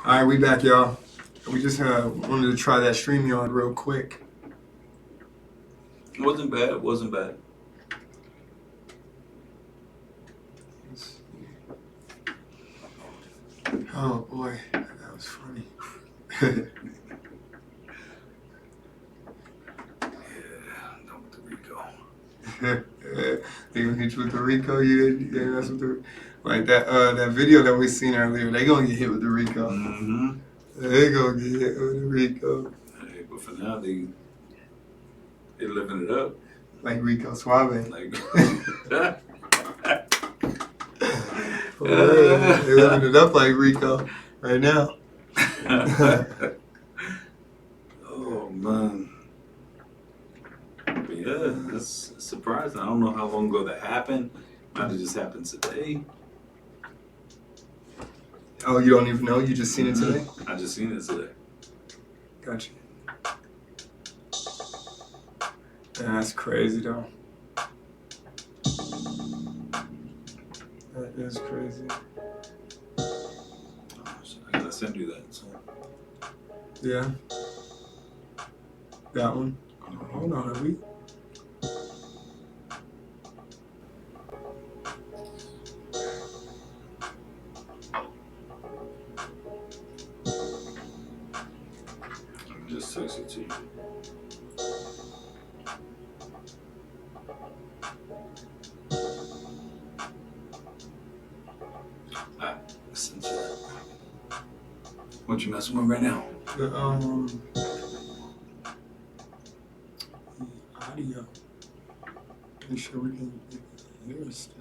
Alright, we back, y'all. We just wanted to try that StreamYard real quick. It wasn't bad. It wasn't bad. Oh boy, that was funny. Yeah, done with the Rico. They gonna hit you with the Rico? Yeah, that's what the like that video that we seen earlier. They gonna get hit with the Rico. Mm-hmm. They gonna get hit with the Rico. Hey, but for now they living it up. Like Rico Suave. Like For real. They living it up like Rico right now. Oh man. But yeah, that's surprising. I don't know how long ago that happened. Might have just happened today. Oh, you don't even know? You just seen it today? I just seen it today. Gotcha. That's crazy though. That is crazy. I gotta send you that. So. Yeah. That one. Hold on, are we? Just text it to you. Alright, send you that. What you messing with right now? The audio. Make sure we can hear it still.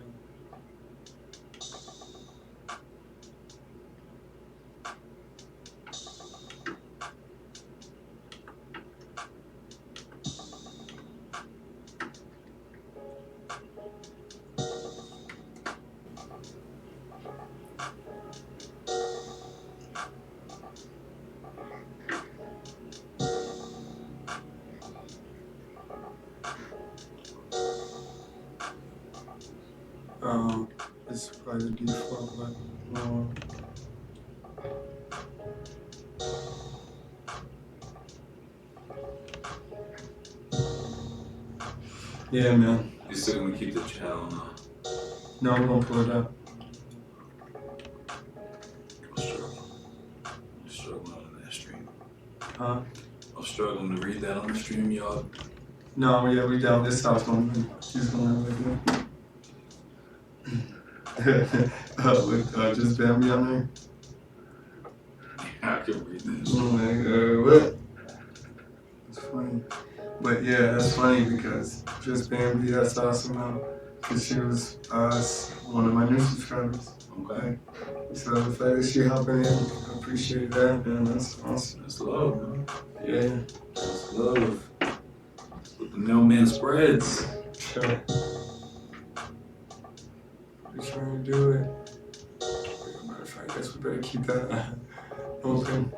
It's probably the default, but yeah, man. You still gonna keep the channel on? No, I'm gonna pull it up. I'm struggling on that stream. Huh? I'm struggling to read that on the stream, y'all. No, yeah, we down. This house one. She's going with me. With just Bambi on there. I can read this. Oh my god, what? It's funny. But yeah, that's funny because just Bambi, that's awesome now. Because she was one of my new subscribers. Okay. So the fact that she hopping in, I appreciate that, man. That's awesome. That's love, man. Yeah. That's love. That's what the nelman spreads. Sure. We're trying to do it. Matter of fact, I guess we better keep that open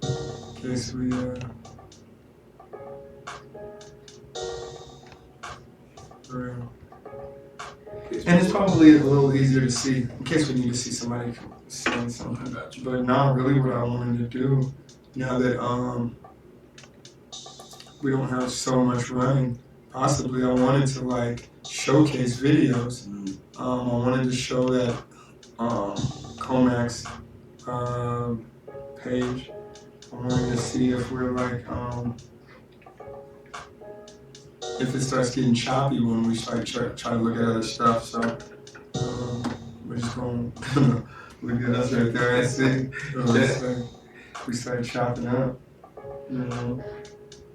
in case we for real. And it's probably a little easier to see in case we need to see somebody saying something. But now, really, what I wanted to do now that we don't have so much running, possibly I wanted to like showcase videos. I wanted to show that Comax page. I wanted to see if we're like if it starts getting choppy when we start try to look at other stuff. So we're just going to look at us right there and see. We start chopping up. You know.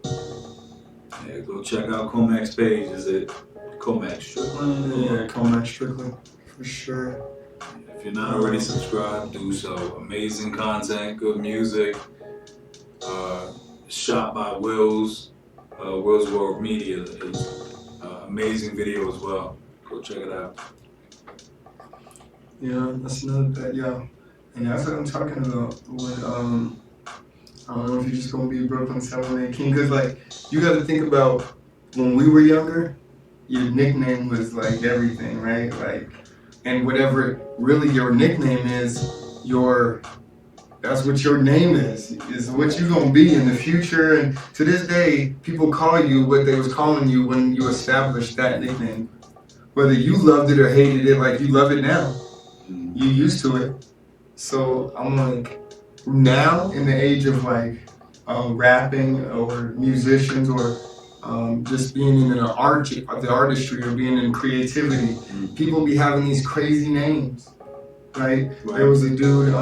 Yeah, go check out Comax page. Is it Comax Strickland? Yeah, Comax Strickland for sure. If you're not already subscribed, do so. Amazing content, good music. Shot by Willz World Media. Amazing video as well. Go check it out. Yeah, that's another bet, yeah. And that's what I'm talking about. When I don't know if you're just gonna be Brooklyn 7 King, because like you got to think about when we were younger, your nickname was like everything, right? Like, and whatever really your nickname is, your That's what your name is what you're gonna be in the future. And to this day, people call you what they was calling you when you established that nickname. Whether you loved it or hated it, like you love it now. You used to it. So I'm like, now in the age of like rapping or musicians or just being in the artistry or being in creativity, people be having these crazy names, right? There was a dude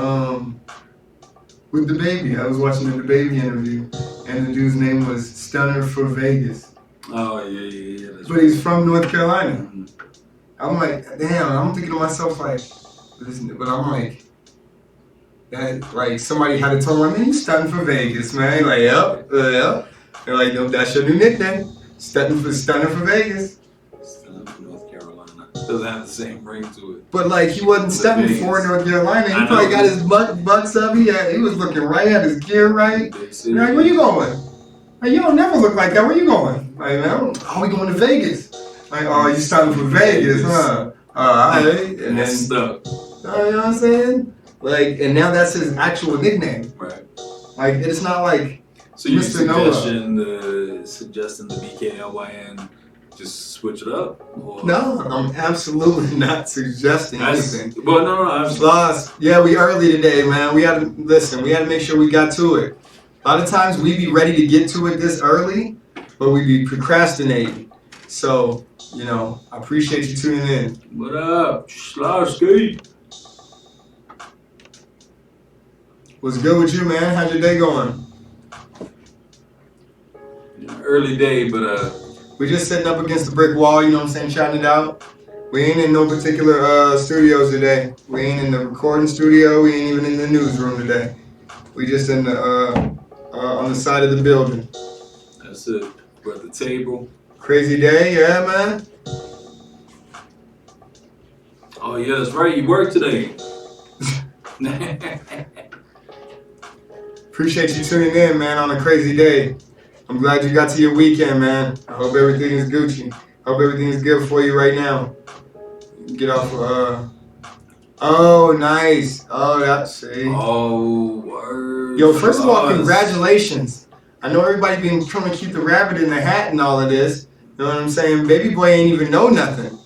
with the baby. I was watching the baby interview, and the dude's name was Stunner for Vegas. Oh yeah. But he's from North Carolina. I'm like, damn. I'm thinking to myself like, listen, but I'm like, that like somebody had to tell me, man, you stunning for Vegas, man. Like, yep. They're like, yo, that's your new nickname, stunning for Vegas. Stunning for North Carolina doesn't have the same ring to it. But like, he wasn't stunning for North Carolina. He probably got his bucks up. He was looking right, had his gear right. You're like, where you going? Like, you don't never look like that. Where you going? Like, man, we going to Vegas. Like, oh, you stunning for Vegas, huh? Alright. And then stuck. You know what I'm saying? Like, and now that's his actual nickname. Right. Like, it's not like so you're Mr. Noah. suggesting the BKLYN just switch it up? Or? No, I'm absolutely not suggesting anything. Well, no, I'm lost. Yeah, we early today, man. We had to make sure we got to it. A lot of times we be ready to get to it this early, but we be procrastinating. So, you know, I appreciate you tuning in. What up, Slawski? What's good with you, man? How's your day going? Early day, but we just sitting up against the brick wall, you know what I'm saying, chatting it out. We ain't in no particular studios today. We ain't in the recording studio. We ain't even in the newsroom today. We just in the on the side of the building. That's it. We're at the table. Crazy day, yeah, man. Oh yeah, that's right. You work today. Appreciate you tuning in, man, on a crazy day. I'm glad you got to your weekend, man. I hope everything is Gucci. Hope everything is good for you right now. Get off oh, nice. Oh, that's it. Oh, word. Yo, first of all, congratulations. I know everybody been trying to keep the rabbit in the hat and all of this. You know what I'm saying? Baby boy ain't even know nothing.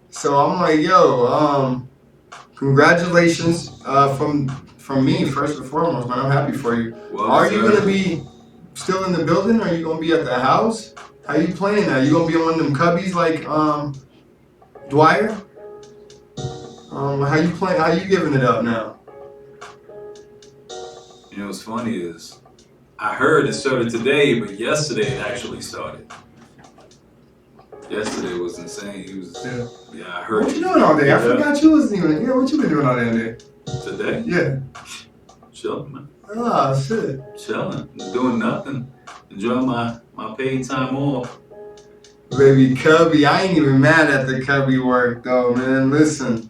So I'm like, yo, congratulations from me, first and foremost, man. I'm happy for you. Well, are you going to be still in the building? Or are you going to be at the house? How you playing now? You going to be on one of them cubbies like Dwyer? How you playing? How you giving it up now? You know what's funny is, I heard it started today, but yesterday it actually started. Yesterday was insane. He was, yeah, I heard. What you doing all day? I forgot you wasn't even. Yeah, what you been doing all day today? Today? Yeah. Chilling, man. Ah, shit. Chilling, doing nothing, enjoying my paid time off. Baby cubby, I ain't even mad at the cubby work though, man. Listen.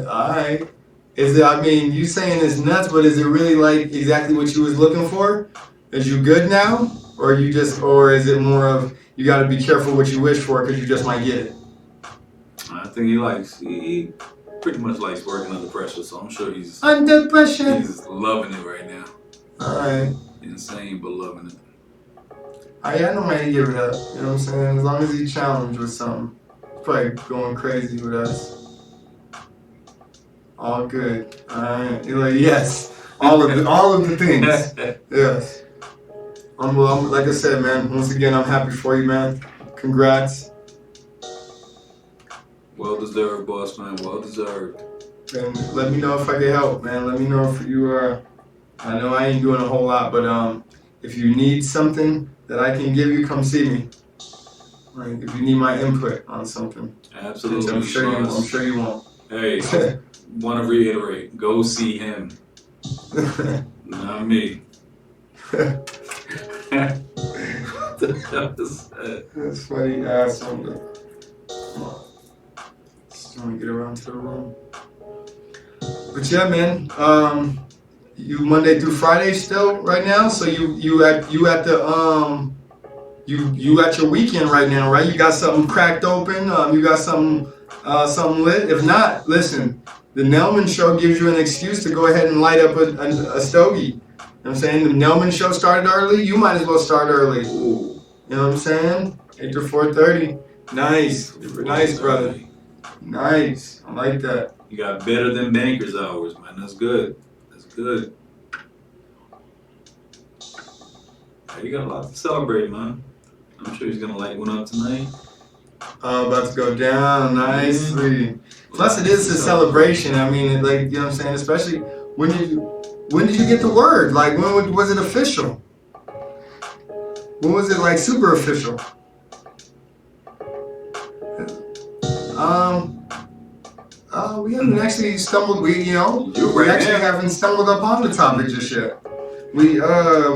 Alright. Is it, I mean, you saying it's nuts, but is it really like exactly what you was looking for? Is you good now? Or you just, or is it more of, you gotta be careful what you wish for because you just might get it? I think he pretty much likes working under pressure, so I'm sure he's under pressure. He's loving it right now. Alright. Insane, but loving it. I know how to give it up, you know what I'm saying? As long as he's challenged with something. He's probably going crazy with us. All good. Alright. You're like, yes. All of the things. Yes. I'm like I said, man, once again, I'm happy for you, man. Congrats. Well deserved, boss man. Well deserved. And let me know if I can help, man. Let me know if you I know I ain't doing a whole lot, but if you need something that I can give you, come see me. Like if you need my input on something. Absolutely. I'm sure you won't. Hey, want to reiterate, go see him. Not me. What the hell is that? That's funny. Just want to get around to the room. But yeah, man. You Monday through Friday still right now? So you at your weekend right now, right? You got something cracked open. You got something something lit. If not, listen, the Nelman Show gives you an excuse to go ahead and light up a stogie. You know what I'm saying? The Nelman Show started early. You might as well start early. Ooh. You know what I'm saying? 8 to 4:30. Nice. Nice, brother. Nice. I like that. You got better than banker's hours, man. That's good. That's good. Yeah, you got a lot to celebrate, man. I'm sure he's gonna light one up tonight. About to go down nicely. Plus, it is a celebration. I mean, like, you know what I'm saying? Especially when did you get the word? Like, when was it official? When was it like super official? We haven't actually stumbled. We actually haven't stumbled upon the topic just yet. We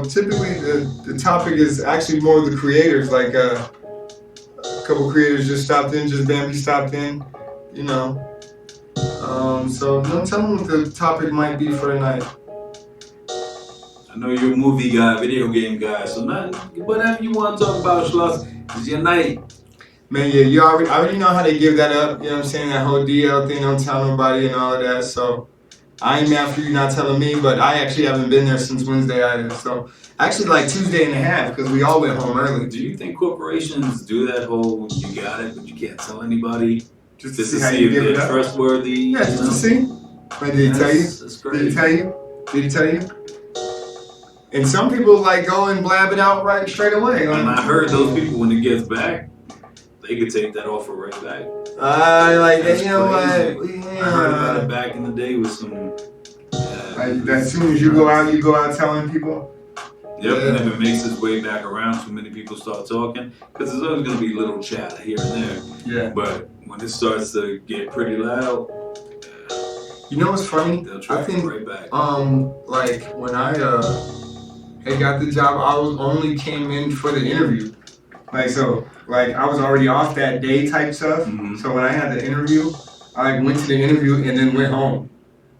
typically the topic is actually more of the creators. Like a couple creators just stopped in. Just Bambi stopped in. You know. So don't tell them what the topic might be for tonight. I know you're a movie guy, video game guy, so whatever you want to talk about, Schloss, is your night. Man, yeah, I already know how they give that up, you know what I'm saying? That whole DL thing, don't tell nobody and all of that. So I ain't mad for you not telling me, but I actually haven't been there since Wednesday either. So actually like Tuesday and a half, because we all went home early. Do you think corporations do that whole you got it, but you can't tell anybody? Just to see if they're trustworthy? Yeah, just to see. Like, did he tell you? That's crazy. Did he tell you? Did he tell you? And some people like go and blab it out right straight away. And I heard those people, when it gets back, they could take that offer right back. Like that's you know crazy. what? Yeah. I heard about it back in the day with some. Like, as soon as you go out telling people. Yep, and if it makes its way back around, too many people start talking, because there's always going to be little chatter here and there. Yeah. But when it starts to get pretty loud, you know what's funny? They'll track it right back. Like when I had got the job, I only came in for the interview. Like I was already off that day type stuff. Mm-hmm. So when I had the interview, I went to the interview and then went home.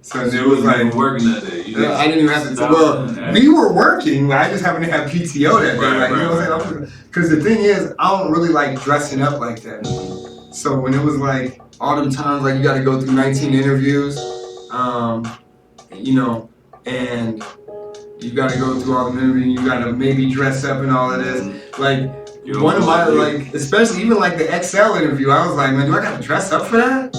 So it was like working that day. I didn't even have to. Well, we were working. I just happened to have PTO that day. Right, you know what I'm saying? Because the thing is, I don't really like dressing up like that. So when it was like all them times, like you got to go through 19 interviews, you know, and you got to go through all the interviews. You got to maybe dress up and all of this. Like one of my like, especially even like the XL interview, I was like, man, do I got to dress up for that?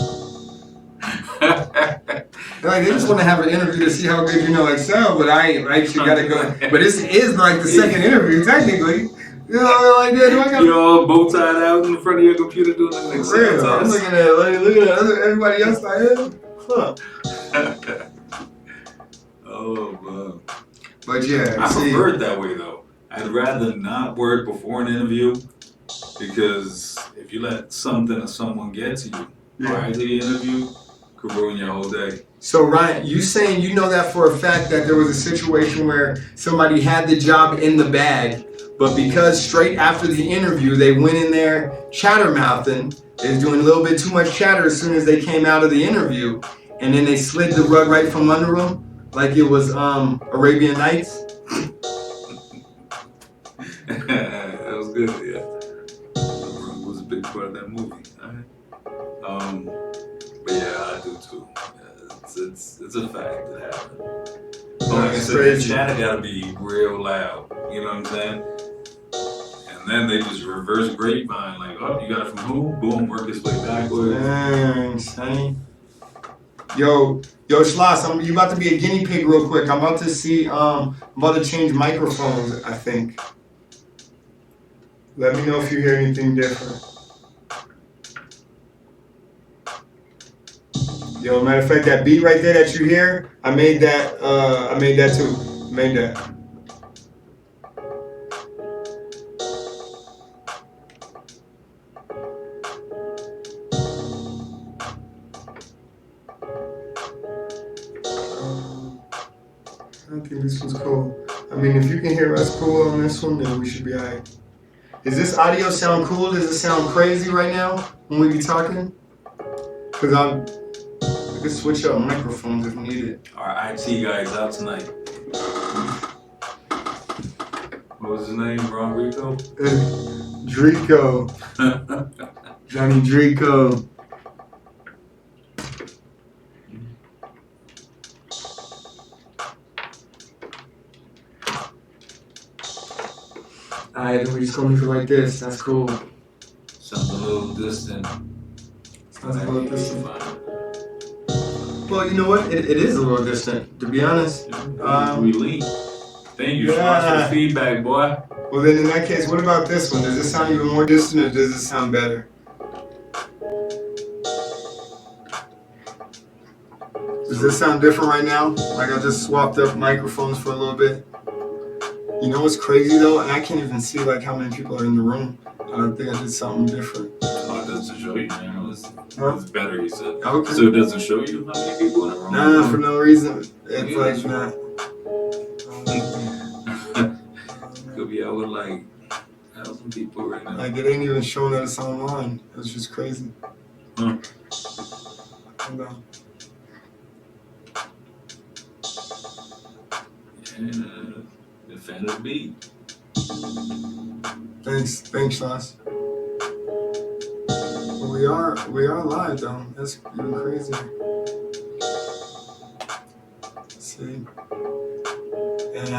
Like, they just want to have an interview to see how good you know Excel, but I actually got to go. But this is like the second interview, technically. You know, like, yeah, do I got? You're all bow tied out in front of your computer doing an Excel test. I'm looking at everybody else like, huh? Oh man. But yeah, I prefer it that way though. I'd rather not work before an interview, because if you let something or someone get to you prior to the interview, could ruin your whole day. So Ryan, you saying you know that for a fact that there was a situation where somebody had the job in the bag, but because straight after the interview they went in there chattermouthing, they was doing a little bit too much chatter as soon as they came out of the interview, and then they slid the rug right from under them like it was Arabian Nights? That was good, yeah. It was a big part of that movie. But yeah, I do too. Yeah, it's a fact that happened. But like I said, the chatter gotta be real loud. You know what I'm saying? And then they just reverse grapevine, like, oh, you got it from who? Boom, work its way backwards. Dang, son. Yo, Schloss, you about to be a guinea pig real quick. I'm about to see, I'm about to change microphones, I think. Let me know if you hear anything different. Yo, matter of fact, that beat right there that you hear, I made that too. Made that. I think this one's cool. I mean, if you can hear us cool on this one, then we should be alright. Does this audio sound cool? Does it sound crazy right now when we be talking? Because I can switch up microphones if needed. Our IT guy's out tonight. What was his name? Ron Rico? Drico. Johnny Drico. just gonna leave it like this. That's cool. Sounds a little distant. Sounds a little distant. Well, you know what? It is a little distant, to be honest. We lean. Thank you so much for the feedback, boy. Well, then in that case, what about this one? Does this sound even more distant, or does it sound better? Does this sound different right now? Like I just swapped up microphones for a little bit. You know what's crazy though? And I can't even see like how many people are in the room. I think I did something different. Oh, it doesn't show you now. It's better, you said. Okay. So it doesn't show you how many people in the room? Nah, for no reason. It's like not. Could be out with like 1,000 people right now. Like it ain't even showing that it's online. It's just crazy. Huh. Yeah, a fan of the beat. Thanks, Las. We are live though. That's even crazier. See. And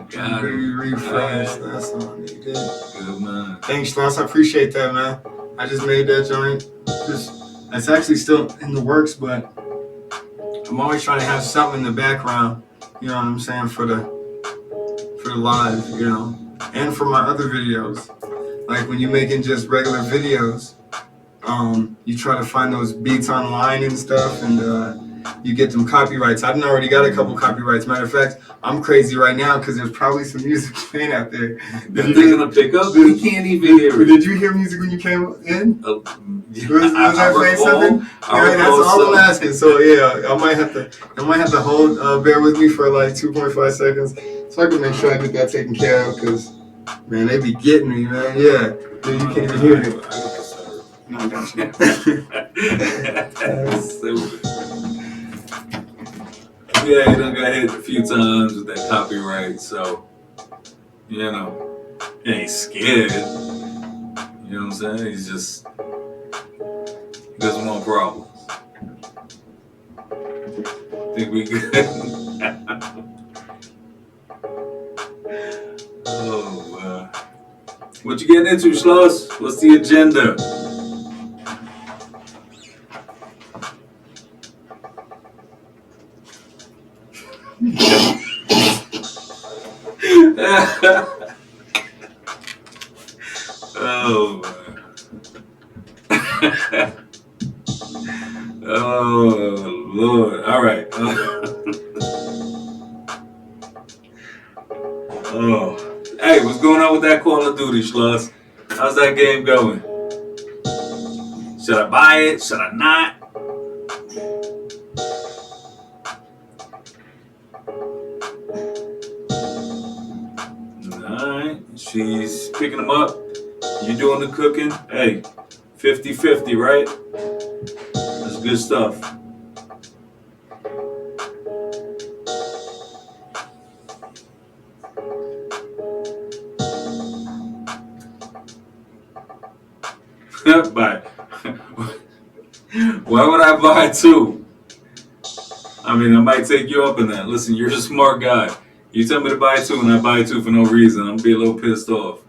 got it. Refresh. That's all I needed. Good man. Thanks, Las. I appreciate that, man. I just made that joint. It's actually still in the works, but I'm always trying to have something in the background. You know what I'm saying, for the live, you know, and for my other videos. Like when you're making just regular videos, you try to find those beats online and stuff, and you get them copyrights. I've already got a couple copyrights. Matter of fact, I'm crazy right now because there's probably some music playing out there. They're gonna pick up. We can't even hear it. Did you hear music when you came in? Was that playing something? Yeah, that's all I'm asking. So yeah, I might have to hold. Bear with me for like 2.5 seconds, so I can make sure I get that taken care of. Cause man, they be getting me, man. Yeah, dude, you can't even hear it. No, I got you. That's stupid. Yeah, you done got hit a few times with that copyright, so, you know, he ain't scared. You know what I'm saying? He doesn't want problems. Think we good? Oh, wow. What you getting into, Schloss? What's the agenda? Oh, man. Oh, Lord. All right. Oh. Hey, what's going on with that Call of Duty, Schloss? How's that game going? Should I buy it? Should I not? Alright. She's picking them up. You doing the cooking? Hey, 50-50, right? That's good stuff. Buy. Why would I buy two? I mean, I might take you up on that. Listen, you're a smart guy. You tell me to buy two and I buy two for no reason, I'm gonna be a little pissed off.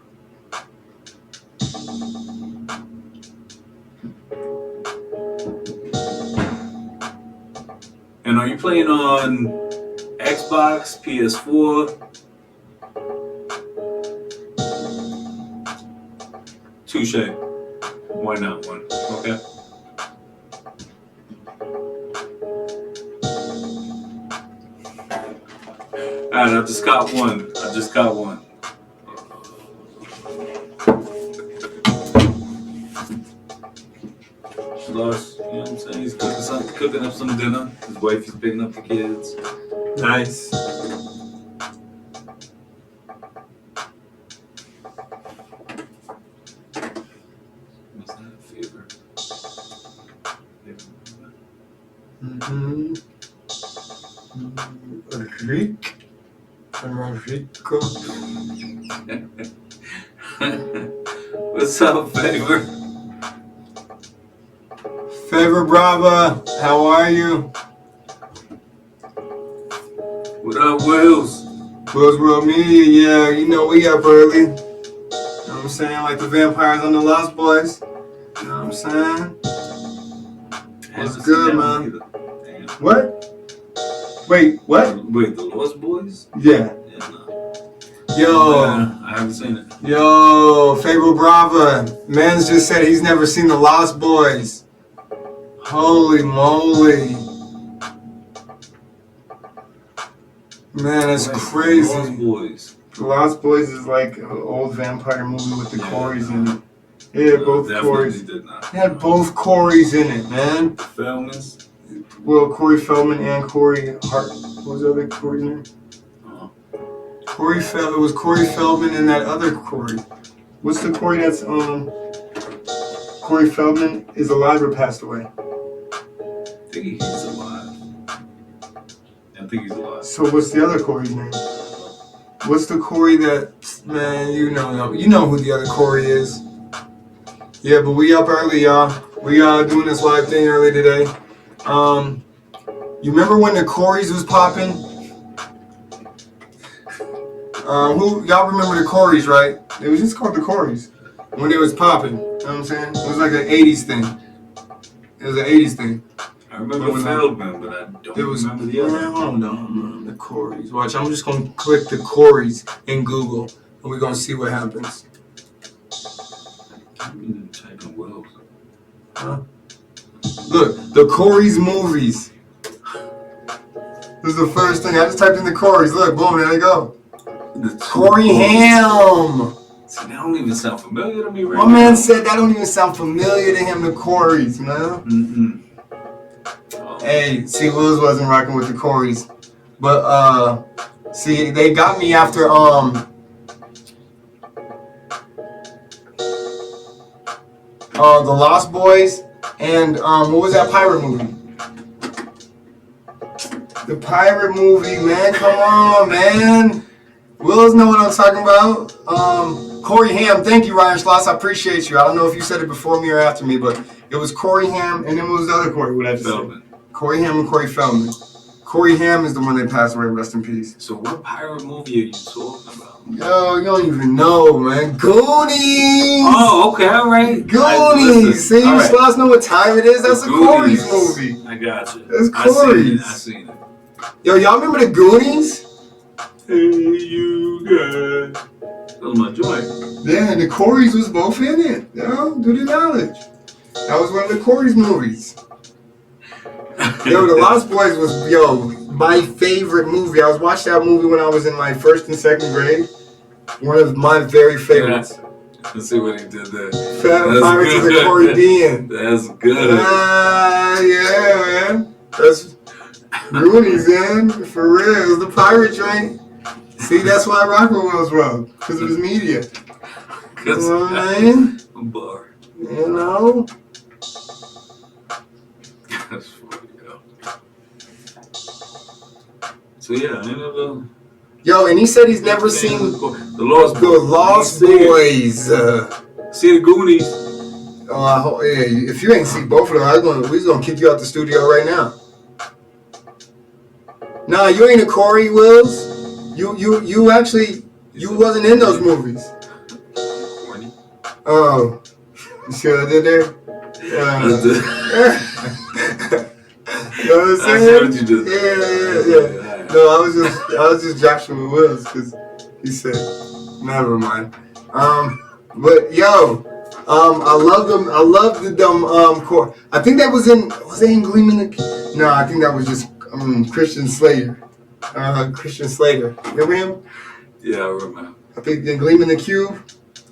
And are you playing on Xbox, PS4? Touche. Why not one? Okay. Alright, I just got one. Schloss, you know what I'm saying? He's cooking up some dinner. His wife is picking up the kids. Nice. What's that fever? Rico. What's up, Favor? Favor Brava, how are you? What up, Willz? Willz World Media, yeah, you know we up early. You know what I'm saying? Like the vampires on the Lost Boys. You know what I'm saying? What's good, man? What? Wait, what? Wait, the Lost Boys? Yeah. Yeah, no. Yo. I haven't seen it. Yo, Fable Brava. Man's just said he's never seen the Lost Boys. Holy moly. Man, that's crazy. Lost Boys. The Lost Boys is like an old vampire movie with the Corys in it. Yeah, both Corys. Did not. It had both Corys in it, man. Feldman's? Well, Corey Feldman and Corey Hart. What was the other Corey's name? It was Corey Feldman and that other Corey. What's the Corey that's Corey Feldman is alive or passed away? I think he's alive. I think he's alive. So what's the other Corey's name? What's the Corey that, man, you know who the other Corey is. Yeah, but we up early, y'all. We doing this live thing early today. You remember when the Corys was popping? Y'all remember the Corys, right? It was just called the Corys when it was popping. You know what I'm saying? It was like an 80s thing. It was an 80s thing. I remember Feldman, but I don't remember the other. Hold on, the Corys. Watch, I'm just gonna click the Corys in Google, and we're gonna see what happens. I'm typing Willz. Huh? Look, the Corys movies. This is the first thing. I just typed in the Corys. Look, boom, there they go. Corey Haim. See, that don't even sound familiar to me right now. My man said that don't even sound familiar to him, the Corys, man. Hey, see, Willz wasn't rocking with the Corys. But, see, they got me after, The Lost Boys and, what was that pirate movie? The pirate movie, man, come on, man. Willz know what I'm talking about. Corey Haim, thank you, Ryan Schloss, I appreciate you. I don't know if you said it before me or after me, but it was Corey Haim, and then what was the other Corey? What I just said? Corey Haim and Corey Feldman. Corey Haim is the one that passed away, rest in peace. So what pirate movie are you talking about? Yo, you don't even know, man. Goonies! Oh, okay, all right. Goonies! See, right. Schloss know what time it is? That's a Corey's movie. I got you. That's Corey's. I seen it. Yo, y'all remember the Goonies? Hey, you guys. That was my joint. Yeah, and the Coreys was both in it. Yo, do the knowledge. That was one of the Coreys movies. Yo, The Lost Boys was, my favorite movie. I was watching that movie when I was in my first and second grade. One of my very favorites. Yeah. Let's see what he did there. Pirates of the Caribbean. That's good. Yeah, man. That's Goonies, man. For real. It was the pirate joint. See, that's why I rock with Willz World. Because of his media. You know what I mean? Bar. You know? That's funny, yo. So yeah, I never. Yo, and he said he's never seen the Lost Boys. The Lost Boys. See the Goonies. Oh, yeah. If you ain't seen both of them, we're just gonna kick you out the studio right now. Nah, you ain't a Corey, Willz. You actually wasn't in those movies. Corny. Oh, you see what I did there? You know what I'm saying? I see what you did. Yeah. No, I was just joshing with Willz because he said, never mind. But yo, I love them. I love the core. I think that was they in Gleaming the? No, I think that was just Christian Slater. Christian Slater. Remember him? Yeah, I remember. I think in Gleaming the Cube.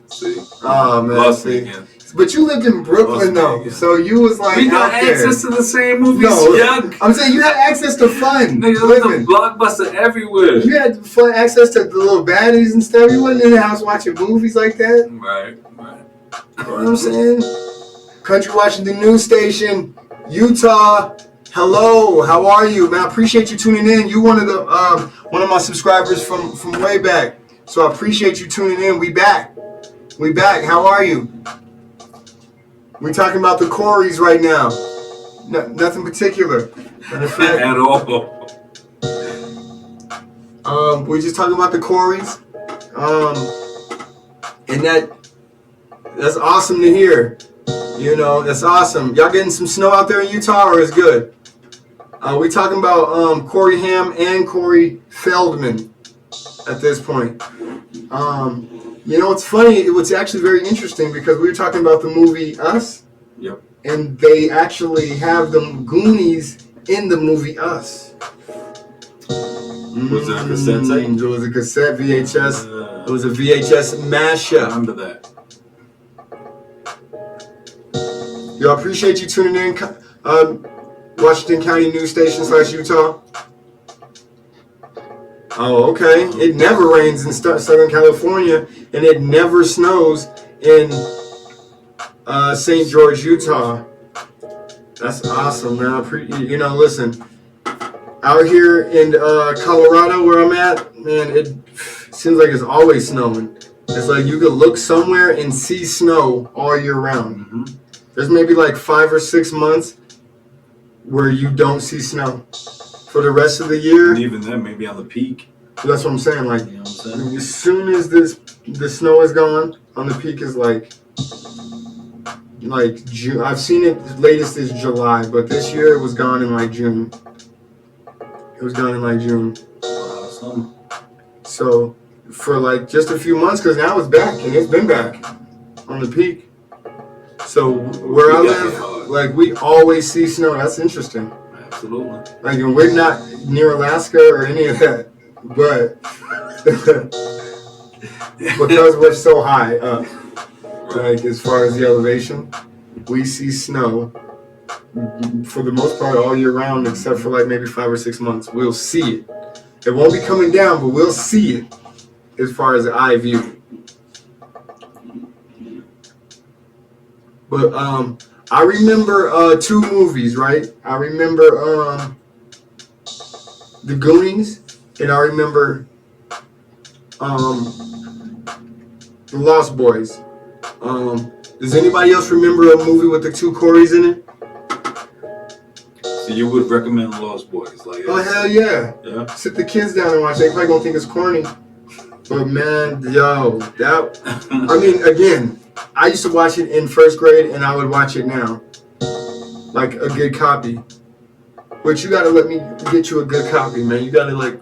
See? Oh man, Lost see. again. But you lived in Brooklyn though, so you was like we got out there. access to the same movies. No, young. I'm saying you had access to fun. Nigga, there was a blockbuster everywhere. You had fun access to the little baddies and stuff. You wasn't in the house watching movies like that. Right. You know what I'm saying? Country Washington News Station, Utah. Hello, how are you, man? I appreciate you tuning in. You one of my subscribers from way back, so I appreciate you tuning in. We back. How are you? We're talking about the Coreys right now. Nothing particular. At all. We're just talking about the Corys. And that's awesome to hear. You know, that's awesome. Y'all getting some snow out there in Utah, or is good? We talking about Corey Haim and Corey Feldman at this point. You know, it's funny. What's actually very interesting, because we were talking about the movie Us. Yep. And they actually have the Goonies in the movie Us. Was it a cassette tape? It was a cassette VHS. It was a VHS mashup. I remember that. Yo, I appreciate you tuning in. Washington County News Station / Utah. Oh, okay. It never rains in Southern California, and it never snows in St. George, Utah. That's awesome, man. You know, listen, out here in Colorado, where I'm at, man, it seems like it's always snowing. It's like you could look somewhere and see snow all year round. Mm-hmm. There's maybe like 5 or 6 months where you don't see snow. For the rest of the year, and even then, maybe on the peak. that's what I'm saying. Like, you know what I'm saying? as soon as the snow is gone, on the peak is like June. I've seen it latest is July, but this year it was gone in like June. It was gone in like June. Awesome. So for like just a few months, because now it's back, and it's been back on the peak. So where I live, like, we always see snow. That's interesting. Absolutely. Like, and we're not near Alaska or any of that, but because we're so high up, like as far as the elevation, we see snow for the most part all year round, except for like maybe 5 or 6 months. We'll see it. It won't be coming down, but we'll see it as far as the eye view. But I remember 2 movies, right? I remember The Goonies, and I remember The Lost Boys. Does anybody else remember a movie with the 2 Corys in it? So you would recommend Lost Boys? Like, Oh, hell yeah. Yeah. Sit the kids down and watch it. They probably gonna think it's corny. But man, yo, I mean, again, I used to watch it in 1st grade, and I would watch it now. Like a good copy. But you gotta let me get you a good copy, man. You gotta let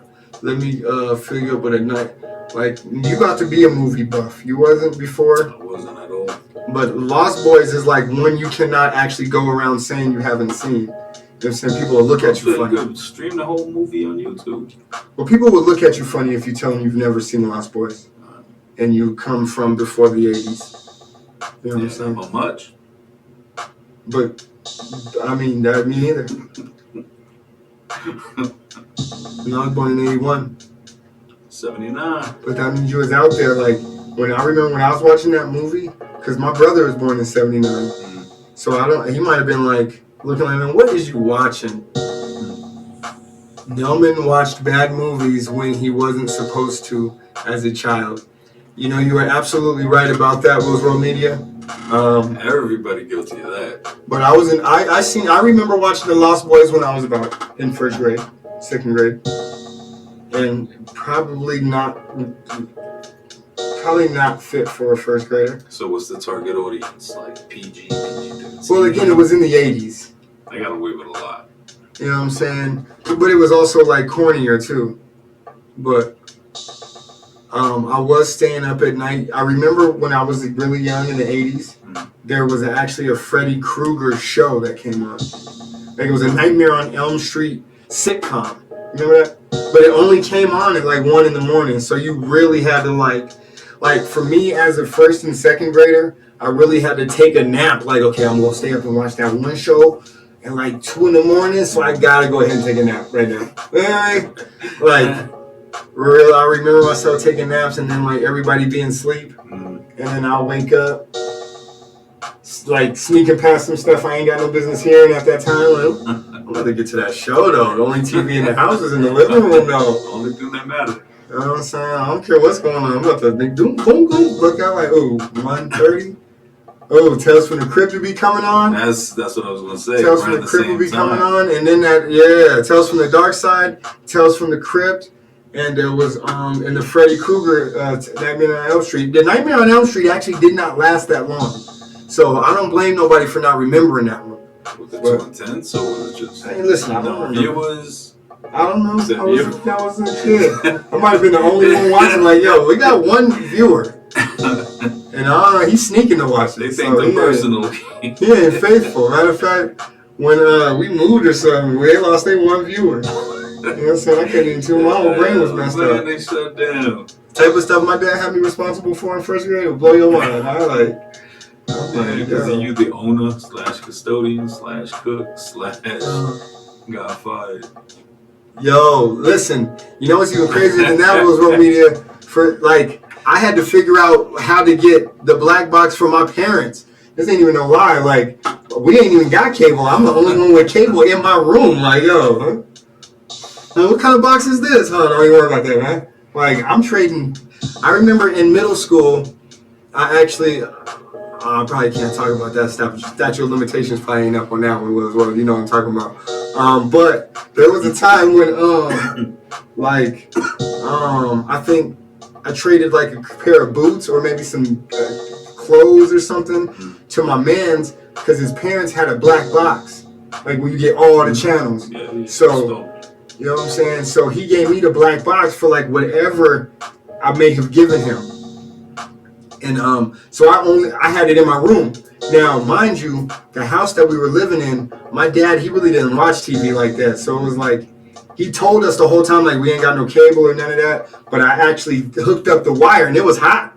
me fill you up with a nut. Like, you got to be a movie buff. You wasn't before. I wasn't at all. But Lost Boys is like one you cannot actually go around saying you haven't seen. You know what I'm saying? People will look at you funny. You could stream the whole movie on YouTube. Well, people will look at you funny if you tell them you've never seen Lost Boys. And you come from before the 80s. You know what I'm saying? Not much. But, I mean, that me neither. And I was born in 81. 79. But that means you was out there, like, when I remember when I was watching that movie, because my brother was born in 79. So he might have been like, looking like, man, what is you watching? Nelman watched bad movies when he wasn't supposed to as a child. You know, you were absolutely right about that, Willz World Media. Everybody guilty of that. But I remember watching The Lost Boys when I was about in 1st grade, 2nd grade. And probably not fit for a 1st grader. So what's the target audience? Like PG, PG-13? Well, again, it was in the 80s. I got away with a lot. You know what I'm saying? But it was also like cornier too. But I was staying up at night. I remember when I was really young in the 80s, there was actually a Freddy Krueger show that came on. Like, it was a Nightmare on Elm Street sitcom. Remember that? But it only came on at like 1 in the morning. So you really had to like for me as a 1st and 2nd grader, I really had to take a nap. Like, okay, I'm going to stay up and watch that one show at like 2 in the morning. So I got to go ahead and take a nap right now. Like, real, I remember myself taking naps and then like everybody being asleep. And then I'll wake up, like sneaking past some stuff I ain't got no business hearing at that time. Like, I'm about to get to that show though. The only TV in the house is in the living room though. Only thing that matters. You know what I'm saying? I don't care what's going on. I'm about to boom, boom, boom. Look out like, 1:30. Oh, Tales from the Crypt will be coming on. That's what I was gonna say. Tales from the Crypt will be coming on, and then Tales from the Dark Side, Tales from the Crypt, and there was in the Freddy Krueger Nightmare on Elm Street. The Nightmare on Elm Street actually did not last that long, so I don't blame nobody for not remembering that one. Was it too intense, or was it just? Hey, listen, I don't remember. Viewers. I don't know. I was a kid. I might have been the only one watching. Like, yo, we got one viewer. And he's sneaking to watch it. They think they're personally. He ain't faithful. Matter of fact, when we moved or something, they lost their one viewer. You know what I'm saying? I couldn't even tell. My whole brain was messed up. They shut down. Type of stuff my dad had me responsible for in first grade would blow your mind. Because you the owner / custodian / cook / got fired. Yo, listen. You know what's even crazier than that was World Media? For like, I had to figure out how to get the black box for my parents. This ain't even no lie. Like, we ain't even got cable. I'm the only one with cable in my room. Like, yo, what kind of box is this? Huh? Don't even worry about that, man. Like, I'm trading. I remember in middle school, I actually, I probably can't talk about that stuff. Statute of limitations probably ain't up on that one as well. You know what I'm talking about. But there was a time when, I think I traded like a pair of boots or maybe some clothes or something to my man's because his parents had a black box, like where you get all the channels. Yeah, so, you know what I'm saying? So he gave me the black box for like whatever I may have given him. And so I had it in my room. Now, mind you, the house that we were living in, my dad, he really didn't watch TV like that. So it was like, he told us the whole time, like, we ain't got no cable or none of that. But I actually hooked up the wire, and it was hot.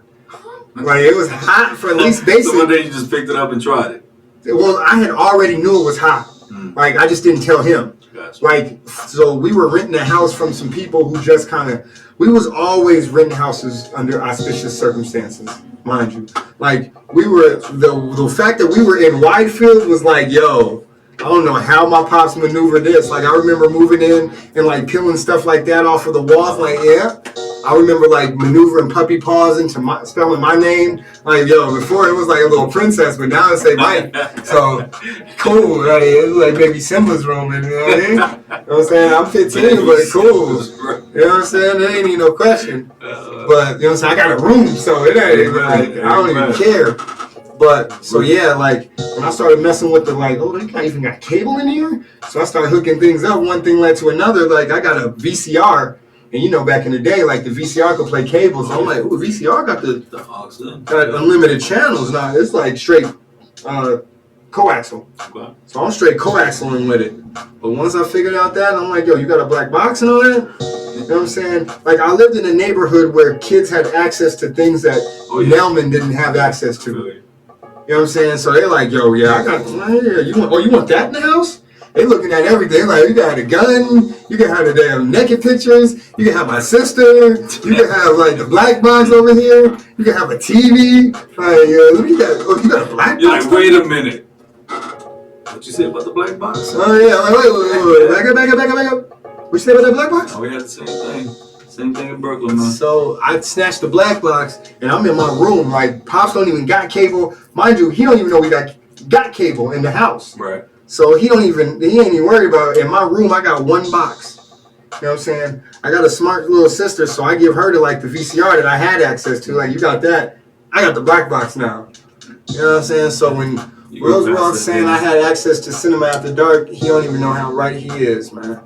Like, it was hot for at least basic. So one day you just picked it up and tried it? Well, I had already knew it was hot. Like, I just didn't tell him. Gotcha. Like, so we were renting a house from some people who just kind of, we was always renting houses under auspicious circumstances, mind you. Like, we were, the fact that we were in Widefield was like, yo, I don't know how my pops maneuvered this. Like, I remember moving in and like peeling stuff like that off of the walls. Like, yeah. I remember like maneuvering puppy paws into spelling my name. Like, yo, before it was like a little princess, but now it's like Mike. So cool. Right? It was like baby Simba's room. You know what I mean? You know what I'm saying? I'm 15, but cool. You know what I'm saying? There ain't even no question. But you know what I'm saying? I got a room, so it ain't like I don't even care. But so yeah, like when I started messing with the like, oh, they got even got cable in here. So I started hooking things up. One thing led to another. Like I got a VCR. And you know, back in the day, like the VCR could play cable. So I'm like, ooh, VCR got got unlimited channels now. It's like straight coaxial. Okay. So I'm straight coaxialing with it. But once I figured out that, I'm like, yo, you got a black box and all that? You know what I'm saying? Like I lived in a neighborhood where kids had access to things that Nelman didn't have access to. Really? You know what I'm saying? So they're like, yo, yeah, I got, yeah, you want that in the house? They looking at everything like you got a gun, you can have the damn naked pictures, you can have my sister, you can have like the black box over here, you can have a TV. Like, you got a black box. You're like, wait a minute. What you say about the black box? Oh yeah, like, wait, back up. What you say about that black box? Oh, we had the same thing. Same thing in Brooklyn, man. So I snatched the black box and I'm in my room. Like Pops don't even got cable. Mind you, he don't even know we got cable in the house. Right. So he ain't even worried about it. In my room, I got one box. You know what I'm saying? I got a smart little sister, so I give her like the VCR that I had access to. Like, you got that. I got the black box now. You know what I'm saying? So when Willz World saying I had access to Cinema After Dark, he don't even know how right he is, man.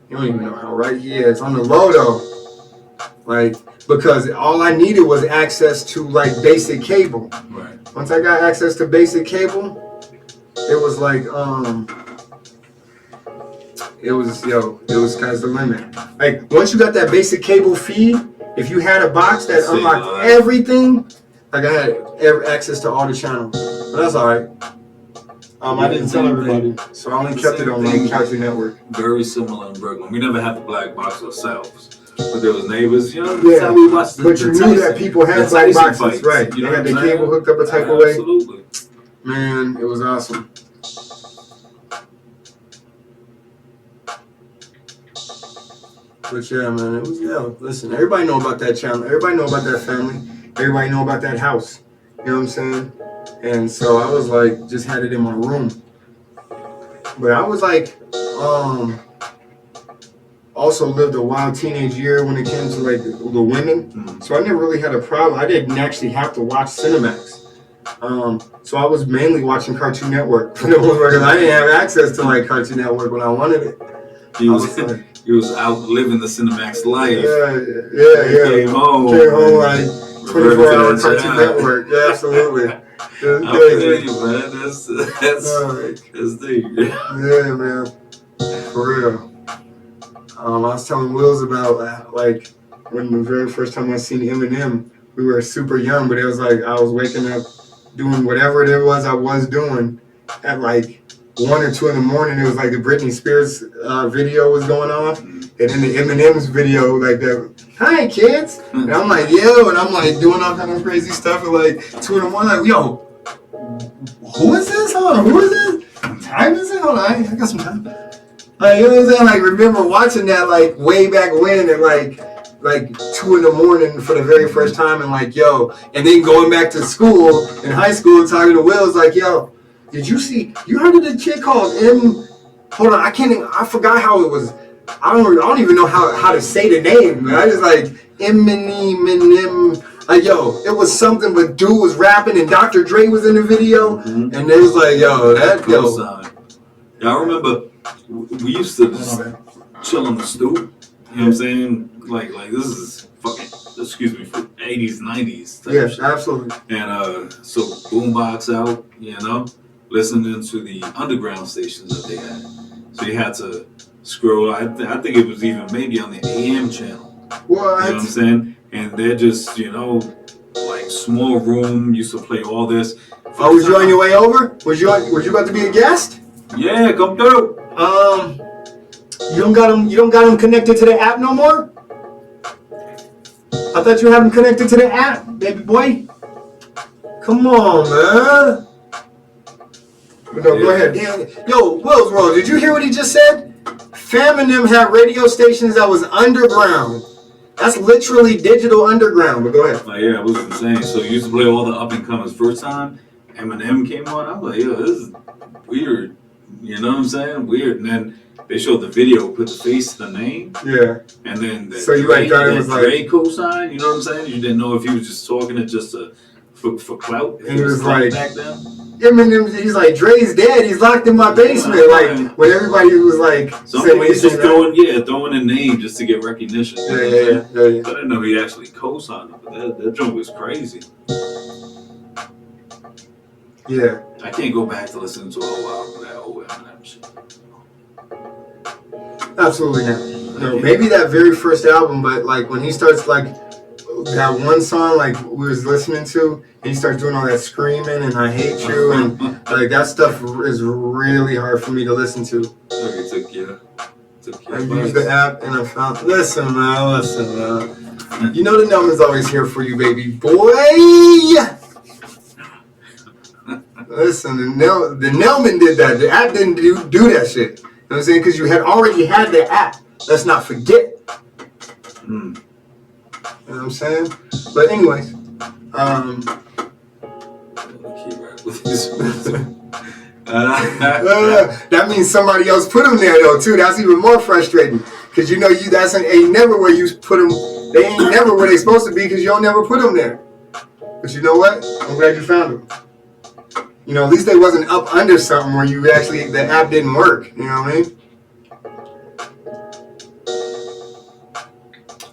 He don't even know how right he is. On the low, though. Like, because all I needed was access to, like, basic cable. Right. Once I got access to basic cable, it was like, it was sky's the limit. Like, once you got that basic cable feed, if you had a box that unlocked everything, like I had access to all the channels. But that's alright. I didn't tell everybody, so I only kept it on the Calgary network. Very similar in Brooklyn. We never had the black box ourselves. But there was neighbors, you know, yeah, how we watched the but you knew that people had black boxes, fights, right? You They know had the what I'm cable saying? hooked up a type of way. Absolutely. Man, it was awesome. But yeah, man, it was, listen, everybody know about that channel. Everybody know about that family. Everybody know about that house. You know what I'm saying? And so I was like, just had it in my room. But I was like, also lived a wild teenage year when it came to like the women. So I never really had a problem. I didn't actually have to watch Cinemax. So I was mainly watching Cartoon Network for the most part, because I didn't have access to like Cartoon Network when I wanted it. He was out living the Cinemax life. Yeah. Came home like 24-hour Cartoon Network. Yeah, absolutely. I feel you, man. That's deep. Yeah, man. For real. I was telling Willz about like when the very first time I seen Eminem. We were super young, but it was like I was waking up doing whatever it was I was doing at like 1 or 2 in the morning. It was like the Britney Spears video was going on, and then the Eminem's video, like the "Hi kids," and I'm like yo, and I'm like doing all kind of crazy stuff at like 2 in the morning. Like yo, who is this? Hold on, who is this? What time is it? Hold on, I got some time. Like you know what I'm saying? Like remember watching that like way back when at like 2 in the morning for the very first time, and like yo, and then going back to school in high school talking to Willz like yo, did you heard of the chick called hold on, I forgot how it was. I don't even know how to say the name, man. I just like Eminem. Like yo, it was something, but dude was rapping and Dr. Dre was in the video, and it was like yo, that yo. Yeah, I remember we used to just chill on the stoop. You know what I'm saying? Like this is fucking, excuse me, for 80s, 90s. Yeah, absolutely. And so boombox out, you know, listening to the underground stations that they had. So you had to scroll. I think it was even maybe on the AM channel. What? You know what I'm saying? And they're just, you know, like small room, used to play all this. Oh, was you on your way over? Was you about to be a guest? Yeah, come through. You don't got them connected to the app no more? I thought you had them connected to the app, baby boy. Come on, man. No, go ahead. Damn. Yo, Willz World, did you hear what he just said? Fam and them had radio stations that was underground. That's literally digital underground, but go ahead. Like, yeah, I was insane. So you used to play all the up and comers. First time Eminem came on, I was like, yo, this is weird. You know what I'm saying? Weird. And then they showed the video, put the face to the name. Yeah. And then so you like thought it was like Dre cosign, you know what I'm saying? You didn't know if he was just talking it just for clout. And he was like back then. Eminem, he's like, Dre's dead, he's locked in my basement. Like when everybody was like he's just throwing a name just to get recognition. Yeah. I didn't know he actually co-signed it, but that joke was crazy. Yeah. I can't go back to listening to a whole album of that old Eminem shit. Absolutely not. No, maybe that very first album, but like when he starts like that one song like we was listening to, and he starts doing all that screaming and I hate you and like that stuff is really hard for me to listen to. Okay, took you. I used the app and I found. Listen, man. You know the Nelman's always here for you, baby boy. Listen, the Nelman did that. The app didn't do that shit. You know what I'm saying? Because you had already had the app. Let's not forget. You know what I'm saying? But anyways, that means somebody else put them there though too. That's even more frustrating. Because you know that's ain't never where you put them. They ain't never where they supposed to be because you don't never put them there. But you know what? I'm glad you found them. You know, at least they wasn't up under something where you actually, the app didn't work. You know what I mean?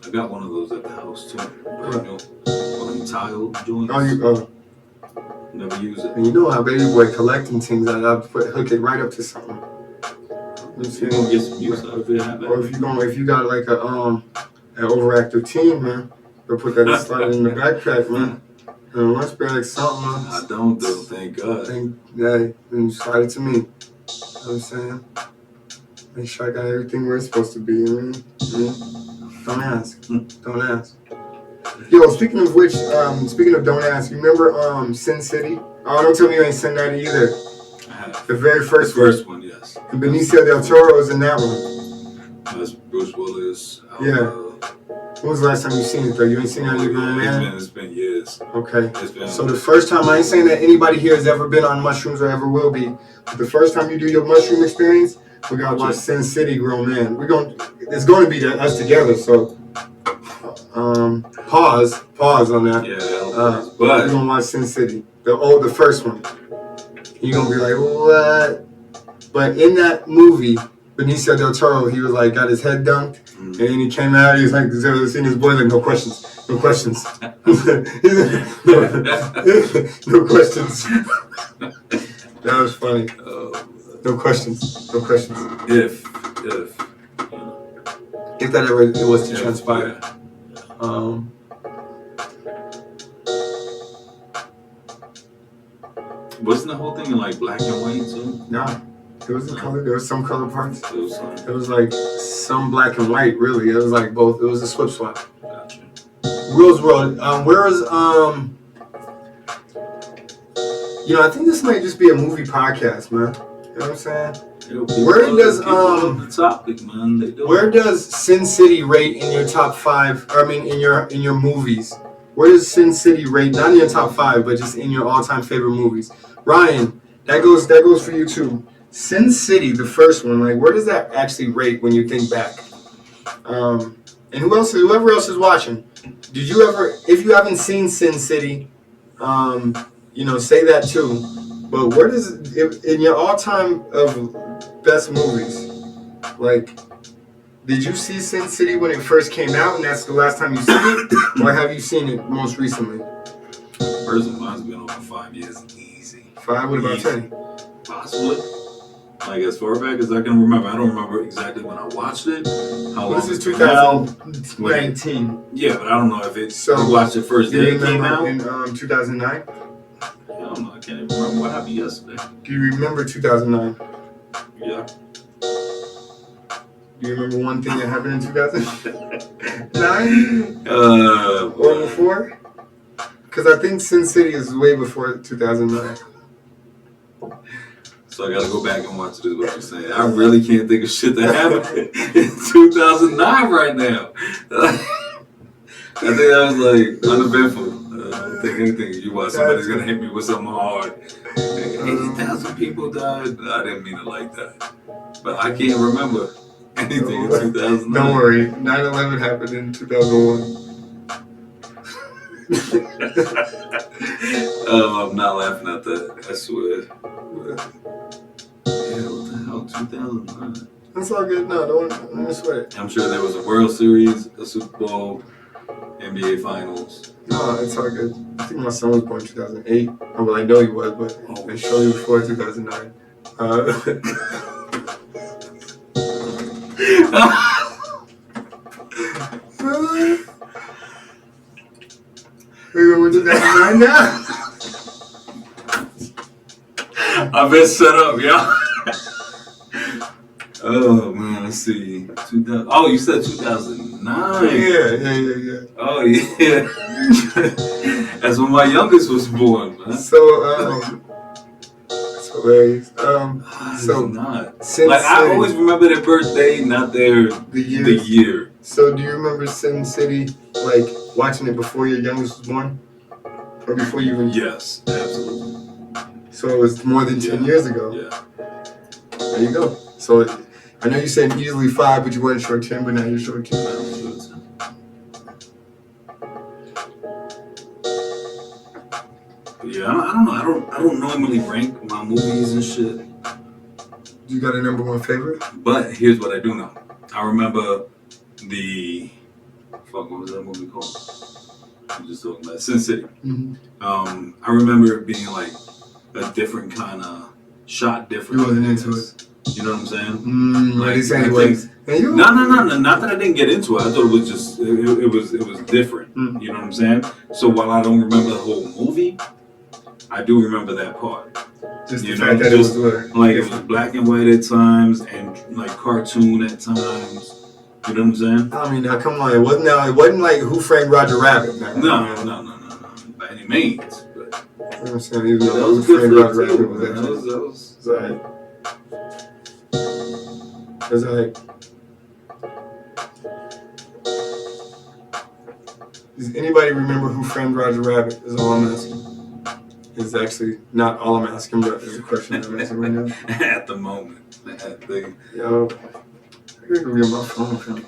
I got one of those at the house too. Brand new. One of the tile joints. Never use it. And you know how baby boy collecting things, I hook it right up to something. You're gonna get some use out of it. Or if you got like an overactive teen, man, you'll put that slide in the backpack, man. And lunch bag, something. I don't though, thank God. Yeah, then slide it to me. You know what I'm saying? Make sure I got everything where it's supposed to be, you know what I mean? Don't ask. Don't ask. Yo, speaking of which, speaking of don't ask, you remember Sin City? Oh, don't tell me you ain't seen that either. I have. The very first one, yes. And Benicio del Toro is in that one. That's Bruce Willis. Yeah. When was the last time you seen it though? You ain't seen that either, man? It's been years. Okay. So the first time, I ain't saying that anybody here has ever been on mushrooms or ever will be, but the first time you do your mushroom experience, We gotta watch Sin City, grown man. It's going to be us together. So, pause on that. Yeah, but we're gonna watch Sin City, the first one. You're gonna be like, what? But in that movie, Benicio del Toro, he was like, got his head dunked, and then he came out. He was like, "Has ever seen his boy?" Like, no questions. No questions. No questions. That was funny. No questions. No questions. If that ever it was to transpire. Wasn't the whole thing in like black and white too? Nah. There was a color. There was some color parts. It was like some black and white. Really, it was like both. It was a swip swap. Gotcha. Willz World. Where is I think this might just be a movie podcast, man. You know what I'm saying? Where does the topic, man? Where does Sin City rate in your top 5? I mean, in your movies. Where does Sin City rate? Not in your top 5, but just in your all-time favorite movies. Ryan, that goes for you too. Sin City, the first one, like where does that actually rate when you think back? And whoever else is watching, did you ever, if you haven't seen Sin City, say that too. But where does it, in your all-time of best movies, like, did you see Sin City when it first came out and that's the last time you seen it, or have you seen it most recently? First mine's been over 5 years, easy. 5? What about 10? Possibly. Like as far back as I can remember. I don't remember exactly when I watched it. How long? This is 2019. Yeah, but I don't know if it's. So I watched it first day it came out in 2009. I don't know. I can't even remember what happened yesterday. Do you remember 2009? Yeah. Do you remember one thing that happened in 2009? Or before? Because I think Sin City is way before 2009. So I gotta go back and watch this, what you're saying. I really can't think of shit that happened in 2009 right now. I think I was like uneventful. I don't think anything. You watch somebody's gonna hit me with something hard. 80,000 people died. I didn't mean it like that. But I can't remember anything in 2009. Don't worry. 9/11 happened in 2001. I'm not laughing at that. I swear. Yeah, what the hell? 2009. That's all good. No, don't sweat it. I'm sure there was a World Series, a Super Bowl, NBA Finals. No, it's all good. I think my son was born in 2008. Well, I know he was, but it's shortly before 2009. We're 2009 now. I've been set up, y'all. Oh man, let's see. 2000. Oh, you said 2009. Yeah. Oh yeah. That's when my youngest was born, man. So it's hilarious. So not. Like I always remember their birthday, not the year. So do you remember Sin City, like watching it before your youngest was born, or before you even? Yes, absolutely. So it was more than 10 years ago. Yeah. There you go. So I know you said easily 5, but you weren't sure 10, but now you're sure 10. But yeah, I don't know. I don't normally rank my movies and shit. You got a number 1 favorite? But here's what I do know. I remember what was that movie called? I'm just talking about Sin City. Mm-hmm. I remember it being like a different kind of shot different. You wasn't into it. You know what I'm saying? Like anyways. No. Not that I didn't get into it. I thought it was just it was different. Mm. You know what I'm saying? So while I don't remember the whole movie, I do remember that part. Just the fact that it was like it was black and white at times and like cartoon at times. You know what I'm saying? I mean, now come on, it wasn't like Who Framed Roger Rabbit, man. No, by any means. But you know what I'm saying? Even that though was Who Framed good Roger Rabbit was that was alright. It was alright. Does anybody remember Who Framed Roger Rabbit? Is all I'm asking. is actually not all I'm asking, but it's a question I'm asking right now. At the moment. Yo, I gotta go get my phone from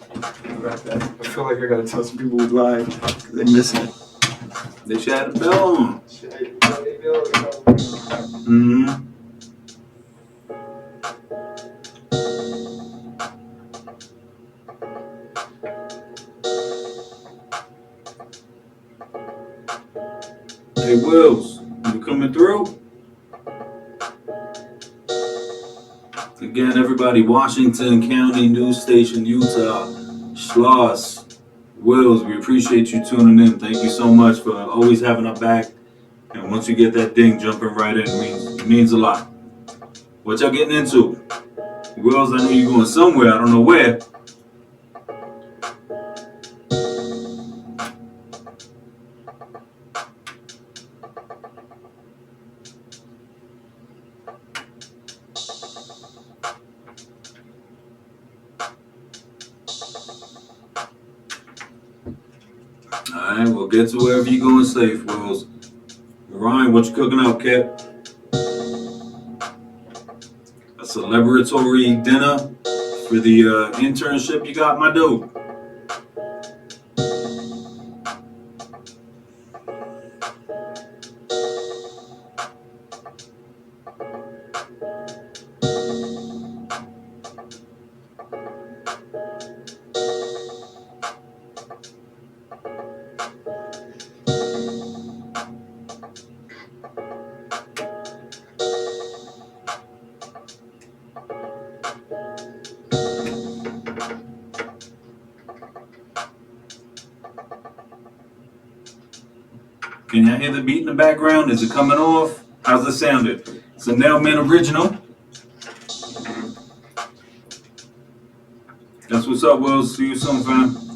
I feel like I gotta tell some people we live because they missing it. They should have the bell on. Mm-hmm. Hey, Willz, you coming through? Again, everybody, Washington County News Station, Utah, Schloss, Willz, we appreciate you tuning in. Thank you so much for always having our back. And once you get that ding jumping right in, it means a lot. What y'all getting into? Willz, I know you're going somewhere. I don't know where. Alright, we'll get to wherever you're going safe, Willz. Ryan, what you cooking up, Cap? A celebratory dinner for the internship you got, my dude. Can y'all hear the beat in the background? Is it coming off? How's it sounding? It's a Nelman original. That's what's up, Will. See you soon, fam.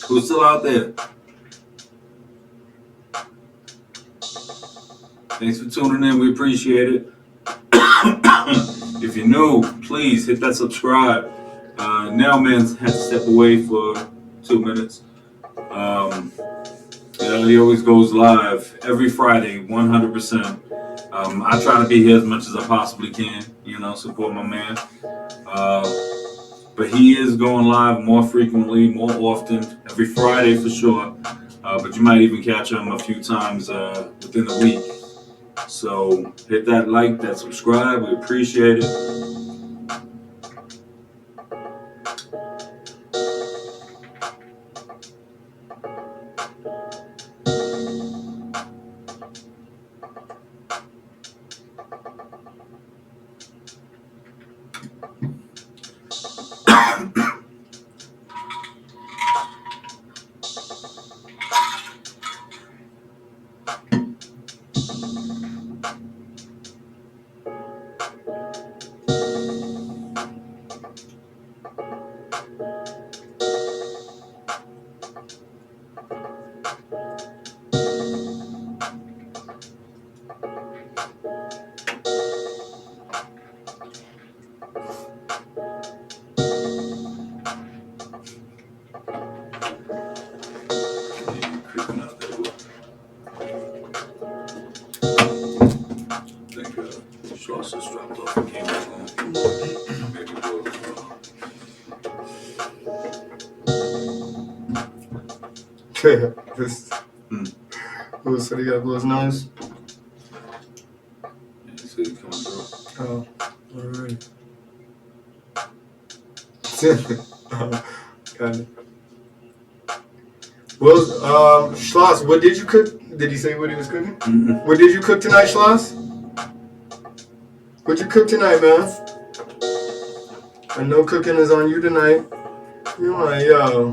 Who's still out there? Thanks for tuning in. We appreciate it. If you're new, please hit that subscribe. Nelman had to step away for 2 minutes. He always goes live every Friday, 100%. I try to be here as much as I possibly can, support my man. But he is going live more frequently, more often, every Friday for sure. But you might even catch him a few times within the week. So hit that like, that subscribe. We appreciate it. Who said he got to blow his nose? Yeah, he said he's coming through. Oh, alright. Got it. Well, Schloss, what did you cook Did he say what he was cooking? Mm-hmm. What did you cook tonight, Schloss? What'd you cook tonight, man? I know cooking is on you tonight. You're like, yo,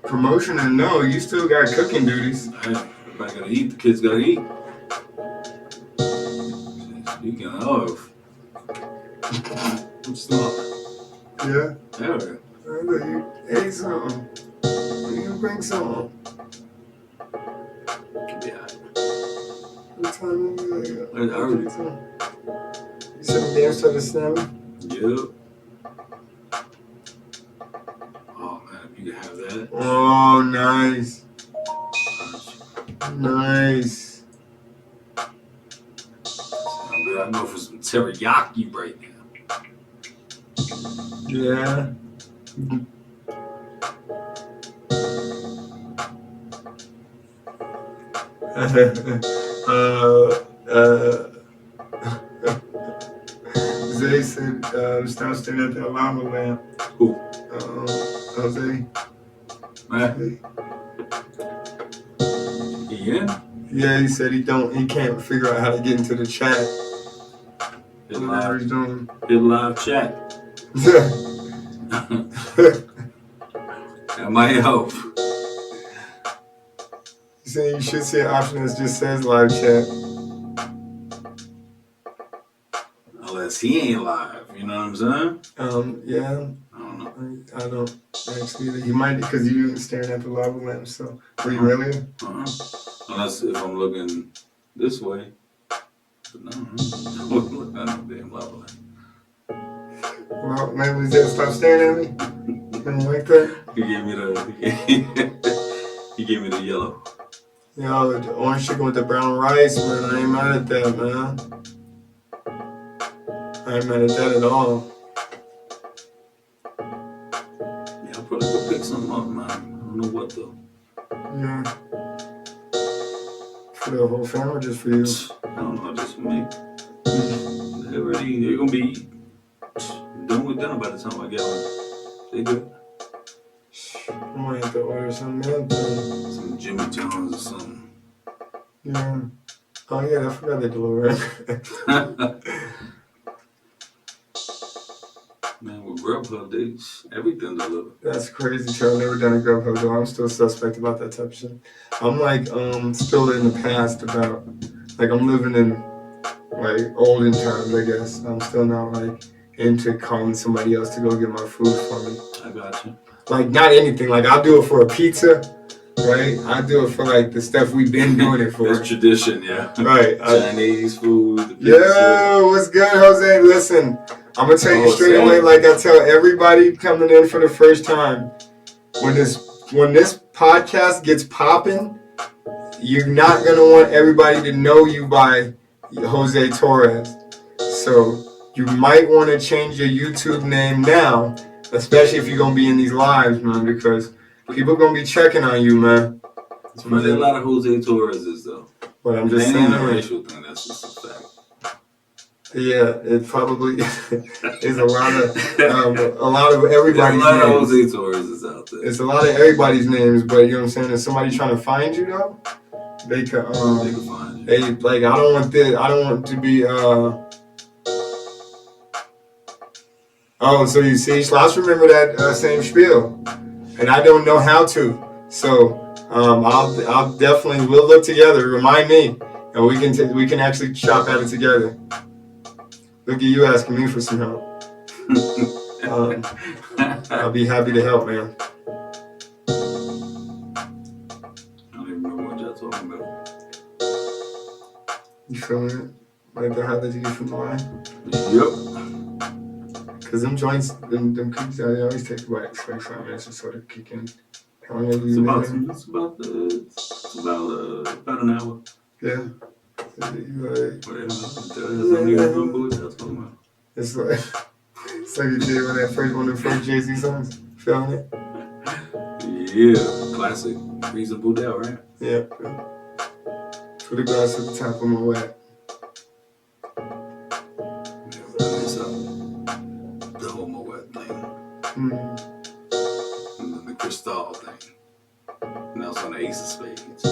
promotion and no, you still got cooking duties. Hey, everybody gotta eat. The kids gotta eat. Speaking of, I'm starving. Yeah. There we go. I thought you ate something. You can bring something. Yeah. What time is it? I already. You said the game started snapping? Yep. Oh man, if you could have that. Oh, nice. Nice. I'm good. I go for some teriyaki right now. Yeah. Zay said, stop staring at that lava lamp. Who? Jose. Man. Yeah? Yeah, he said he can't figure out how to get into the chat. Hit Whatever he's doing. live chat. That might help. He said you should see an option that just says live chat. Unless he ain't live, you know what I'm saying? Yeah. I don't know. I don't actually. He might because you were staring at the lava lamp. So were you earlier? Unless if I'm looking this way. But no, I'm looking at the damn lava lamp. Well, man, was that stop staring at me? You like that? He gave me the yellow. Yo, the orange chicken with the brown rice, man. I ain't mad at that, man. I ain't mad at that at all. Yeah, I'll probably go pick something up, man. I don't know what though. Yeah. For the whole family, or just for you? I don't know, just for me. They're gonna be done with dinner by the time I get home. They good. I might have to order some milk. Some Jimmy John's or something. Yeah. Oh yeah, I forgot they deliver it. Man, with Grubhub, everything delivered. That's crazy, too. I've never done a Grubhub though. I'm still suspect about that type of shit. I'm like, still in the past about, like, I'm living in, like, olden times, I guess. I'm still not, like, into calling somebody else to go get my food for me. I got you. Like, not anything. Like, I'll do it for a pizza, right? I do it for, like, the stuff we've been doing it for. It's tradition, yeah. Right. Chinese food, the pizza. Yo, what's good, Jose? Listen, I'm going to tell you straight away, like I tell everybody coming in for the first time, when this podcast gets popping, you're not going to want everybody to know you by Jose Torres. So you might want to change your YouTube name now, especially if you're going to be in these lives, man, because people are going to be checking on you, man. There's probably a lot of Jose Torreses, though. But I'm just saying. It ain't a racial thing, that's just a fact. Yeah, it probably is a lot of everybody's names. There's a lot of Jose names. Torreses out there. It's a lot of everybody's names, but you know what I'm saying? If somebody trying to find you though, they could find you. They like I don't want to be Oh, so you see, let's remember that same spiel, and I don't know how to. So I'll definitely we'll look together. Remind me, and we can actually chop at it together. Look at you asking me for some help. I'll be happy to help, man. I don't even remember what y'all talking about. You feeling it? Like the highlights you get from the line? Yep. Because them joints, them cookies, they always take like 5 minutes or so to kick in. How long have you been there? It's about an hour. Yeah. It's like you did when one of the first Jay-Z songs. Feeling it? Yeah, classic. Reasonable Doubt, right? Yeah. Put the glass at the top of my wet. Yeah, it's the whole Moet thing. And then the Cristal thing. Now it's on the ace of spades.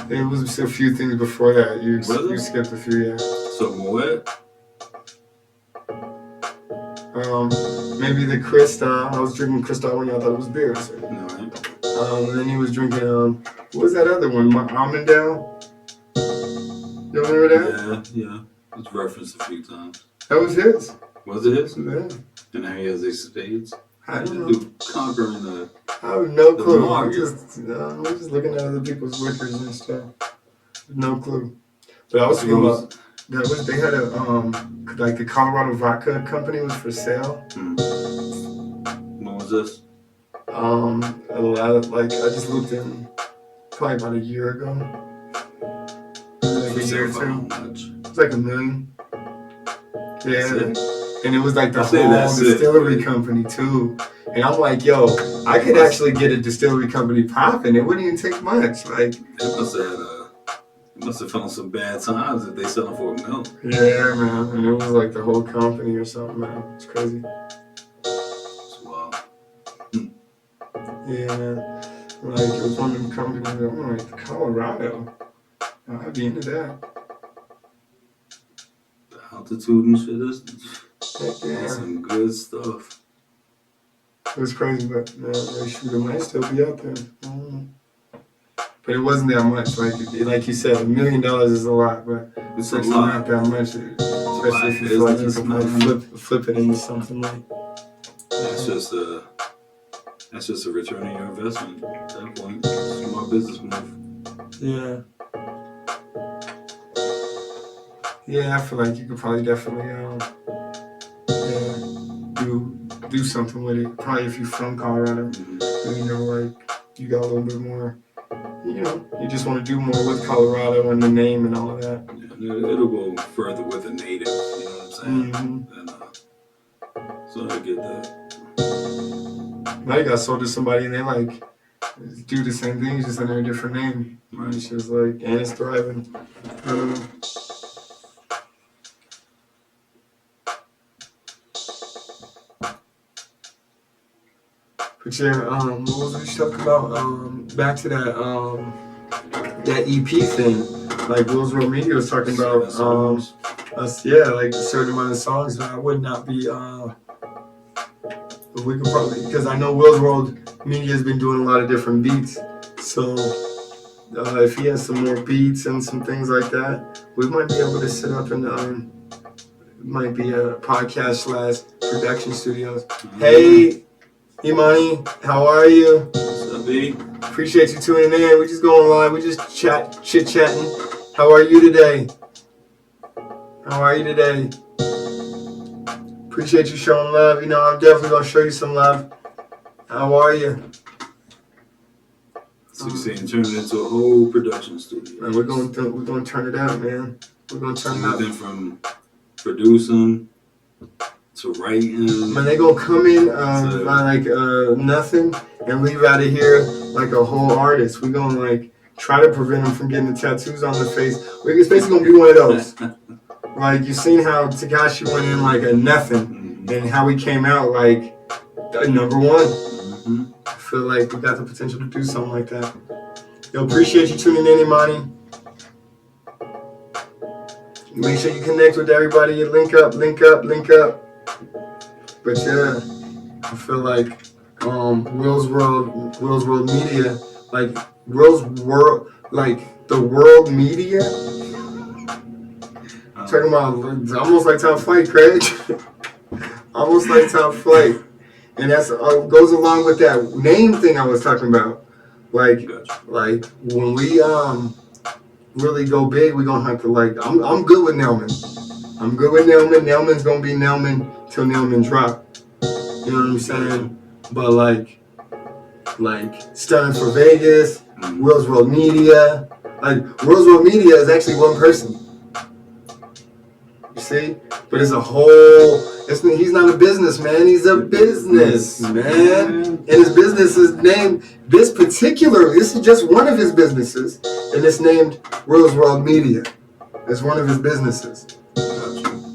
There was a few things before that. You skipped a few, yeah. So what? Maybe the Cristal. I was drinking Cristal when y'all thought it was beer. So. Alright. And then he was drinking, what was that other one? Almondale? You remember that? Yeah. It's referenced a few times. That was his. Was it his? Yeah. And now he has ace of spades. I don't know. Do conquering the. I have no clue. We're just looking at other people's liquors and stuff. No clue. But I was thinking about they had a like the Colorado Vodka Company was for sale. When was this? A lot of, I just looked in probably about a year ago. Like a year or two. It was like $1 million. Yeah. And it was like the whole distillery company too. And I'm like, yo, I could actually get a distillery company popping. It wouldn't even take much. Like, it must have found some bad times if they selling for $1 million. Yeah, man. And it was like the whole company or something, man. It's crazy. It's wild. Yeah, man. Like, it was one of them companies that I'm like, Colorado. I'd be into that. The altitude and shit is That's some good stuff. It was crazy, but shoot, it might still be out there. I don't know. But it wasn't that much. Like you said, $1 million is a lot, but it's actually not that much. Especially if you feel like you can flip it into something like. That's just a return on your investment at that point. It's a smart business move. Yeah. Yeah, I feel like you could probably definitely do something with it. Probably if you're from Colorado, you know, like you got a little bit more. You know, you just want to do more with Colorado and the name and all of that. Yeah, it'll go further with a native. You know what I'm saying? And, so I get that. Now you got sold to somebody and they like do the same thing, just under a different name. Right. It's just like, and it's thriving. I don't know. But yeah, what was we talking about? Back to that EP thing. Like Willz World Media was talking about like a certain amount of songs that I would not be we could probably, because I know Willz World Media has been doing a lot of different beats. So if he has some more beats and some things like that, we might be able to set up in it might be a podcast / production studios. Hey Imani, how are you? What's up, B? Appreciate you tuning in. We just going live. We just chit-chatting. How are you today? Appreciate you showing love. You know, I'm definitely going to show you some love. How are you? So you're saying turn it into a whole production studio? Man, we're going to turn it out, man. We're going to turn it out. Nothing from producing to writing. Man, they gonna come in nothing and leave out of here like a whole artist. We gonna like try to prevent them from getting the tattoos on the face. It's basically gonna be one of those. Like you seen how Tekashi went in like a nothing, and how he came out like number one. I feel like we got the potential to do something like that. Yo, appreciate you tuning in, Imani. Make sure you connect with everybody. Link up. But yeah, I feel like Willz World Media, like Willz World, like the World Media. Talking about almost like Top Flight, Craig. Almost like Top Flight, and that's goes along with that name thing I was talking about. Like when we really go big, we gonna have to I'm good with Nelman. Nelman's gonna be Nelman till Nelman drop. You know what I'm saying? But like Stunning for Vegas, Willz World Media. Like Willz World Media is actually one person. You see? But it's a whole. He's not a businessman. He's a business man, and his business is named this is just one of his businesses, and it's named Willz World Media. It's one of his businesses.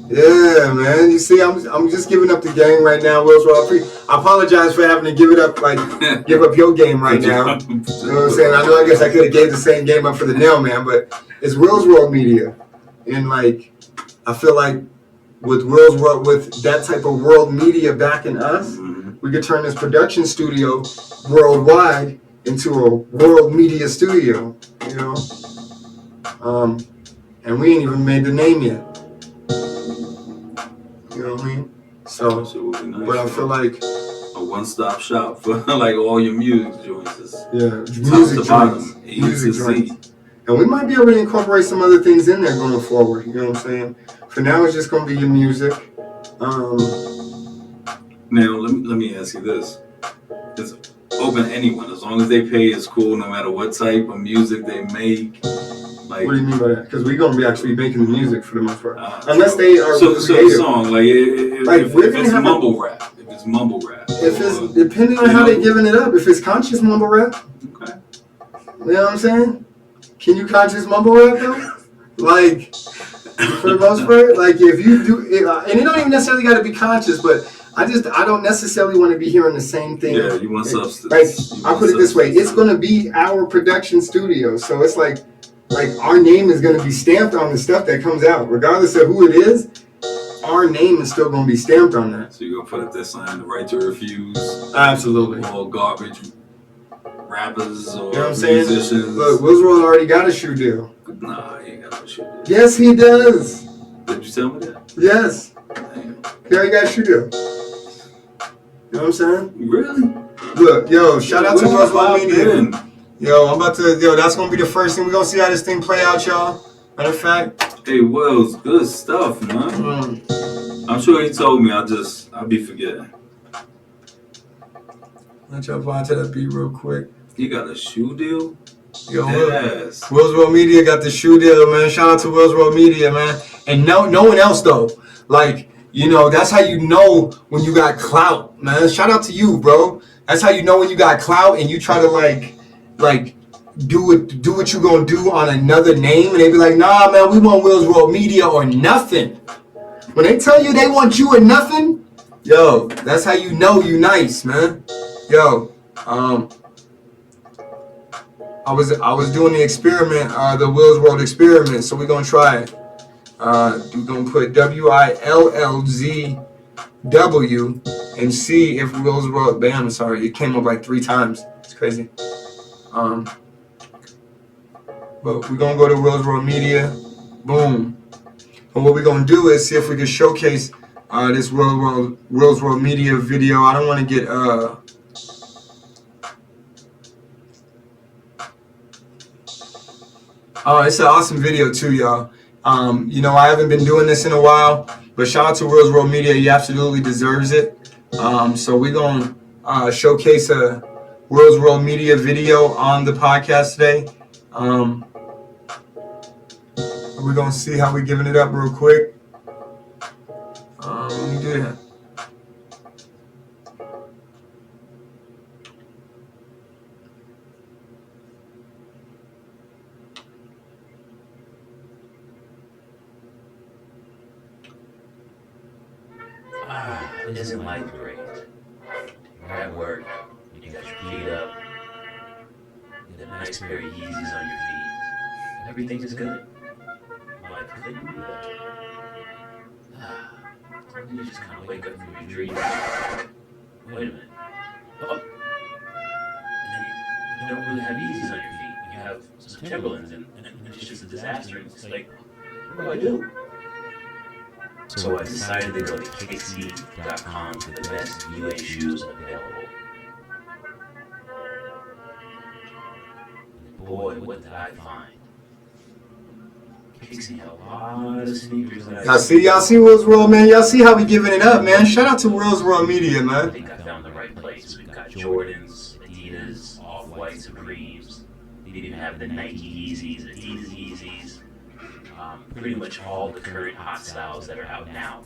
Yeah, man. You see, I'm just giving up the game right now, Willz World. I apologize for having to give it up, like give up your game right now. You know what I'm saying? I guess I could have gave the same game up for the Nail Man, but it's Willz World Media, and like I feel like with Willz World, with that type of world media backing us, we could turn this production studio worldwide into a world media studio. You know, and we ain't even made the name yet. You know what I mean? So, nice, but I feel like a one-stop shop for like all your music joints. Music joints. And we might be able to incorporate some other things in there going forward. You know what I'm saying? For now, it's just gonna be your music. Now, let me ask you this: it's open to anyone as long as they pay. It's cool, no matter what type of music they make. Like, what do you mean by that? Because we're gonna be actually making the music for the most part, unless they are so the song like if it's mumble rap, if it's depending on how they're giving it up. If it's conscious mumble rap, okay, you know what I'm saying? Can you conscious mumble rap though? Like for the most part, like if you do, and it don't even necessarily got to be conscious, but I don't necessarily want to be hearing the same thing. Yeah, you want substance. Like I'll put it this way: it's gonna be our production studio, so it's like our name is gonna be stamped on the stuff that comes out, regardless of who it is. Our name is still gonna be stamped on that. So you're gonna put this sign, the right to refuse. Absolutely. All garbage rappers or you know what I'm saying? musicians. Look, Willz World already got a shoe deal. Nah, he ain't got no shoe deal. Yes, he does. Did you tell me that? Yes. Damn. He already got a shoe deal. You know what I'm saying? Really? Look, yo, shout out to Willz World Media. Yo, that's gonna be the first thing. We're gonna see how this thing play out, y'all. Matter of fact. Hey, Willz, good stuff, man. I'm sure he told me, I'll be forgetting. Let's jump onto that beat real quick. You got a shoe deal? Yo, yes. Willz World Media got the shoe deal, man. Shout out to Willz World Media, man. And no one else though. Like, you know, that's how you know when you got clout, man. Shout out to you, bro. That's how you know when you got clout and you try to like do what you gonna do on another name, and they be like, nah, man, we want Willz World Media or nothing. When they tell you they want you or nothing, yo, that's how you know you nice, man. Yo, I was doing the experiment, the Willz World experiment, so we're gonna try it. We're gonna put WILLZW and see if Willz World. Bam, sorry, it came up like 3 times. It's crazy. But we're gonna go to Willz World Media. Boom. And what we're gonna do is see if we can showcase this Willz World Media video. I don't want to get Oh, it's an awesome video too, y'all. You know, I haven't been doing this in a while, but shout out to Willz World Media. He absolutely deserves it. So we're gonna showcase a Willz World Media video on the podcast today. We're gonna see how we're giving it up real quick. Let me do that. Isn't life great? You're at work, you got your feet up, you got a nice pair of Yeezys on your feet. Everything is good. Life could be better. You just kind of wake up from your dreams. Wait a minute. Oh. And then you don't really have Yeezys on your feet. You have some Timberlands, and it's just a disaster. It's like, what do I do? So I decided to go to Kixie.com for the best UA shoes available. And boy, what did I find? Kixie had a lot of sneakers that y'all see Willz World, man. Y'all see how we giving it up, man. Shout out to Willz World Media, man. I think I found the right place. We've got Jordans, Adidas, Off-White Supremes. They didn't have the Nike Yeezys, Adidas Yeezys. Pretty much all the current hot styles that are out now.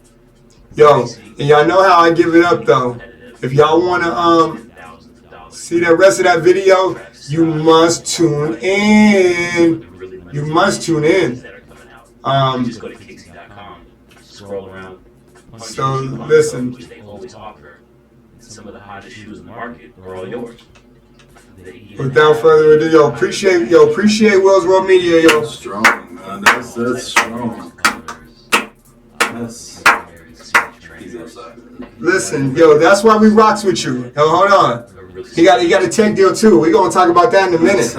Yo, and y'all know how I give it up though. If y'all wanna see the rest of that video, you must tune in. You must tune in. Just go to Kixie.com, scroll around. So, listen. Which they always offer. Some of the hottest shoes in the market are all yours. Without further ado, appreciate Willz World Media, yo. Strong, man. That's strong. That's he's outside. Listen, yo, that's why we rocks with you. Yo, hold on. He got a tech deal too. We're gonna talk about that in a minute.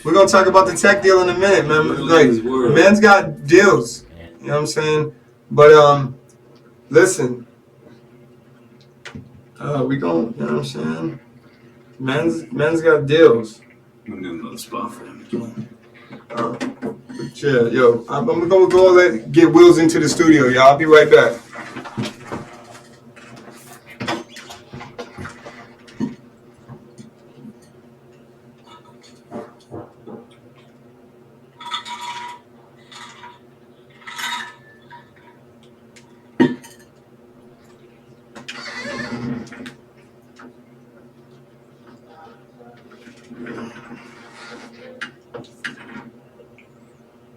We're gonna talk about the tech deal in a minute, man. Like, man's got deals. You know what I'm saying? But listen. We gon', you know what I'm saying? Man's got deals. I'm gonna get another spot for him. Yeah, yo, I'm gonna go get Willz into the studio, y'all. I'll be right back.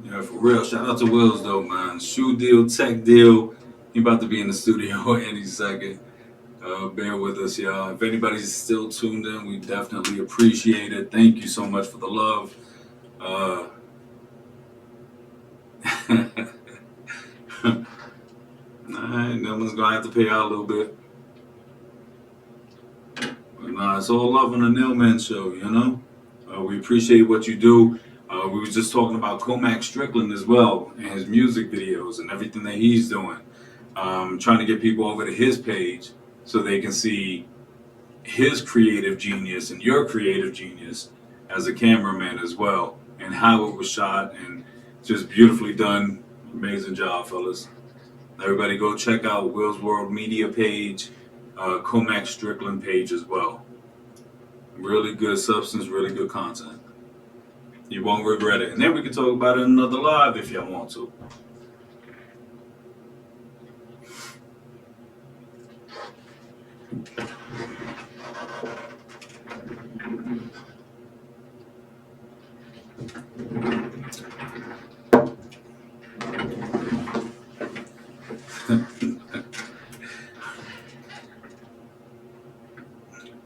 Yeah, for real. Shout out to Willz though, man. Shoe deal, tech deal. He about to be in the studio any second. Bear with us, y'all. If anybody's still tuned in, we definitely appreciate it. Thank you so much for the love. Alright, no one's gonna have to pay out a little bit. But nah, it's all love on the Nailman show, you know? We appreciate what you do. We were just talking about Comac Strickland as well, and his music videos and everything that he's doing. Trying to get people over to his page so they can see his creative genius and your creative genius as a cameraman as well, and how it was shot, and just beautifully done. Amazing job, fellas. Everybody go check out Willz World Media page, Comac Strickland page as well. Really good substance, really good content. You won't regret it. And then we can talk about it in another live if y'all want to.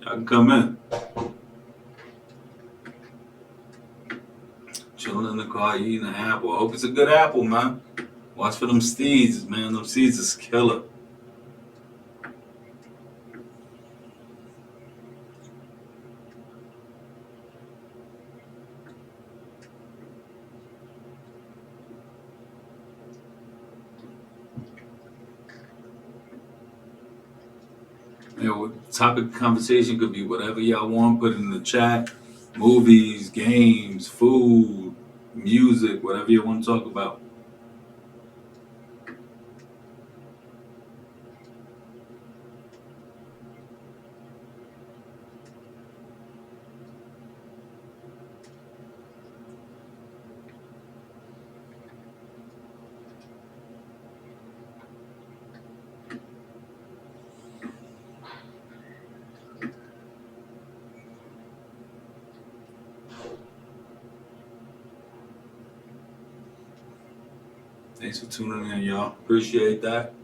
Y'all can come in. Chilling in the car, eating an apple. I hope it's a good apple, man. Watch for them seeds, man. Them seeds is killer. You know, topic of conversation could be whatever y'all want. Put it in the chat. Movies, games, food, music, whatever you want to talk about. Thanks for tuning in, y'all. Appreciate that.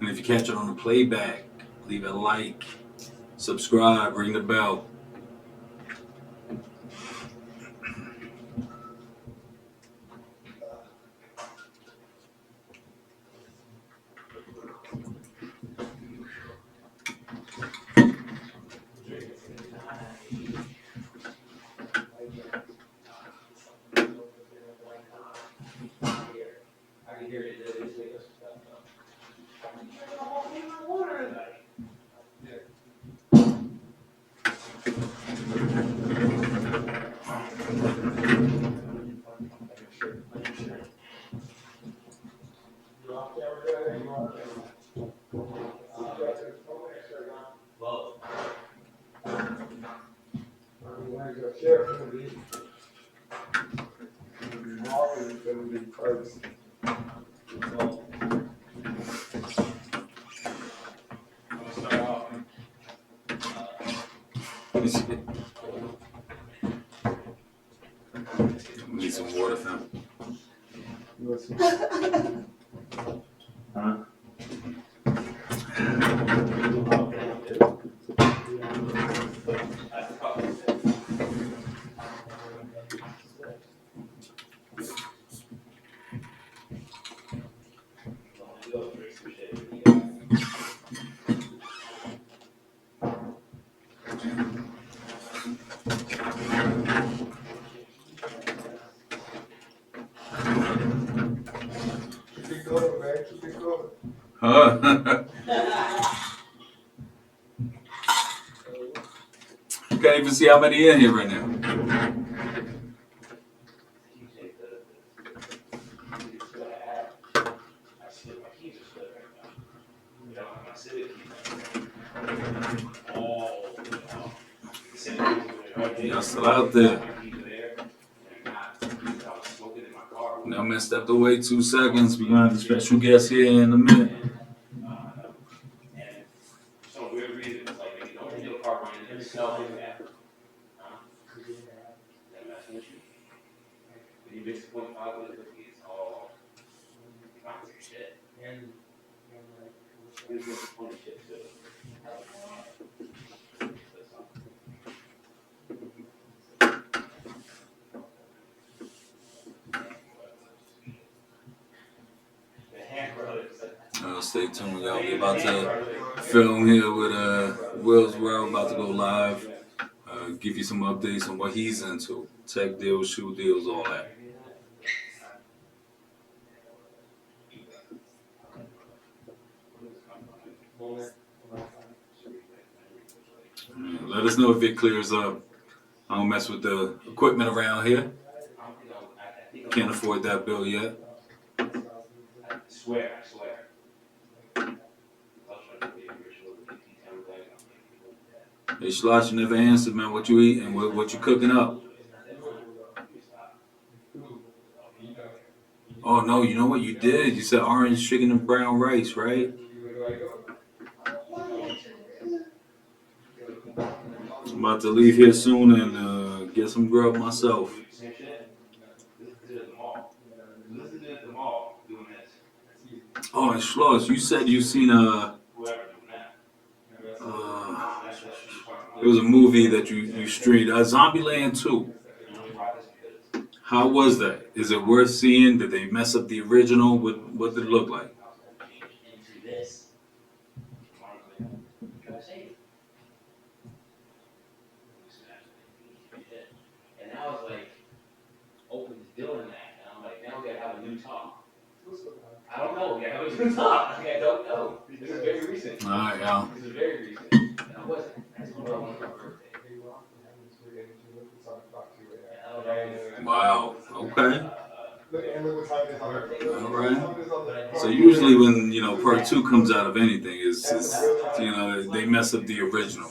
And if you catch it on the playback, leave a like, subscribe, ring the bell. Need some water, fam. Huh? Keep going, man. Keep it going. Huh? You can't even see how many in here right now. Y'all still out there. Now, man, stepped away 2 seconds. We're gonna have a special guest here in a minute. Stay tuned, y'all. We're about to film here with Willz World, about to go live. Give you some updates on what he's into. Tech deals, shoe deals, all that. Let us know if it clears up. I don't mess with the equipment around here. Can't afford that bill yet. I swear. Hey, Schloss, you never answered, man. What you eating? What you cooking up? Oh, no, you know what you did? You said orange chicken and brown rice, right? I'm about to leave here soon and get some grub myself. Oh, and Schloss, you said you seen it was a movie that you streamed, Zombieland 2. How was that? Is it worth seeing? Did they mess up the original? What did it look like? And I was like, open this door in that, and I'm like, now we gotta have a new talk. I don't know, we gotta have a new talk. I don't know. This is very recent. All right, y'all. This is very recent. And I wasn't. That's when I went on my birthday. Wow. Okay. All right. So usually when part 2 comes out of anything is they mess up the original.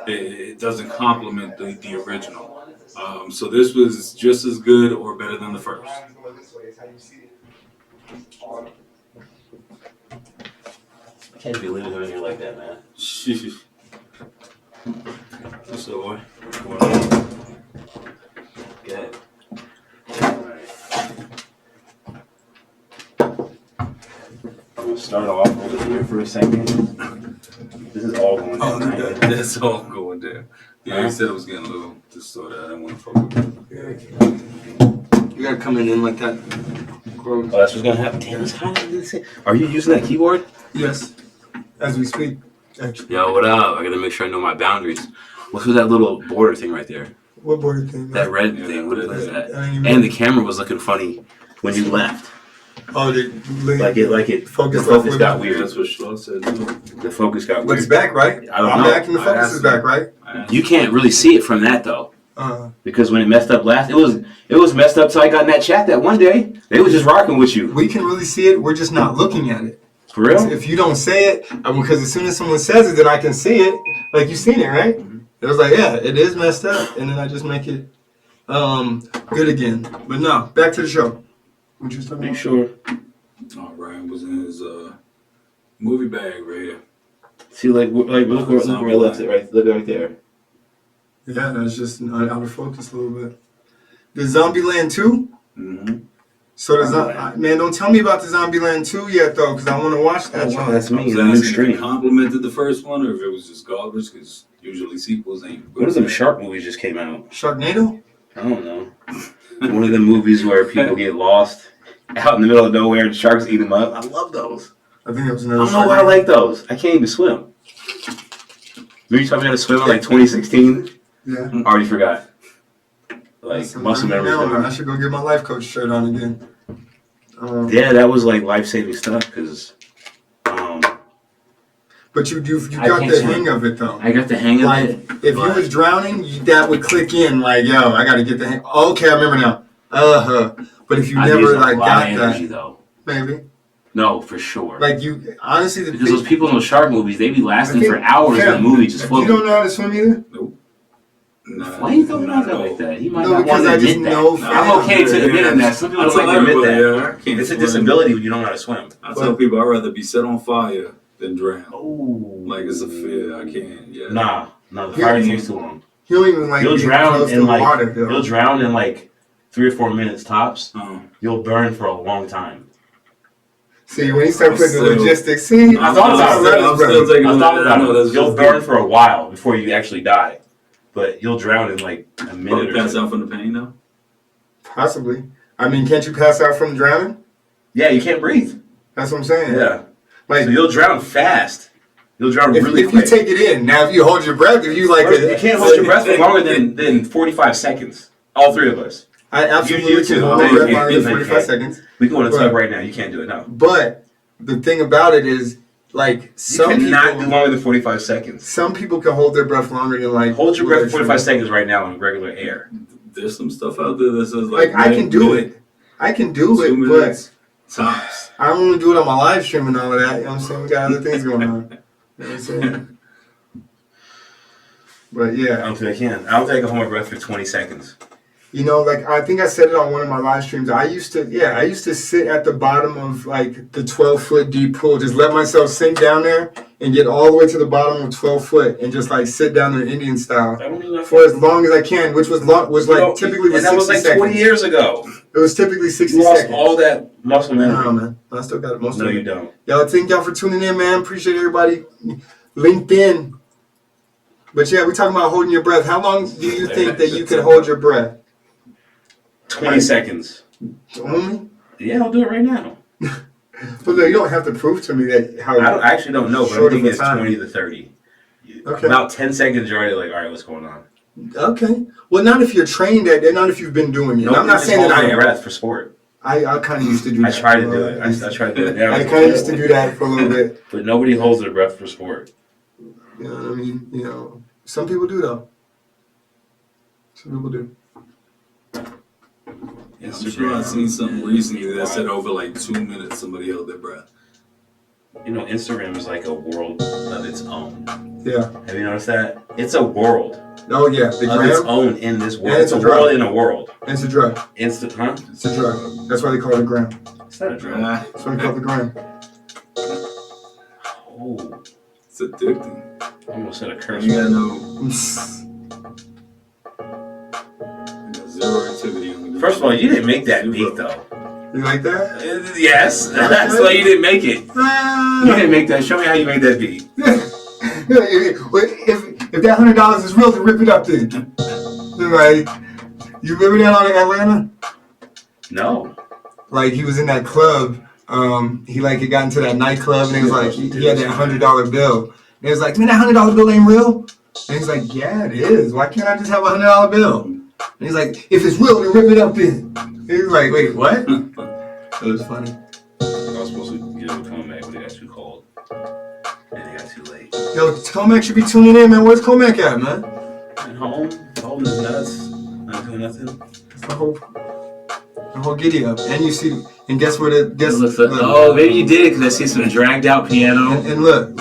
It doesn't complement the original. So this was just as good or better than the first. I can't be living in here like that, man. What's up, boy? Good. Start off over here for a second. This is all going down. Oh, that's all going down. Yeah, he said it was getting a little distorted. I didn't want to focus. You gotta come in like that. Oh, that's what's gonna happen. Damn, it's kind of. Are you using that keyboard? Yes. As we speak, actually. Yo, what up? I gotta make sure I know my boundaries. What's with that little border thing right there? What border thing? That red thing. What is that? And And the camera was looking funny when you left. Oh, Like it. Focus the focus got Weird. weird. That's what Schloss said. The focus got But weird. it's back, right? I don't I'm know. back and the focus is back, right? You can't really see it from that though, because when it messed up last, it was messed up till I got in that chat that one day. They was just rocking with you. We can really see it. We're just not looking at it. For real? If you don't say it, because as soon as someone says it, then I can see it. Like you've seen it, right? Mm-hmm. It was like, yeah, it is messed up, and then I just make it good again. But no, back to the show. What you talking Make about? sure. Oh, Ryan was in his movie bag right here. See, look where I left it. Right, look right there. Yeah, that's just out of focus a little bit. The Zombieland 2? Mm-hmm. So man, don't tell me about the Zombieland 2 yet though, because I want to watch that. Oh, wow, that's me. I was The new asking if stream. it complimented the first one or if it was just garbage, because usually sequels ain't. One of them shark movies just came out. Sharknado? I don't know. One of the movies where people get lost out in the middle of nowhere and sharks eat them up. I love those. I think that was I another. don't know why I like those. I can't even swim. Maybe you taught me how to swim in like 2016. Yeah. Already forgot. Like muscle memory. I should go get my life coach shirt on again. Yeah, that was like life-saving stuff because. But you I got can't the swim. hang of it though. I got the hang of Like it. if you was drowning, that would click in. Like yo, I got to get the hang. Okay, I remember now. But if you I never use a like lot got of energy that, though. maybe No, for sure. like you honestly Because those people in those shark movies, they be lasting for hours in the movie just You floating. don't know how to swim either. Why are you throwing out that like that? He might No, not because want to I just admit know. that. I'm okay to admitting that. Some people don't like to admit that. It's a disability when you don't know how to swim. I tell people I'd rather be set on fire than drown. Oh, Like it's a fear. I can't. Yeah. Nah, the fire takes too long. You don't even like You'll being drown close in to like water. Though. you'll drown in like 3 or 4 minutes tops. You'll burn for a long time. See, when you start I'm putting the still- logistics, see, I thought about it. I'm still taking I thought about it. it. You'll burn for a while before you actually die, but you'll drown in like a minute or Pass two. out from the pain though. Possibly. I mean, can't you pass out from drowning? Yeah, you can't breathe. That's what I'm saying. Yeah, Like so you'll drown fast. You'll drown if really you quick. take it in. Now, if you hold your breath, if you like, You can't hold your breath for longer than 45 seconds. All 3 of us. I absolutely You can too. hold my You- breath you- longer you than 45 can't. seconds. We can go in a But- tub right now. You can't do it now. But the thing about it is, like You some cannot do people, longer than 45 seconds. some people can hold their breath longer than like. Hold your breath for 45 seconds right now in regular air. There's some stuff out there that says Like I can do it. I can do 2 it, but minutes tops. I don't want to do it on my live stream and all of that. You know what I'm saying? We got other things going on. You know what I'm saying? But I yeah, don't think I can. I don't think I can hold my breath for 20 seconds. you know, like I think I said it on one of my live streams. I used to sit at the bottom of like the 12-foot deep pool, just let myself sink down there and get all the way to the bottom of 12 foot and just like sit down there Indian style I don't even know for as long as I can, which was typically was and that 60 was like seconds. 20 years ago. It was typically 60 You lost seconds. all that muscle memory. No, man. I still got it most No, of you it. don't. Y'all, thank y'all for tuning in, man. Appreciate everybody. LinkedIn. But yeah, we're talking about holding your breath. How long do you think that you can hold your breath? 20 seconds. Only? Yeah, I'll do it right now. But no, you don't have to prove to me that how. I actually don't know, but Short I'm of thinking a it's time. 20 to 30. Okay. About 10 seconds, you're already like, all right, what's going on? Okay. Well, not if you're trained at it, not if you've been doing it. I'm not saying that I am. breath for sport. I kind of used to do I that. try to do it. I try to do it now. I kind of used to do that for a little bit. But nobody holds their breath for sport. You know what I mean? You know, some people do though. Some people do. Yeah, I'm sure I've seen something recently that said over like 2 minutes somebody held their breath. You know, Instagram is like a world of its own. Yeah. Have you noticed that? It's a world Oh yeah. The of its gram. own in this world. And It's it's a a drug. world in a world. It's a drug. Instant, huh? It's a drug. That's why they call it a gram. It's not a drug. That's why they call it the gram. Oh, It's addicting. I almost said a curse. You gotta know zero activity. First of all, you didn't make that beat though. You like that? Yes, that's why you didn't make it. You didn't make that. Show me how you made that beat. If that $100 is real, then rip it up then. Like, you remember that on Atlanta? No. Like he was in that club. He got into that nightclub and he was like, he had that $100 bill. And he was like, man, that $100 bill ain't real. And he's like, yeah, it is. Why can't I just have a $100 bill? And he's like, if it's real, then rip it up then. He was like, wait, what? It was funny. I was supposed to get them coming back, but they got too cold. And they got too late. Yo, Comac should be tuning in, man. Where's Comac at, man? At home, holding his nuts, not doing nothing. The whole giddy up. And you see, and guess what? Oh, maybe you did because I see some dragged out piano. And look.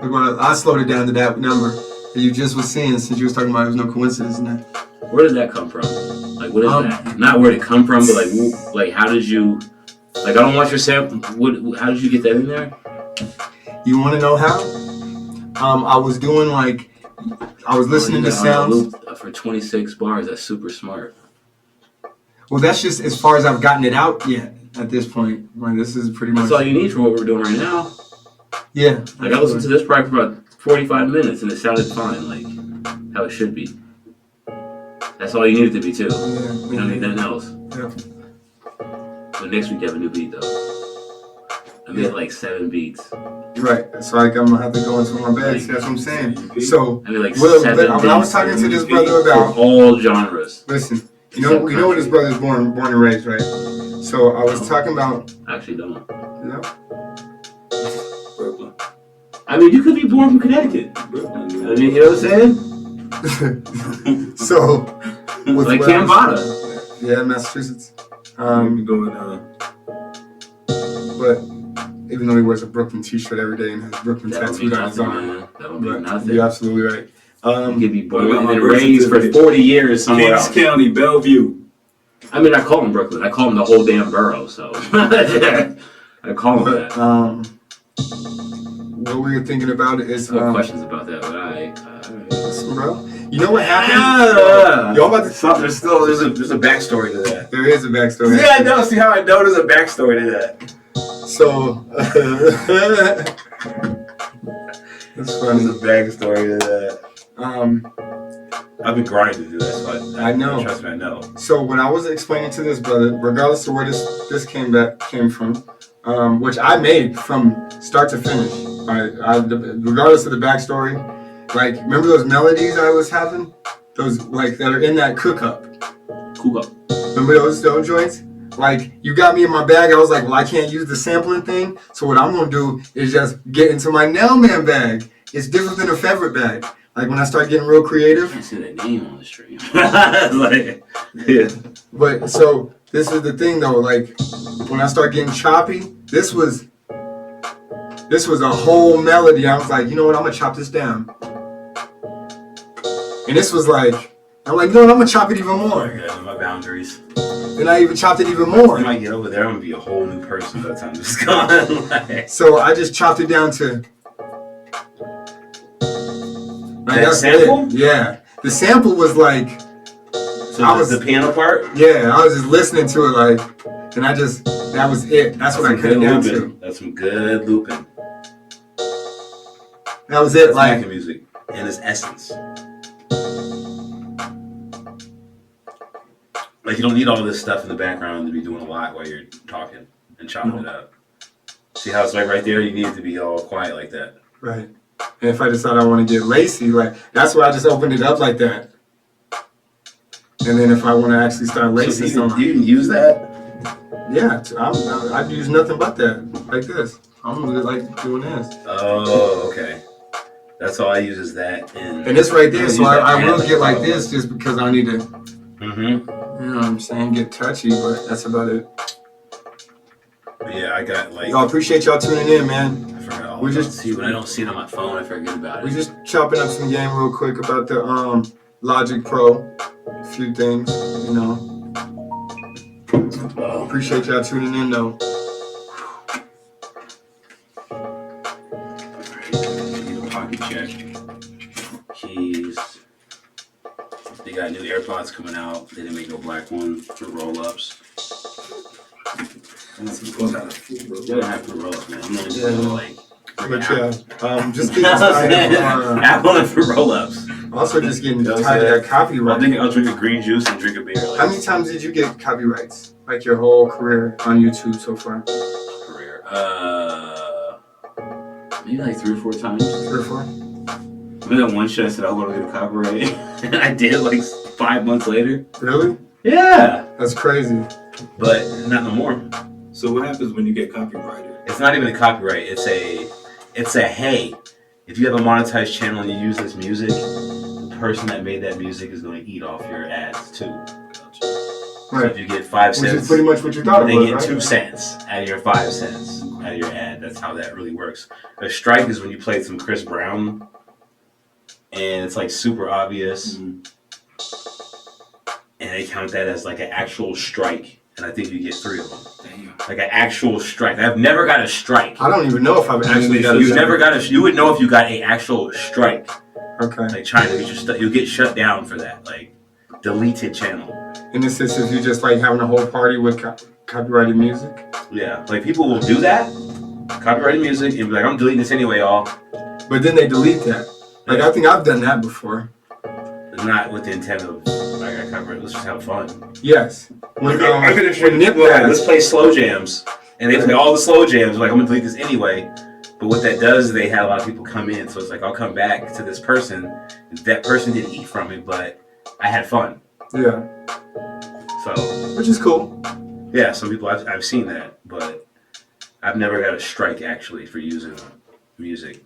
I slowed it down to that number that you just was seeing since you was talking about it was no coincidence in that. Where did that come from? Like, what is that? Not where did it come from, but like how did you? Like, I don't want your sample. How did you get that in there? You want to know how? I was doing I was listening to sounds. For 26 bars. That's super smart. Well, that's just as far as I've gotten it out yet at this point. Like, this is pretty much. That's all you need for what we're doing right now. Yeah. Like, I listened to this probably for about 45 minutes, and it sounded fine, like how it should be. That's all you need it to be, too. Yeah, You don't need nothing else. Yeah. So next week you have a new beat, though. I made like 7 beats. Right. So like I'm gonna have to go into my bags. That's what I'm saying. So I made like what 7 I was beats talking to this for brother about. all genres. Listen, you know what his brother's born and raised, right? So I was talking about. I actually don't. You know? Brooklyn. I mean, you could be born from Connecticut. Brooklyn. I mean, you know what I'm saying? So with Like what I was- Cambada. Yeah, Massachusetts. But even though he wears a Brooklyn T-shirt every day and has Brooklyn That don't mean tattooed on his nothing, arm, man. That don't mean but nothing. you're absolutely right. You could be born What about and my birth raised for certificate? 40 years somewhere Kings else. County, Bellevue. I mean, I call him Brooklyn. I call him the whole damn borough, so. I call him But that. what we were thinking about is I have questions about that, but listen, bro. You know what happened? Yeah. Y'all about to. There's a backstory to that. There is a backstory. Yeah, I know. See how I know there's a backstory to that. So that's funny. There's a backstory to that. I've been grinding to do that, so I know. Trust me, I know. So when I was explaining to this brother, regardless of where this came from, which I made from start to finish, regardless of the backstory, like remember those melodies I was having, those like that are in that cook up. cool up. Remember those joints? Like you got me in my bag. I was like, well, I can't use the sampling thing, so what I'm gonna do is just get into my Nelman bag. It's different than a favorite bag. Like when I start getting real creative. I can't say that name on the stream. Like, Yeah. But so this is the thing though, like when I start getting choppy, this was a whole melody. I was like, you know what, I'm gonna chop this down. And this was like, I'm like, no, I'm gonna chop it even more. Yeah, my boundaries. Then I even chopped it even more. When I get over there, I'm gonna be a whole new person by the time this is gone. Like, So I just chopped it down to like, that that's sample? it. Yeah. The sample was like, so I was- the piano part. yeah, I was just listening to it like, and that was it. That's what I some cut it good down looping. to. That's some good looping. That was it. That's Like, American music in its essence. Like you don't need all this stuff in the background to be doing a lot while you're talking and chopping it up. See how it's like right there? You need it to be all quiet like that. right. And if I decide I want to get lacy, like that's why I just opened it up like that. And then if I want to actually start lacing So something, you can use that? yeah, I'd use nothing but that, like this. I'm really like doing this. Oh, okay. That's all I use is that. And it's right there, I so use that I will hand. get like this just because I need to, Mm-hmm. you know what I'm saying, get touchy, but that's about it. Yeah, I got like. Y'all appreciate y'all tuning in, man. I forgot all We about just- see, when I don't see it on my phone, I forget about We it. just chopping up some game real quick about the Logic Pro. A few things, you know. Appreciate y'all tuning in though. Need a pocket check. Keys. They got new AirPods coming out. They didn't make no black one for roll-ups. They don't have to roll up, man. I'm not Yeah. even like. But yeah, just getting tired of, Apple and for roll-ups. also just getting You know what I'm tired of that Well, I copyright. think I'll drink a green juice and drink a beer. Like How many times did you get copyrights? Like your whole career on YouTube so far? Career. Maybe like 3 or 4 times. 3 or 4? remember that one shit I said I was gonna get a copyright, and I did like 5 months later. Really? Yeah, That's crazy. but not no more. So what happens when you get copyrighted? It's not even a copyright. It's a hey, if you have a monetized channel and you use this music, the person that made that music is going to eat off your ads too. So Right. if you get 5 Which cents, is pretty much what you thought it they was, get right? 2 cents out of your 5 cents out of your ad. That's how that really works. A strike is when you play some Chris Brown, and it's like super obvious, and they count that as like an actual strike. And I think you get 3 of them. Damn. Like an actual strike. I've never got a strike. I don't even know if I've actually got You've that. never got you would know if you got a actual strike. Okay. Like trying to get your stuff, you'll get shut down for that. Like deleted channel. in this instance, you just like having a whole party with copyrighted music. Yeah, like people will do that, copyrighted music, and be like, I'm deleting this anyway, y'all. But then they delete that. Like, I think I've done that before. Not with the intent of, like, I copyright, let's just have fun. Yes. When Nip let's play slow jams. And they play all the slow jams, like, I'm gonna delete this anyway. But what that does is they have a lot of people come in. So it's like, I'll come back to this person. That person didn't eat from it, but I had fun. Yeah. So. Which is cool. Yeah, some people, I've seen that, but I've never got a strike, actually, for using music.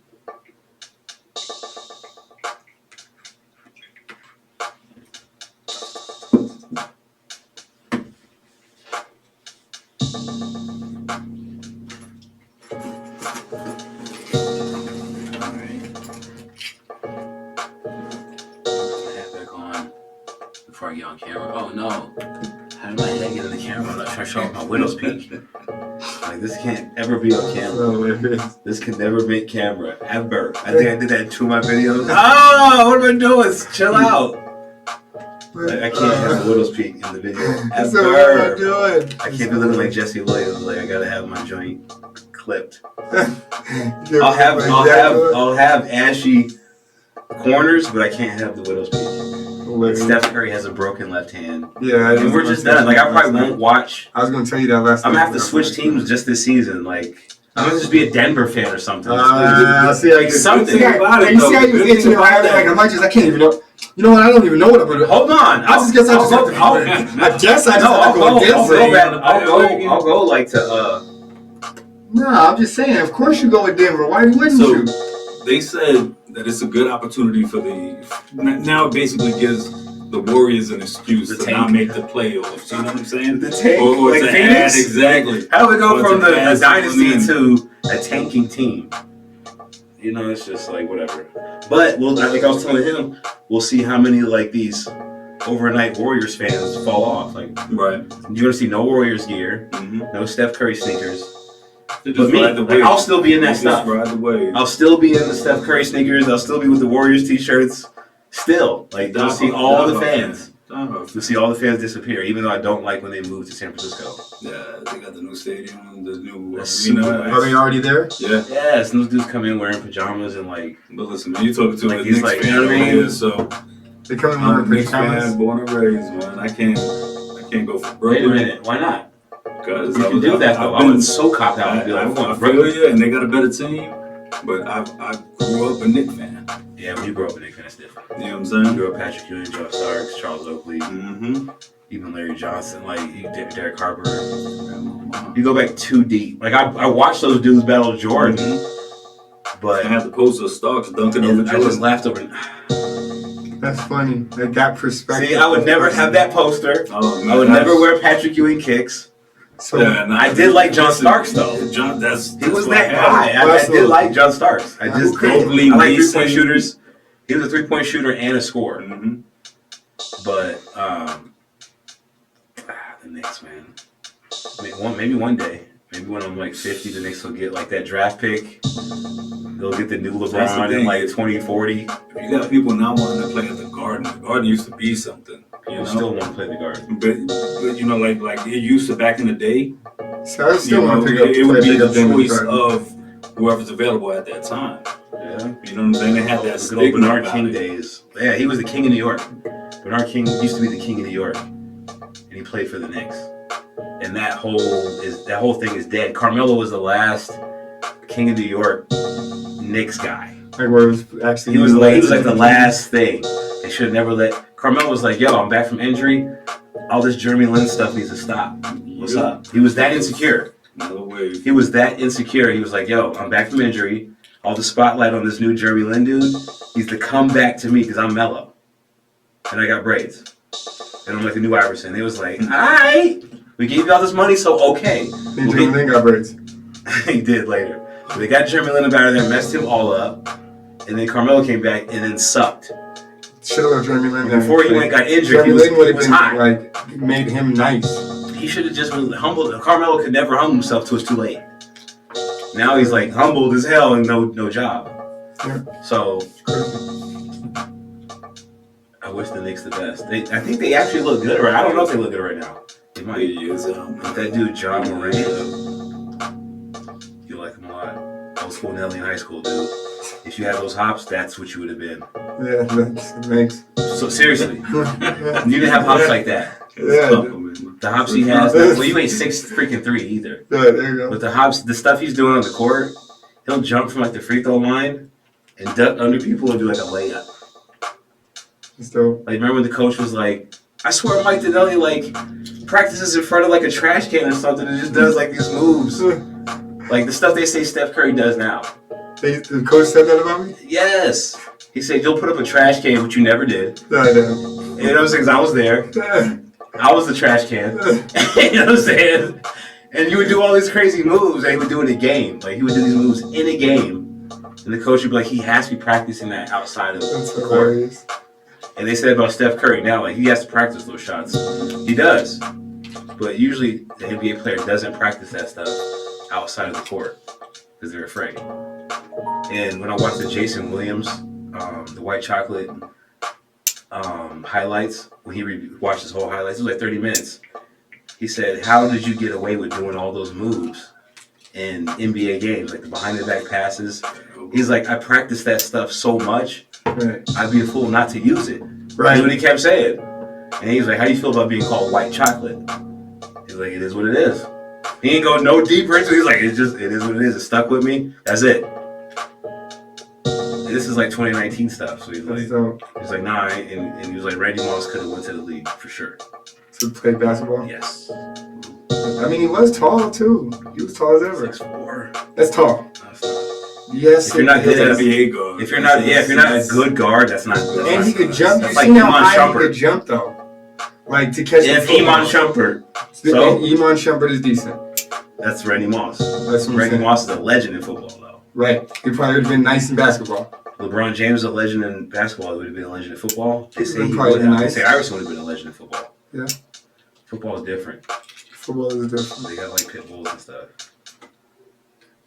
Before I get on camera. Oh no. How did my head get in the camera? I'm not trying to show off my widow's peak. Like, this can't ever be on camera. This can never make camera. Ever. I think I did that in 2 of my videos. Oh, what am I doing? Chill out. Like, I can't have the widow's peak in the video. Ever. So what am I doing? I can't be looking like Jesse Williams. Like, I gotta have my joint clipped. I'll have ashy corners, but I can't have the widow's peak. Steph Curry has a broken left hand. Yeah, and we're just done. Like, I probably won't watch. I was gonna tell you that last. I'm gonna have to switch teams just this season. Like, I'm gonna just be a Denver fan or something. See, like something. You see how you was itching your eye? Like, I can't even know. You know what? I don't even know what I'm gonna do. Hold on. I just guess I'll go like to. No, I'm just saying. Of course you go with Denver. Why wouldn't you? They said that it's a good opportunity for now it basically gives the Warriors an excuse to not make the playoffs. You know what I'm saying? The tank, or like to Phoenix? add, exactly. How do we go from the dynasty to a tanking team? You know, it's just like whatever. But like I was telling him, we'll see how many like these overnight Warriors fans fall off. Like, right? You're gonna see no Warriors gear, no Steph Curry sneakers. But me, like, I'll still be in that stuff. I'll still be in the Steph Curry sneakers. I'll still be with the Warriors t-shirts. Still, like, you'll see all the fans. You'll see all the fans disappear, even though I don't like when they move to San Francisco. Yeah, they got the new stadium, the new arena. Are they already there? Yeah. Yes, those dudes come in wearing pajamas and like. But listen, man, you're talking to like a Knicks fan over here, so they come in wearing pajamas. Born and raised, man. I can't go for Brooklyn. Wait a minute, why not? Because you can do that though. I would so cop out and be like, I feel you, and they got a better team. But I grew up a Knicks fan. Yeah, when you grow up a Knicks fan, it's different. You know what I'm saying? You grew up Patrick Ewing, Joe Starks, Charles Oakley, even Larry Johnson, like Derek Harper. You go back too deep. Like I watched those dudes battle Jordan, but I had the poster of Starks dunking over Jordan. I just laughed over. That's funny. Like that perspective. See, I would never have that poster. Oh, man, I would never wear Patrick Ewing kicks. So I did like John Starks though. He was that guy. I did like John Starks. I just did. I like 3-point shooters. He was a 3-point shooter and a scorer. But the Knicks, man. Maybe one day. Maybe when I'm like 50, the Knicks will get like that draft pick. They'll get the new LeBron in like 2040. If you got people now wanting to play at the Garden used to be something. You know? Still want to play the Garden. But you know, like it used to back in the day. So I still want to pick up. It would be the choice of whoever's available at that time. Yeah. You know what I'm saying? They had that good old Bernard King days. Yeah, he was the king of New York. Bernard King used to be the king of New York. And he played for the Knicks. And that whole thing is dead. Carmelo was the last king of New York Knicks guy. Like where it was actually he was like the last thing. They should have never let Carmelo was like, yo, I'm back from injury. All this Jeremy Lin stuff needs to stop. What's up? He was that insecure. No way. He was that insecure. He was like, yo, I'm back from injury. All the spotlight on this new Jeremy Lin dude needs to come back to me because I'm mellow. And I got braids. And I'm like the new Iverson. They was like, all right, we gave you all this money, so okay. Jeremy Lin got braids. He did later. But they got Jeremy Lin out of there, messed him all up. And then Carmelo came back and then sucked. Should have left Jeremy Lin there. Before he got injured, Jeremy Lin would have been hot. like made him nice. He should have just been humbled. Carmelo could never humble himself till it's too late. Now he's like humbled as hell and no job. Yeah. So I wish the Knicks the best. I think they actually look good. Right? I don't know if they look good right now. They might. Use But that dude, John Moran, you like him a lot. Old school Nelly in high school, dude. If you had those hops, that's what you would have been. Yeah, thanks. So seriously, you didn't have hops like that. Yeah. The hops he has. Well, you ain't 6'3" either. Yeah, there you go. But the hops, the stuff he's doing on the court, he'll jump from like the free throw line and duck under people and do like a layup. It's dope. Like, remember when the coach was like, I swear Mike Dinelli like practices in front of like a trash can or something and just does like these moves. Like the stuff they say Steph Curry does now. The coach said that about me? Yes. He said, you'll put up a trash can, which you never did. No, I know. You know what I'm saying? 'Cause I was there. I was the trash can. You know what I'm saying? And you would do all these crazy moves that he would do in a game. Like, he would do these moves in a game. And the coach would be like, he has to be practicing that outside of That's the court. hilarious. And they said about Steph Curry now, like, he has to practice those shots. He does. But usually, the NBA player doesn't practice that stuff outside of the court because they're afraid. And when I watched the Jason Williams, the White Chocolate highlights, when he watched his whole highlights, it was like 30 minutes. He said, how did you get away with doing all those moves in NBA games, like the behind-the-back passes? He's like, I practiced that stuff so much, Right. I'd be a fool not to use it. Right. That's what he kept saying. And he's like, how do you feel about being called white chocolate? He's like, it is what it is. He ain't go no deeper into it. He's like, it is what it is. It stuck with me. That's it. And this is like 2019 stuff. So he's That's like, dope. nah. And he was like, Randy Moss could have went to the league for sure. To play basketball? Yes. I mean, he was tall, too. He was tall as ever. 6'4". That's tall. That's not. Yes, If you're not good at NBA guard. If you're not a good guard, that's not. And he could jump. That's You like seen how Iman high he Shumpert. could jump, though? Like, to catch the If football. Iman Shumpert, And so Iman Shumpert is decent. that's Randy Moss. That's what I'm Randy saying. Moss is a legend in football, though. Right. He probably would have been nice in basketball. LeBron James is a legend in basketball. He would have been a legend in football. They say Been he probably would have. nice. They say Iverson would have been a legend in football. Yeah. Football is different. Football is different. They got like pit bulls and stuff.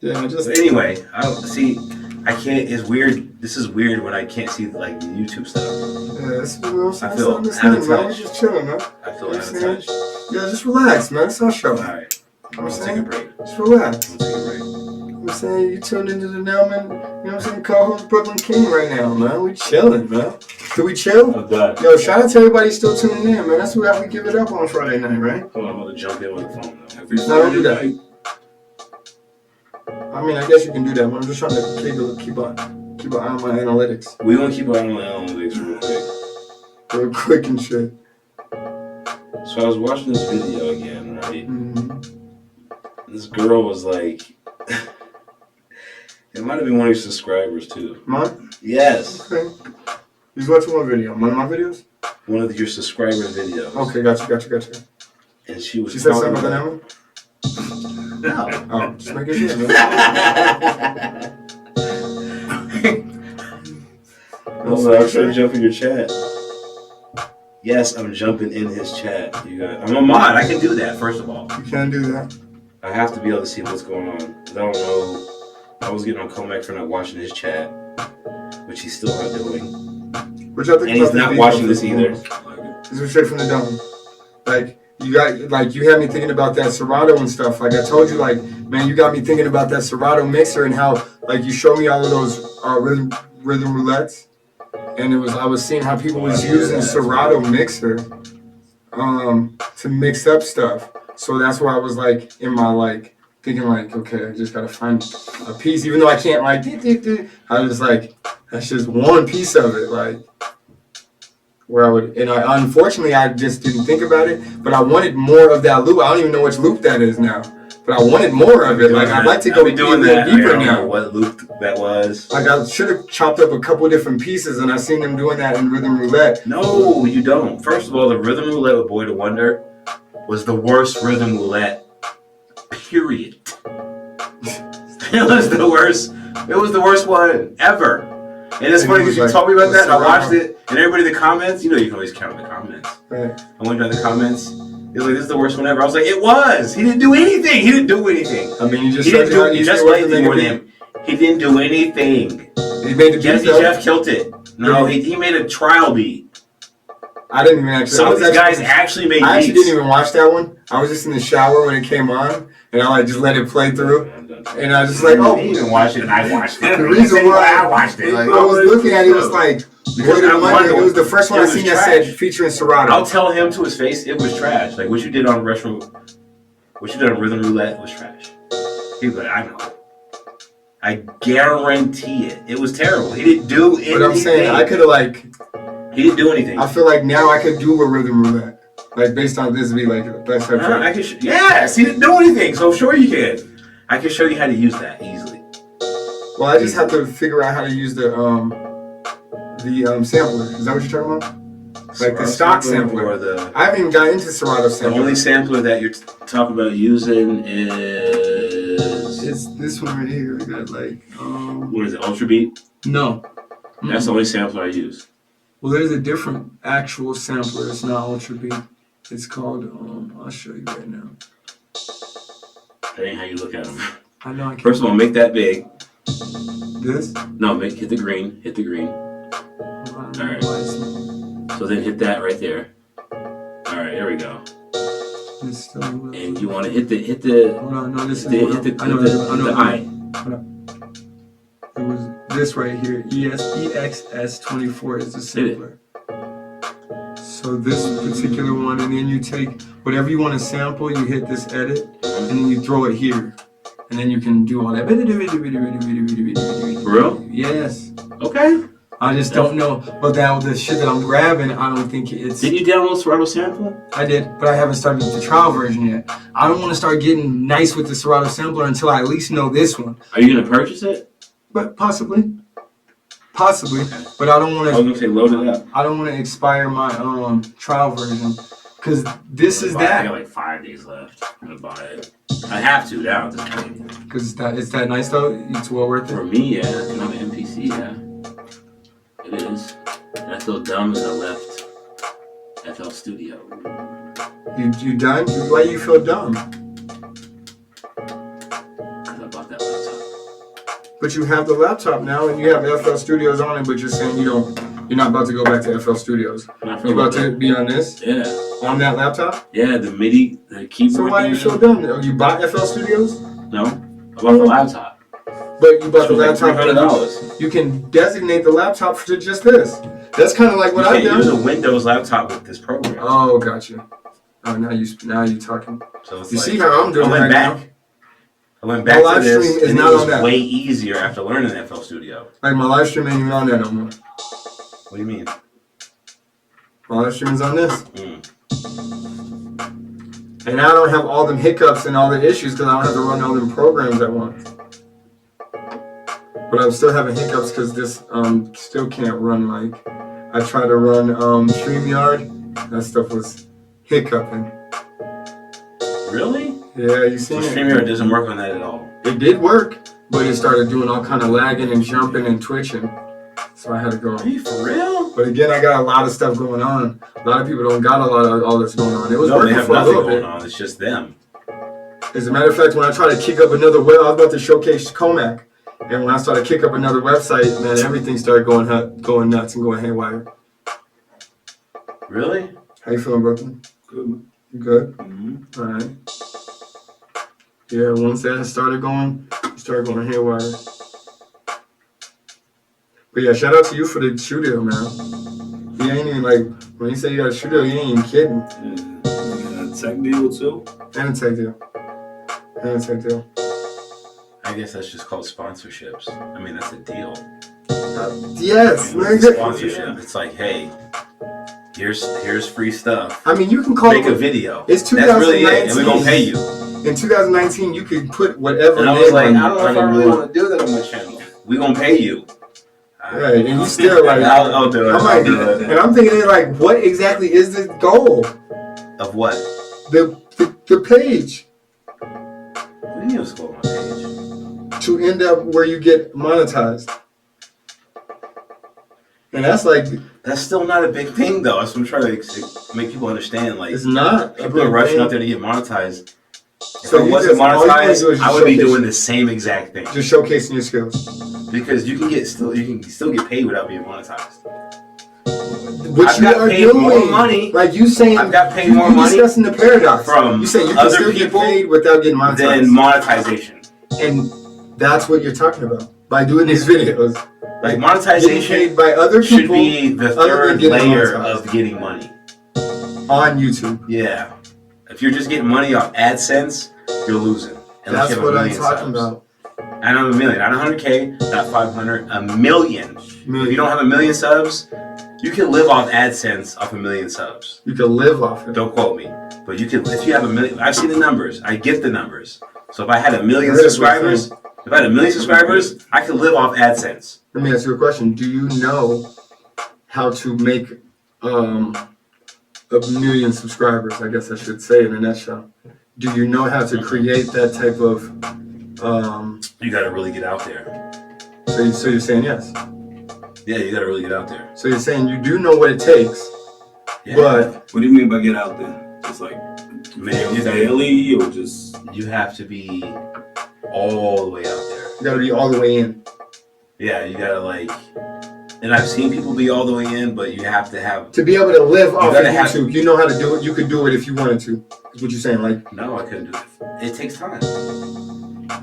Yeah, I just. But anyway, I don't see. I can't. It's weird. This is weird when I can't see like the YouTube stuff. Yeah, that's what I'm saying. I feel That's out of man. We're touch. just chilling, man. I feel out of saying? touch. Yeah, just relax, man. It's our show. All right, I'm gonna take a break. Just relax. I'm gonna take a break. I'm saying you tuned into the Nelman, you know what I'm saying, co-host Brooklyn King right now, man. We chilling, man. Do we chill? I'm done. Yo, shout out to everybody still tuning in, man. That's what we give it up on Friday night, right? Hold on, I'm gonna jump in with the phone though. Every No, don't do that. Friday night. I mean, I guess you can do that, but I'm just trying to keep an eye on my analytics. We gonna keep our eye on the analytics real quick. Real quick and shit. So I was watching this video again, right? Mm-hmm. This girl was like, it might have been one of your subscribers too. Mine? Yes, Okay. He's watching what video? One of my videos? one of your subscribers' videos. Okay, gotcha. And she was. She said talking something about about- that No. one? Oh, just making sure, man. Hold on, I'm trying to jump in your chat. Yes, I'm jumping in his chat. You got. I'm a mod. I can do that. First of all, You can't do that. I have to be able to see what's going on. 'Cause I don't know. I was getting on Comac for not watching his chat, which he's still not doing. Which I think And he's about the not video watching this for- either. This was straight from the dome. Like you had me thinking about that Serato and stuff. Like I told you, like man, you got me thinking about that Serato mixer and how like you showed me all of those rhythm roulettes, and I was seeing how people was using Serato mixer to mix up stuff. So that's why I was like in my like thinking like okay, I just gotta find a piece, even though I can't like. I was like that's just one piece of it, like. Where I would, and unfortunately, I just didn't think about it. But I wanted more of that loop. I don't even know which loop that is now. But I wanted more of it. Like I'd like to go I've been doing a little that. deeper I don't know now. what loop that was. Like I should have chopped up a couple different pieces, and I seen them doing that in rhythm roulette. No, you don't. First of all, the rhythm roulette with Boy to Wonder was the worst rhythm roulette. Period. It was the worst. It was the worst one ever. And it's funny because you told me about that, and I watched it, and everybody in the comments, you know you can always count the comments. Right. I went down the comments, it was like, this is the worst one ever. I was like, it was! He didn't do anything! He didn't do anything! I mean, you just He didn't showed you how do, each just was like to make more a than him. He didn't do anything. beat. He made the beat though. Jeff killed it. No, he made a trial beat. I didn't even actually. Some of these guys actually made I actually beats. didn't even watch that one. I was just in the shower when it came on, and I like just let it play through, and I just like, oh, You even watched it, and I watched it. the reason why I watched it. I was looking at it was like, it was the first one I seen that said featuring Serato. I'll tell him to his face, it was trash. Like what you did on Rhythm Roulette was trash. He was like, I know. I guarantee it. It was terrible. He didn't do anything. But I'm saying I could have like. He didn't do anything. I feel like now I could do a Rhythm Roulette. Like based on this, be like the best ever. Yes, he didn't do anything. So sure you can. I can show you how to use that easily. Well, I just have to figure out how to use the sampler. Is that what you're talking about? Like the stock sampler. Or the, I haven't even got into Serato the sampler. only sampler that you're talking about using is. It's this one right here. I got like. What is it? Ultra Beat? No. That's the only sampler I use. Well, there's a different actual sampler. It's not Ultra Beat. It's called. I'll show you right now. That ain't how you look at them. I know. I can't. First of all, make that big. This. No, hit the green. Hit the green. Alright. So then hit that right there. All right, here we go. And you want to hit the. Hold on, no, this is. Hit the I. It was this right here. EXS24 is the sampler. So this particular one, and then you take whatever you want to sample, you hit this edit, and then you throw it here. And then you can do all that. For real? Yes. Okay. I just don't know. But the shit that I'm grabbing, I don't think it's... Did you download Serato Sampler? I did, but I haven't started the trial version yet. I don't want to start getting nice with the Serato Sampler until I at least know this one. Are you going to purchase it? But possibly. Possibly. But I don't want to... I was going to say load it up. I don't want to expire my trial version. Because this is that. I got like 5 days left. I'm going to buy it. I have to now at this point. Because it's that nice though? It's well worth it? For me, yeah. If I'm an NPC, yeah. It is. And I feel dumb as I left FL Studio. You done? Why you feel dumb? Because I bought that laptop. But you have the laptop now and you have FL Studios on it, but you're saying you're not about to go back to FL Studios. You're about to be on this? Yeah. On that laptop? Yeah, the MIDI, the keyboard. So why are you so dumb? You bought FL Studios? No. I bought the laptop. But you bought the laptop. $300. You can designate the laptop for just this. That's kind of like what I've done. You can't use a Windows laptop with this program. Oh, gotcha. Oh, now you talking. So it's you like, see how I'm doing right now? I went back my to live this, stream is and not it was on that. way easier after learning FL Studio. Like my live stream ain't even on that no more. What do you mean? My live stream is on this. And I don't have all them hiccups and all the issues because I don't have to run all them programs at once. But I'm still having hiccups because this still can't run like... I tried to run StreamYard. That stuff was hiccuping. Really? Yeah, you see So StreamYard doesn't work on that at all? It did work, but it started doing all kind of lagging and jumping and twitching. So I had to go. Are you for real? But again, I got a lot of stuff going on. A lot of people don't got a lot of all this going on. It was No, they working have for a nothing little going bit. on. It's just them. As a matter of fact, when I tried to kick up another web, I was about to showcase Comac. And when I started to kick up another website, man, everything started going nuts and going haywire. Really? How you feeling, Brooklyn? Good. You good? Mm-hmm. All right. Yeah, once that started going haywire. But yeah, shout out to you for the studio, man. He ain't even like, when you say you got a studio, you ain't even kidding. You got a tech deal too? And a tech deal. I guess that's just called sponsorships. I mean, that's a deal. Yes, man. Sponsorship. It's like, hey, here's free stuff. I mean, you can call Make it a video. It's That's really it, 2019. and we're gonna pay you. In 2019, you could put whatever. And I was like, name I don't know if I on really it. want to do that on my channel. We gonna pay you. Right, and you still like, I'll do it. I'm like, and I'm thinking like, what exactly is the goal? Of what? The page What do you mean it's going on my page? to end up where you get monetized, and that's like, That's still not a big thing, though. That's what I'm trying to make people understand. Like, it's not. people are rushing out there to get monetized. So If I you wasn't all you wanna do is monetized, just I would be showcase- doing the same exact thing. Just showcasing your skills. Because you can still get paid without being monetized. What I've you got are paid doing, more money. like you saying, I've got paid you more money discussing the paradox from you saying you can other still get people paid without getting than monetized, monetization. and that's what you're talking about by doing these videos. Like getting monetization paid by other should people be the other than third getting layer monetized. of getting money. On YouTube. Yeah. If you're just getting money off AdSense, you're losing. Unless That's you have what a I'm million talking subs. about. I know a million, not 100K, not 500, a million. If you don't have a million subs, you can live off AdSense off a million subs. You can live off it. Don't quote me, but you can. If you have a million, I've seen the numbers. I get the numbers. So if I had a million subscribers, I could live off AdSense. Let me ask you a question. Do you know how to make a million subscribers? I guess I should say in a nutshell. Do you know how to create that type of? You got to really get out there. So you're saying yes. Yeah, you got to really get out there. So you're saying you do know what it takes, Yeah. but What do you mean by get out there? Just like Man, daily or just? you have to be all the way out there. you got to be all the way in. Yeah, you gotta and I've seen people be all the way in, but you have to have. To be able to live off of gotta have- YouTube, you know how to do it. You could do it if you wanted to. Is what you're saying? Like, No, I couldn't do it. It takes time.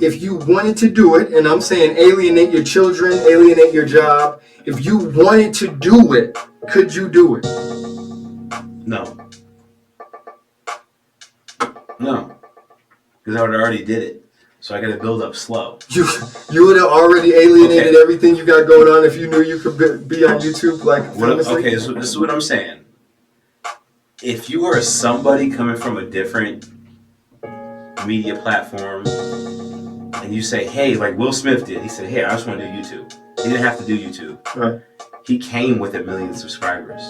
if you wanted to do it, and I'm saying alienate your children, alienate your job. If you wanted to do it, could you do it? No. Because I already did it. So I gotta build up slow. You would have already alienated everything you got going on if you knew you could be on YouTube like famously? Okay, so this is what I'm saying. If you are somebody coming from a different media platform and you say, hey, like Will Smith did, he said, hey, I just want to do YouTube. He didn't have to do YouTube. Right. He came with 1 million subscribers.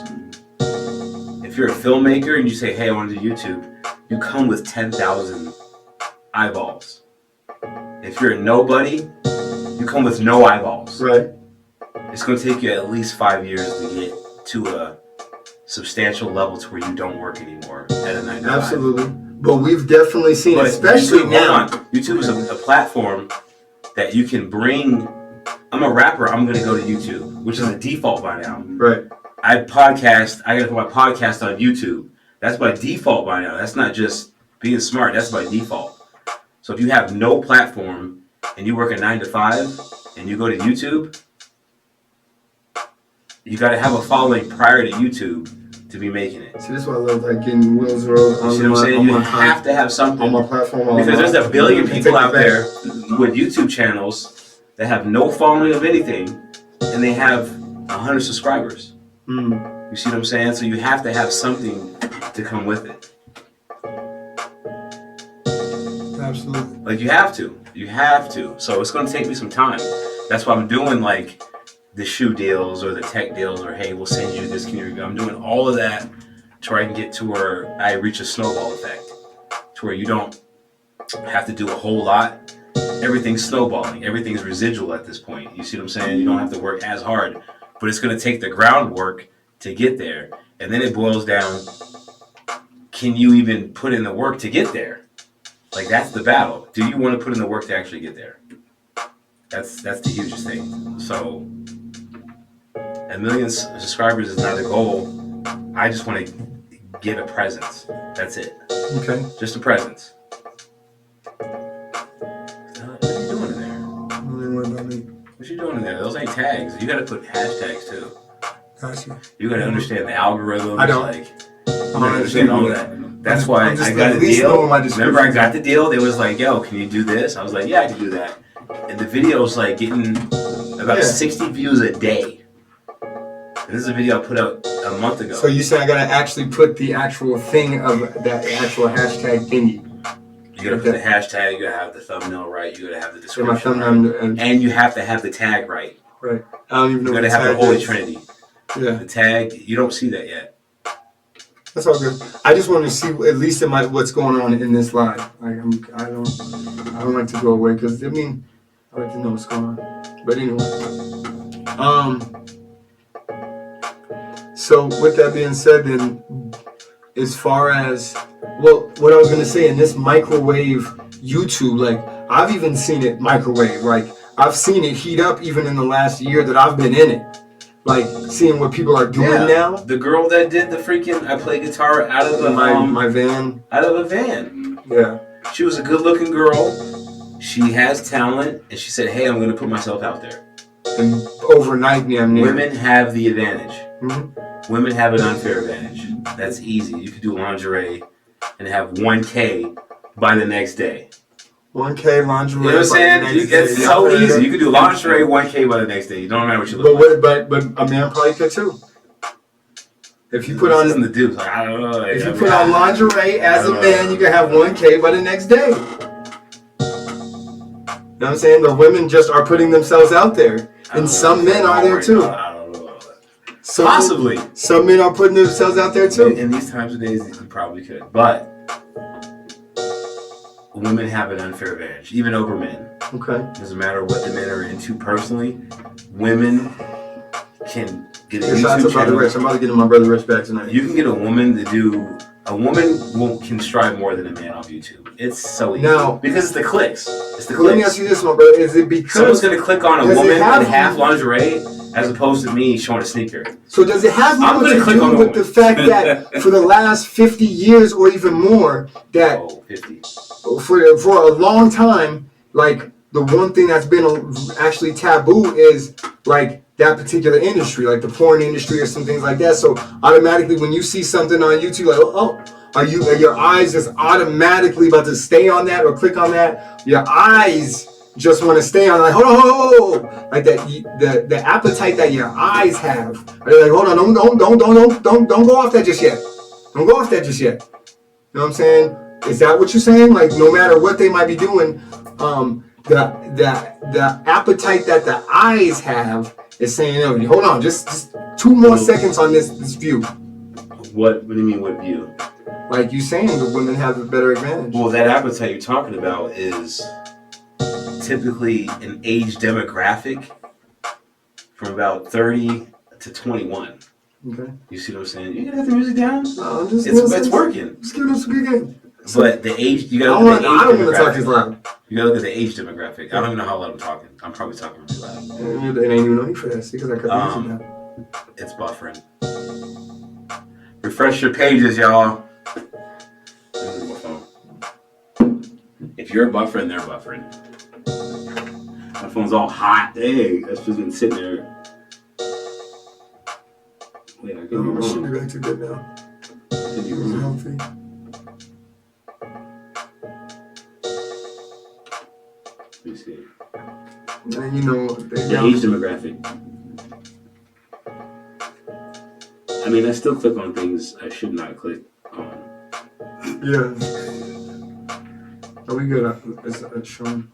If you're a filmmaker and you say, hey, I want to do YouTube, you come with 10,000 eyeballs. If you're a nobody, you come with no eyeballs. Right. It's going to take you at least 5 years to get to a substantial level to where you don't work anymore at a 9 to 5. Absolutely. But we've definitely seen, But especially YouTube, now. hold on. YouTube is a platform that you can bring. I'm a rapper, I'm going to go to YouTube, which is a default by now. Right. I podcast, I got to put my podcast on YouTube. That's by default by now. That's not just being smart, that's by default. So if you have no platform and you work a 9 to 5 and you go to YouTube, you got to have a following prior to YouTube to be making it. See, this is why I love like getting Willz World You see what I'm saying? You have to have something. on my platform. Because there's a billion Take people it out back. there with YouTube channels that have no following of anything and they have 100 subscribers. You see what I'm saying? So you have to have something to come with it. Absolutely. Like you have to. So it's going to take me some time. That's why I'm doing like the shoe deals or the tech deals or hey, we'll send you this. I'm doing all of that to where I can get to where I reach a snowball effect. To where you don't have to do a whole lot. Everything's snowballing. Everything's residual at this point. You see what I'm saying? You don't have to work as hard. But it's going to take the groundwork to get there. And then it boils down, can you even put in the work to get there? Like that's the battle. Do you want to put in the work to actually get there? That's the hugest thing. So 1 million subscribers is not a goal. I just want to get a presence. That's it. Okay. Just a presence. What are you doing in there? What you doing in there? Those ain't tags. You gotta put hashtags too. Gotcha. You gotta understand the algorithm. I don't. Like, you gotta understand all that. That's why I got a deal. Remember, I got the deal. They was like, "Yo, can you do this?" I was like, "Yeah, I can do that." And the video's like getting about 60 views a day. And this is a video I put out a month ago. So you say I gotta actually put the actual thing of that actual hashtag thingy. You gotta put the hashtag. You gotta have the thumbnail right. You gotta have the So my description thumbnail right. And you have to have the tag right. Right. I don't even know. You what gotta have the tag Holy is. Trinity. Yeah. The tag. You don't see that yet. That's all good. I just want to see at least in what's going on in this live. Like I don't like to go away because I like to know what's going on. But anyway, so with that being said, then as far as what I was gonna say in this microwave YouTube, like I've even seen it microwave. Like I've seen it heat up even in the last year that I've been in it. like seeing what people are doing now. The girl that did the freaking I play guitar out of the my van. Out of a van. Yeah. She was a good-looking girl. She has talent, and she said, "Hey, I'm going to put myself out there." And overnight, Women have the advantage. Mm-hmm. Women have an unfair advantage. That's easy. You could do lingerie and have 1K by the next day. 1K lingerie. You know what I'm saying? It's so easy. You could do lingerie 1K by the next day. You don't matter what you look like. But a man probably could too. If you put on the dudes, like, I don't know. If you put on lingerie as a man, you can have 1K by the next day. You know what I'm saying? The women just are putting themselves out there. And some men are there too. I don't know about that. Possibly. Some men are putting themselves out there too. In these times of days, you probably could. But women have an unfair advantage, even over men. Okay. Doesn't matter what the men are into personally. Women can get a Shout out to Brother Rich. I'm about to get in my Brother Rich back tonight. You can get a woman to do. A woman can strive more than a man off YouTube. It's so easy. Now, because it's the clicks. It's the clicks. Let me ask you this, my brother. Is it because someone's going to click on a woman in half lingerie as opposed to me showing a sneaker? So does it have more to do with the fact that for the last 50 years or even more, that 50. For a long time, like the one thing that's been actually taboo is like that particular industry, like the porn industry or some things like that. So automatically when you see something on YouTube, like, oh, are your eyes just automatically about to stay on that or click on that? Your eyes just want to stay on, like, hold on, like that. The appetite that your eyes have. They're like, hold on, don't go off that just yet. Don't go off that just yet. You know what I'm saying? Is that what you're saying? Like, no matter what they might be doing, the appetite that the eyes have is saying, "No, hold on, just 2 more seconds on this view." What do you mean, what view? Like you saying, the women have a better advantage. Well, that appetite you're talking about is typically an age demographic from about 30 to 21. Okay. You see what I'm saying? You gotta have the music down. No, I'm just it's working. Just giving us a good game. But the age, you gotta look at the age demographic. I don't want to talk as loud. You gotta look at the age demographic. I don't even know how loud I'm talking. I'm probably talking really loud. It ain't even no need for that. See, because I cut the music down. It's buffering. Refresh your pages, y'all. If you're buffering, they're buffering. My phone's all hot. Hey, that's just been sitting there. Wait, I can it should be back to good now. It's healthy. Let me see. And you know, the age demographic. I mean, I still click on things I should not click on. Yeah. Are we good? It's showing.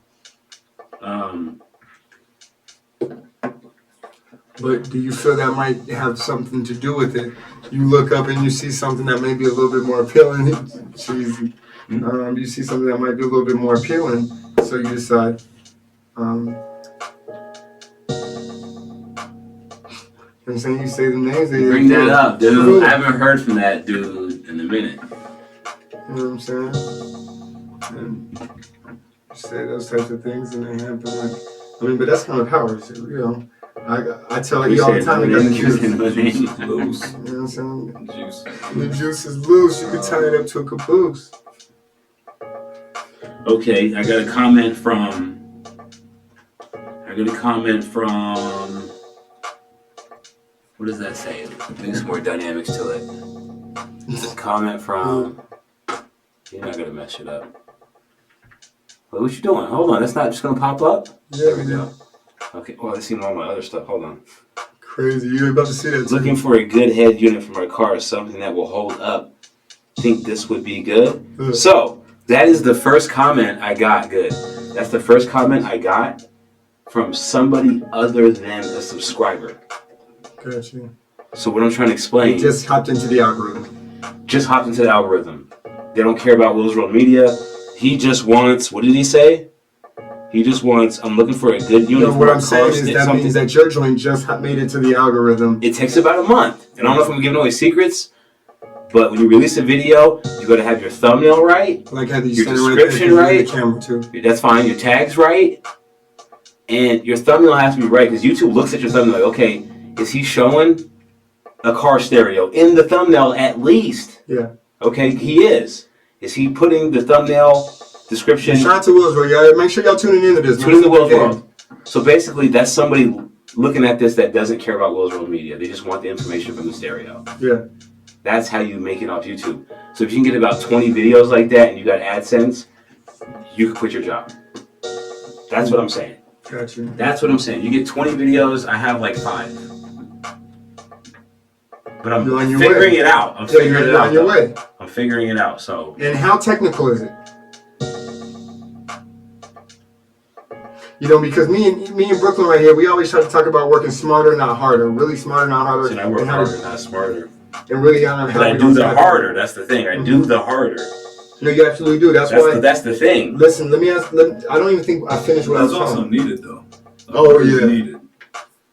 But do you feel that might have something to do with it? You look up and you see something that may be a little bit more appealing. Cheesy. You see something that might be a little bit more appealing, so you decide. I'm saying you say the names. Bring that up, dude. I haven't heard from that dude in a minute. You know what I'm saying? And you say those types of things and they happen. Like, I mean, but that's kind of power, too, you know. I tell you all the time, you got the juice. You know what I'm saying? Juice. The juice is loose. You can tie it up to a caboose. Okay, I got a comment from. What does that say? There's more dynamics to it. It's a comment from. You're not gonna mess it up. Wait, what you doing? Hold on, that's not just gonna pop up? Yeah, we do. Okay, well, I see all my other stuff. Hold on. Crazy, you're about to see that. Looking for a good head unit for my car, something that will hold up. Think this would be good? So, that is the first comment I got. Good. That's the first comment I got from somebody other than a subscriber. Gotcha. So what I'm trying to explain... He just hopped into the algorithm. They don't care about Willz World Media. He just wants... What did he say? He just wants... I'm looking for a good unit. No, what I'm saying is that means that your joint just made it to the algorithm. It takes about a month. And I don't know if I'm giving away secrets, but when you release a video, you got to have your thumbnail right. Like how you your description right. The camera too. That's fine. Your tags right. And your thumbnail has to be right because YouTube looks at your thumbnail like, okay, is he showing a car stereo in the thumbnail at least? Yeah. Okay, he is. Is he putting the thumbnail description? Shout out to Willz World. Y'all make sure y'all tuning into this. Tuning to Willz World. So basically, that's somebody looking at this that doesn't care about Willz World Media. They just want the information from the stereo. Yeah. That's how you make it off YouTube. So if you can get about 20 videos like that and you got AdSense, you can quit your job. That's what I'm saying. Gotcha. That's what I'm saying. You get 20 videos, I have like 5. But I'm You're on your figuring way. it out. I'm Yeah, figuring it you're out. on your though. way. I'm figuring it out. So. And how technical is it? You know, because me and Brooklyn right here, we always try to talk about working smarter, not harder. Really smarter, not harder. And I work and harder, not smarter. And really, how But I do the harder. That's the thing. I do the harder. No, you absolutely do. That's why. That's the thing. Listen, let me ask. I don't even think I finished what I was That's also talking. needed though. Oh, yeah. Needed.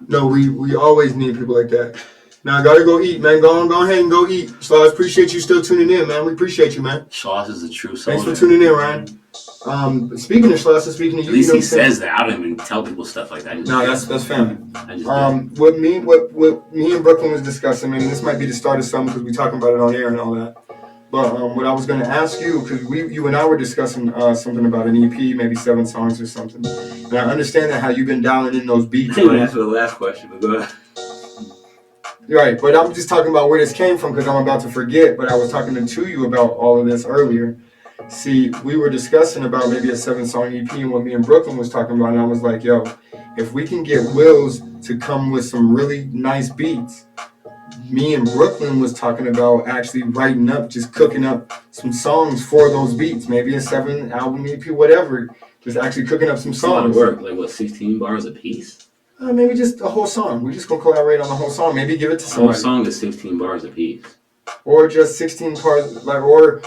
No, we always need people like that. Now I gotta go eat, man. Go ahead and go eat. So I appreciate you still tuning in, man. We appreciate you, man. Schloss is a true soul. Thanks for tuning in, Ryan. Speaking of Schloss, speaking of At you, least you know he says that. I don't even tell people stuff like that. No, that's family. I just What me and Brooklyn was discussing, and this might be the start of something because we're talking about it on air and all that. But what I was going to ask you, because you and I were discussing something about an EP, maybe 7 songs or something. And I understand that how you've been dialing in those beats. I didn't answer the last question, but go ahead. Right, but I'm just talking about where this came from because I'm about to forget. But I was talking to you about all of this earlier. See, we were discussing about maybe a 7-song EP and what me and Brooklyn was talking about. And I was like, yo, if we can get Willz to come with some really nice beats. Me and Brooklyn was talking about actually writing up, just cooking up some songs for those beats. Maybe a 7-album EP, whatever. Just actually cooking up some it's a lot of songs. work. Like what, 16 bars a piece? Maybe just a whole song. We're just going to collaborate on the whole song. Maybe give it to The whole somebody. song is 16 bars a piece. Or just 16 parts, like, or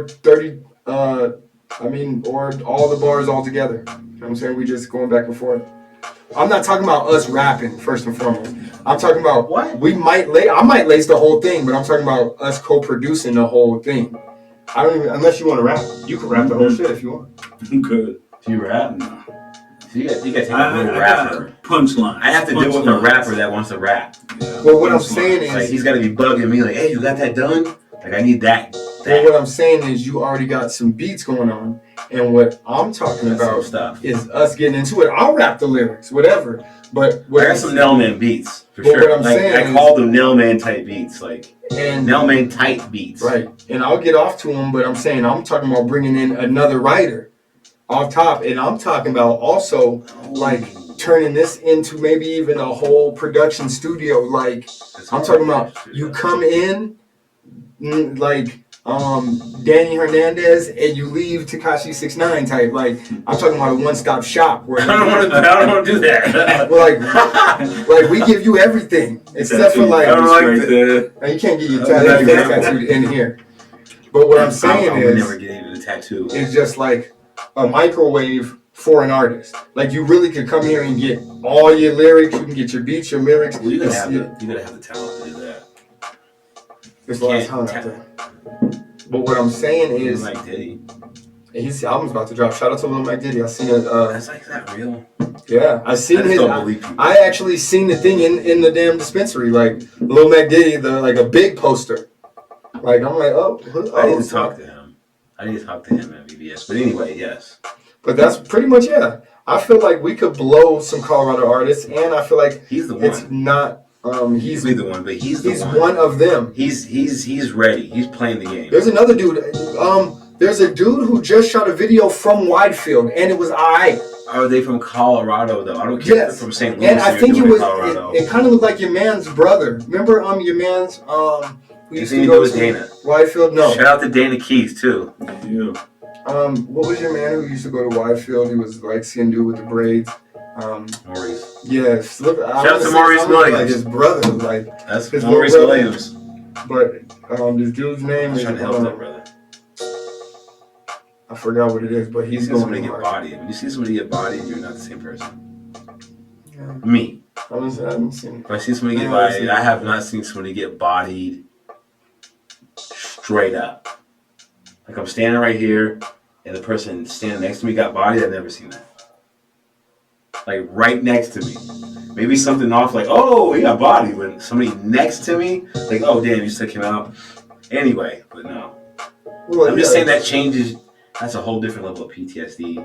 30, or all the bars all together. You know what I'm saying? We just going back and forth. I'm not talking about us rapping, first and foremost. I'm talking about What? I might lace the whole thing, but I'm talking about us co-producing the whole thing. I don't even, unless you want to rap. You can rap the whole shit if you want. I'm good. Do you rap? No. So you got to take a I little got rapper. punchline. I have to deal with a rapper that wants to rap. Well, what I'm saying Like is, he's got to be bugging me like, hey, you got that done? Like I need that. well, what I'm saying is you already got some beats going on. And what I'm talking That's some about stuff. is us getting into it. I'll rap the lyrics, whatever. But I got some Nelman beats for But sure. what I'm Like saying I is- call them Nelman type beats, like and Nelman type beats. right, and I'll get off to them, but I'm saying I'm talking about bringing in another writer off top, and I'm talking about also like turning this into maybe even a whole production studio. Like I'm talking about you come in like Danny Hernandez and you leave Tekashi 6ix9ine type. Like I'm talking about a one-stop shop where I don't want to do that. well, like we give you everything except for like I don't like right there. now, you can't get your tattooed in here. But what I'm saying I would is never get even a tattoo. it's just like a microwave for an artist. Like you really could come here and get all your lyrics. You can get your beats, your lyrics. Well, you gotta It's- have the talent to do that. There's a lot of Can't talent out there. But what I'm saying Is is, like Diddy. his album's about to drop. Shout out to Lil Mac Diddy. I seen it. That's like that real. Yeah, I seen I just his. don't believe people. I actually seen the thing in the damn dispensary. Like Lil Mac Diddy, like a big poster. Like I'm like, I need to talk to him. I need to talk to him at VBS. But anyway, yes. But that's pretty much I feel like we could blow some Colorado artists, and I feel like He's the it's one. not. He's the one, but he's the He's one. one of them. He's ready. He's playing the game. There's another dude. There's a dude who just shot a video from Widefield, and it was Are they from Colorado though? I don't care if Yes. they're from St. Louis. And I or think it doing was. Colorado. It kind of looked like your man's brother. Remember, your man's who used to Anything to go do with to Dana. Widefield. No. Shout out to Dana Keys too. Yeah. What was your man who used to go to Widefield? He was like seeing dude with the braids. Maurice. Yes. Look, Shout out to Maurice Like Williams. his brother, like. That's His Maurice little brother. Williams. But this dude's name I'm is trying to help that brother. I forgot what it is, but He's he's going somebody going get hard. bodied. When you see somebody get bodied, you're not the same person. Yeah. Me. I haven't seen If I see somebody get I haven't bodied, seen I it. have not seen somebody get bodied straight up. Like I'm standing right here, and the person standing next to me got bodied. I've never seen that. Like right next to me. maybe something off, like, oh, he got body. When somebody next to me, like, oh, damn, you took him out. Anyway, but no. Well, I'm just saying that changes. That's a whole different level of PTSD.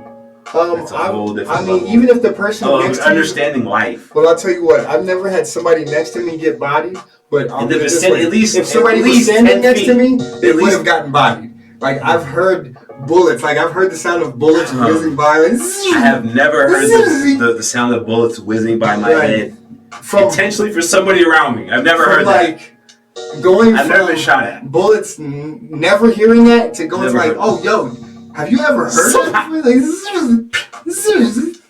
That's a whole different level. even if the person next to understanding life. Well, I'll tell you what. I've never had somebody next to me get bodied, but I'll In the put it this vicinity, way. at least if somebody was standing next to me, they would have gotten bodied. Like I've heard bullets. Like I've heard the sound of bullets whizzing by. I have never heard the sound of bullets whizzing by my head intentionally for somebody around me. I've never heard that. I've never been shot at. Bullets, never hearing that to going like, oh, yo, have you ever heard that?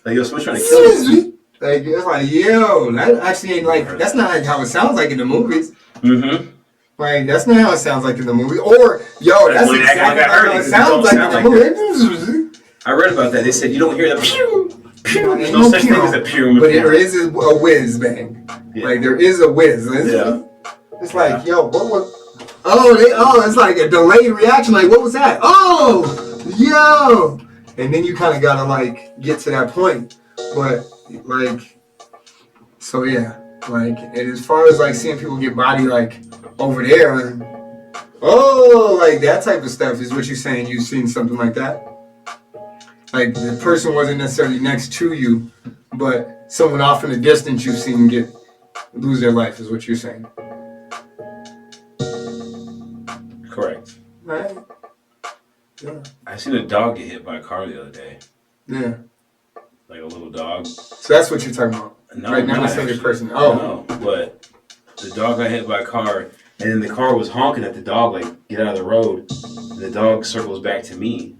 Like, yo, someone's trying to kill me. Like, it's like, yo, that actually ain't like, that's not like how it sounds like in the movies. Mm-hmm. Like, that's not how it sounds like in the movie. Or, yo, that's exactly how it sounds like in the movie. I read about that. They said you don't hear the pew, pew. There's no such thing as a pew. But there is a whiz bang. Yeah. Like, there is a whiz. Yeah. It's like, yo, what was... Oh, it's like a delayed reaction. Like, what was that? Oh, yo. And then you kind of got to, like, get to that point. But, like, so, yeah. Like, and as far as, like, seeing people get body, like, over there, like, that type of stuff is what you're saying. You've seen something like that? Like, the person wasn't necessarily next to you, but someone off in the distance you've seen lose their life is what you're saying. Correct. Right. Yeah. I seen a dog get hit by a car the other day. Yeah. Like a little dog. So that's what you're talking about. No, right now, the person. Oh. No, but the dog got hit by a car, and then the car was honking at the dog, like, get out of the road. And the dog circles back to me.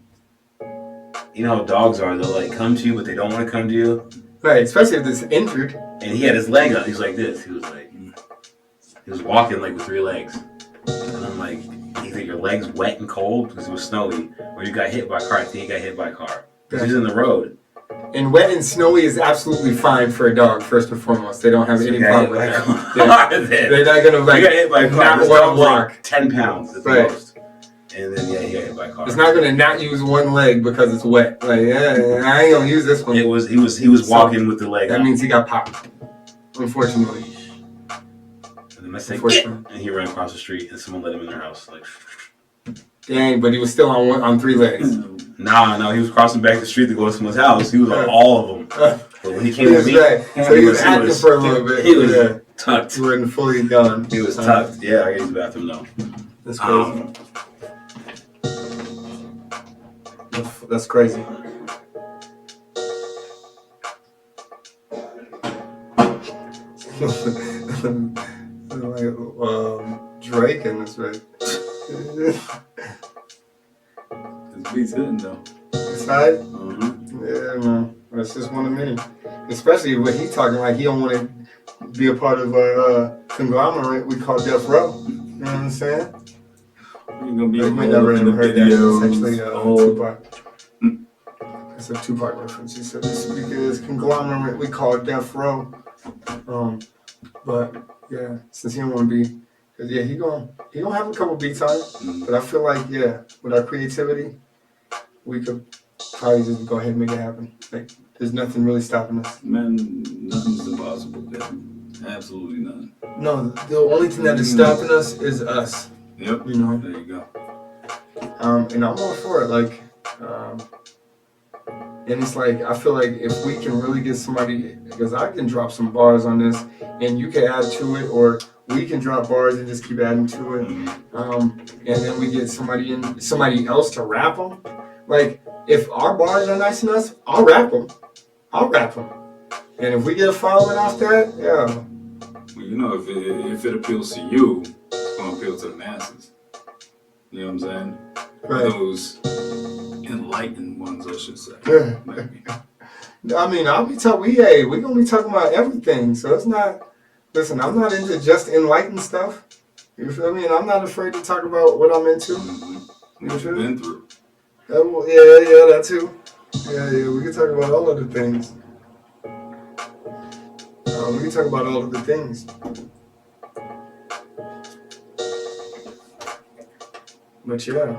You know how dogs are, they'll, like, come to you, but they don't want to come to you. Right, especially if it's injured. And he had his leg up. He was like this. He was walking, like, with 3 legs. And I'm like, either your leg's wet and cold because it was snowy, or you got hit by a car. I think he got hit by a car. Because he's in the road. And wet and snowy is absolutely fine for a dog, first and foremost. They don't have any problem with that. They're not going to, like, got hit by a car. not want to walk. Like 10 pounds at the most. And then, yeah, he got hit by a car. It's not going to not use one leg because it's wet. Like, yeah, I ain't going to use this one. He was walking with the leg That up. means he got popped, unfortunately. And the and he ran across the street, and someone let him in their house. Like, dang, but he was still on 3 legs. No, he was crossing back the street to go to someone's house. He was on all of them. But when he came to me, so he was acting for a little bit. He was tucked. He wasn't fully done. He was tucked. Yeah, I got to use the bathroom now. That's crazy. That's crazy. Like Drake in this way. This beat's hitting though. Side? Mm-hmm. Yeah, man. That's just one of many. Especially when he talking like he don't want to be a part of a conglomerate we call Death Row. You know what I'm saying? You're gonna be You might never in the heard that. videos. It's actually Tupac. It's a Tupac reference. He said this because conglomerate we call Death Row. But yeah, since he don't want to be, cause yeah, he gonna have a couple beats on it. But I feel like with our creativity, we could probably just go ahead and make it happen. Like there's nothing really stopping us. Man, nothing's impossible, man. Absolutely none. No, the only thing that is stopping us is us. Yep. You know. There you go. And I'm all for it. Like, and it's like I feel like if we can really get somebody, because I can drop some bars on this, and you can add to it, or we can drop bars and just keep adding to it. And then we get somebody else to rap them. Like, if our bars are nice enough, I'll rap them. And if we get a following off that, yeah. Well, you know, if it appeals to you, it's gonna appeal to the masses. You know what I'm saying? Right. Those enlightened ones, I should say. Maybe. I mean, we gonna be talking about everything. So it's not. Listen, I'm not into just enlightened stuff. You feel me? And I'm not afraid to talk about what I'm into. Mm-hmm. What you've been through. Yeah, that too. Yeah, we can talk about all of the things. We can talk about all of the things. But yeah.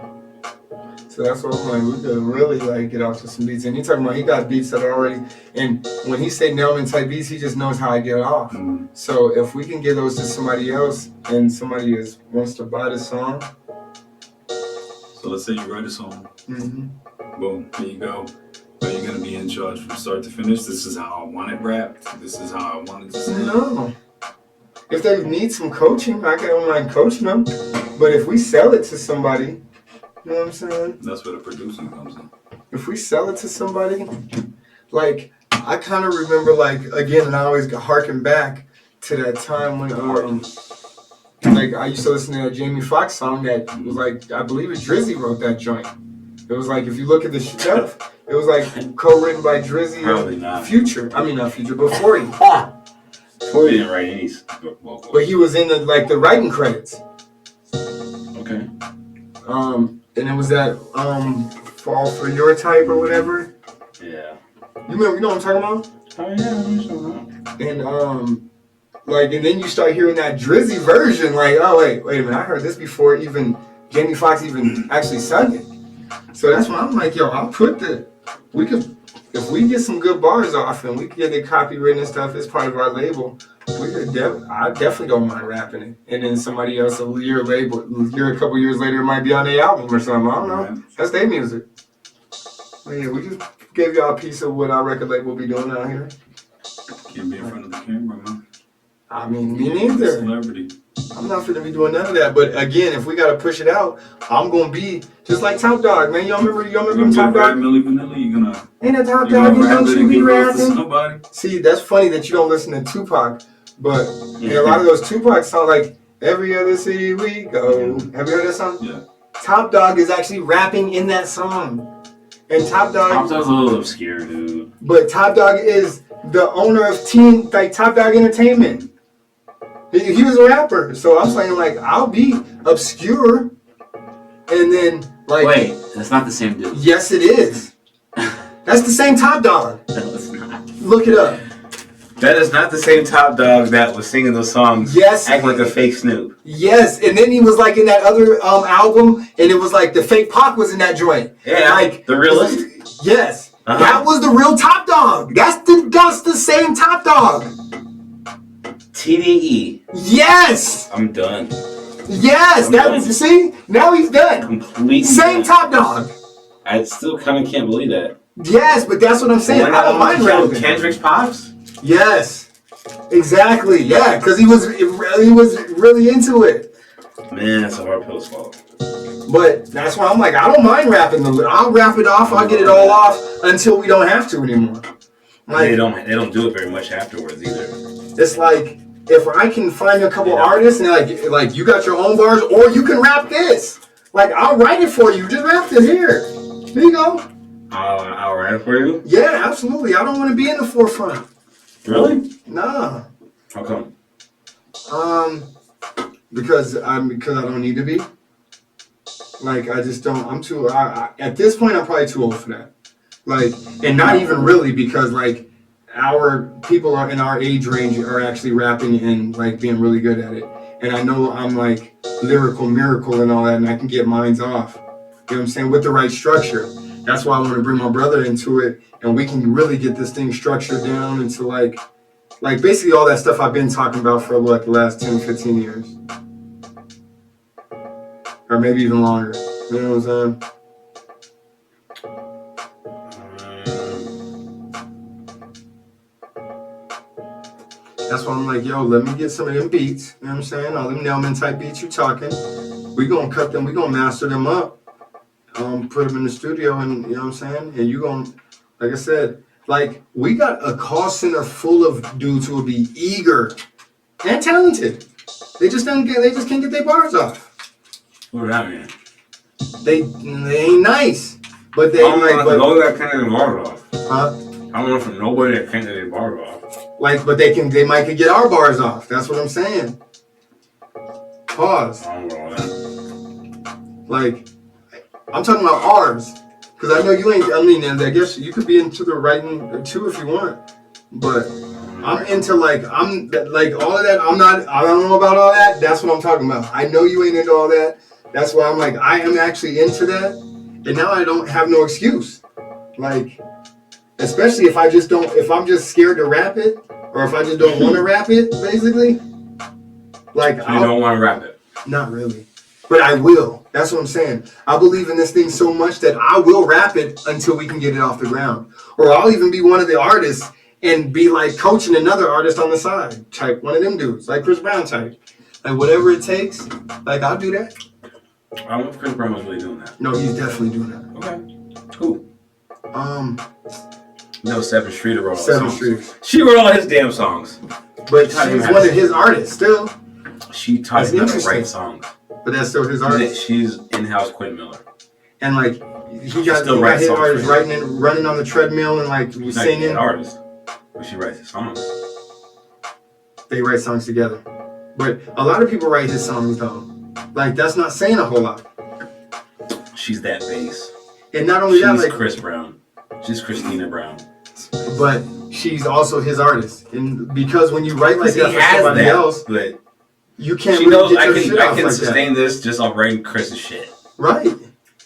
So So that's what I'm like, we could really like get off to some beats. And he talking about he got beats that are already, and when he say Nelman type beats, he just knows how I get off. So if we can give those to somebody else and somebody wants to buy the song. So let's say you write a song. Boom, there you go. Are you gonna be in charge from start to finish? This is how I want it rapped. This is how I want it to sound. No. If they need some coaching, I don't mind coaching them. But if we sell it to somebody, you know what I'm saying? That's where the producing comes in. If we sell it to somebody, like, I kind of remember, like, again, and I always harken back to that time when, like, I used to listen to that Jamie Foxx song that was, like, I believe Drizzy wrote that joint. It was like, if you look at the stuff, it was, like, co-written by Drizzy and Future. I mean, not Future, but 40. 40 didn't write any vocals. But he was in the writing credits. Okay. And it was that Fall for Your Type or whatever. Yeah. You know what I'm talking about? Oh yeah, And like, and then you start hearing that Drizzy version, like, oh wait a minute, I heard this before even Jamie Foxx even actually sung it. So that's why I'm like, yo, if we get some good bars off and we can get it copywritten and stuff, it's part of our label. I definitely don't mind rapping it. And then somebody else a couple years later, it might be on their album or something. I don't know. That's their music. But yeah, we just gave y'all a piece of what our record label will be doing out here. Can't be in front of the camera, man. I mean, me neither. Celebrity. I'm not finna be doing none of that. But again, if we gotta push it out, I'm gonna be just like Top Dog, man. Y'all remember Top Dog? Milli Vanilli, you gonna Ain't a Top Dog, you don't you be rapping? Nobody. See, that's funny that you don't listen to Tupac, but a lot of those Tupac songs, like Every Other City We Go. Have you heard that song? Yeah. Top Dog is actually rapping in that song. And Top Dog's a little obscure, dude. But Top Dog is the owner of Top Dog Entertainment. He was a rapper, so I'm saying, like, I'll be obscure, and then, like... Wait, that's not the same dude. Yes, it is. That's the same Top Dog. No, it's not. Look it up. That is not the same Top Dog that was singing those songs. Yes. Act like a fake Snoop. Yes, and then he was, like, in that other album, and it was, like, the fake Pac was in that joint. Yeah, like the realist? Yes. Uh-huh. That was the real Top Dog. That's the same Top Dog. TDE. Yes. I'm done. Yes. See? Now he's done. Completely Same done. Top Dog. I still kind of can't believe that. Yes, but that's what I'm saying. I don't mind rapping. Kendrick's Pops? Yes. Exactly. Yeah, because he was really into it. Man, that's a hard pill to swallow. But that's why I'm like, I don't mind rapping. I'll rap it off. I'll get it all off until we don't have to anymore. Like, they don't do it very much afterwards either. It's like, if I can find a couple artists and like you got your own bars, or you can rap this. Like, I'll write it for you. Just rap this here. Here you go. I'll write it for you? Yeah, absolutely. I don't want to be in the forefront. Really? Nah. How come? Because I don't need to be. Like, I just don't. I'm too. At this point, I'm probably too old for that. Like, and not even really, because like our people are in our age range are actually rapping and like being really good at it. And I know I'm like lyrical miracle and all that, and I can get mines off. You know what I'm saying? With the right structure. That's why I want to bring my brother into it, and we can really get this thing structured down into like basically all that stuff I've been talking about for like the last 10, 15 years. Or maybe even longer. You know what I'm saying? That's why I'm like, yo, let me get some of them beats. You know what I'm saying? All them Nelman type beats you talking. We gonna cut them. We gonna master them up. Put them in the studio, and you know what I'm saying? And you gonna, like I said, like we got a call center full of dudes who will be eager and talented. They just can't get their bars off. What does that mean? They ain't nice, but they I don't know that can't get their bars off. Huh? I don't know from nobody that can't get their bars off. Like, but they might could get our bars off. That's what I'm saying. Pause. I don't know that. Like, I'm talking about ours, because I know you ain't. I mean, and I guess you could be into the writing too if you want, but I'm into like all of that. I don't know about all that. That's what I'm talking about. I know you ain't into all that. That's why I'm like, I am actually into that, and now I don't have no excuse. Like, especially if I'm just scared to rap it, or if I just don't want to rap it, basically. Like, You don't want to rap it. Not really. But I will. That's what I'm saying. I believe in this thing so much that I will rap it until we can get it off the ground. Or I'll even be one of the artists and be like coaching another artist on the side. Type one of them dudes. Like Chris Brown type. Like whatever it takes. Like I'll do that. I don't know if Chris Brown was really doing that. No, he's definitely doing that. Okay. Cool. No, 7th Street wrote all his 7th songs. Street. She wrote all his damn songs. But she's one of his artists still. She taught him how to write songs. But that's still his artist. She's in-house Quentin Miller. And like he got his artists running on the treadmill and like singing. An artist, but she writes his songs. They write songs together. But a lot of people write his songs though. Like that's not saying a whole lot. She's that bass. And not only that, like Chris Brown. She's Christina Brown. But she's also his artist. And because when you write like that for somebody else, but you can't she really knows get your shit I off can like sustain that. this just off writing Chris's shit. Right.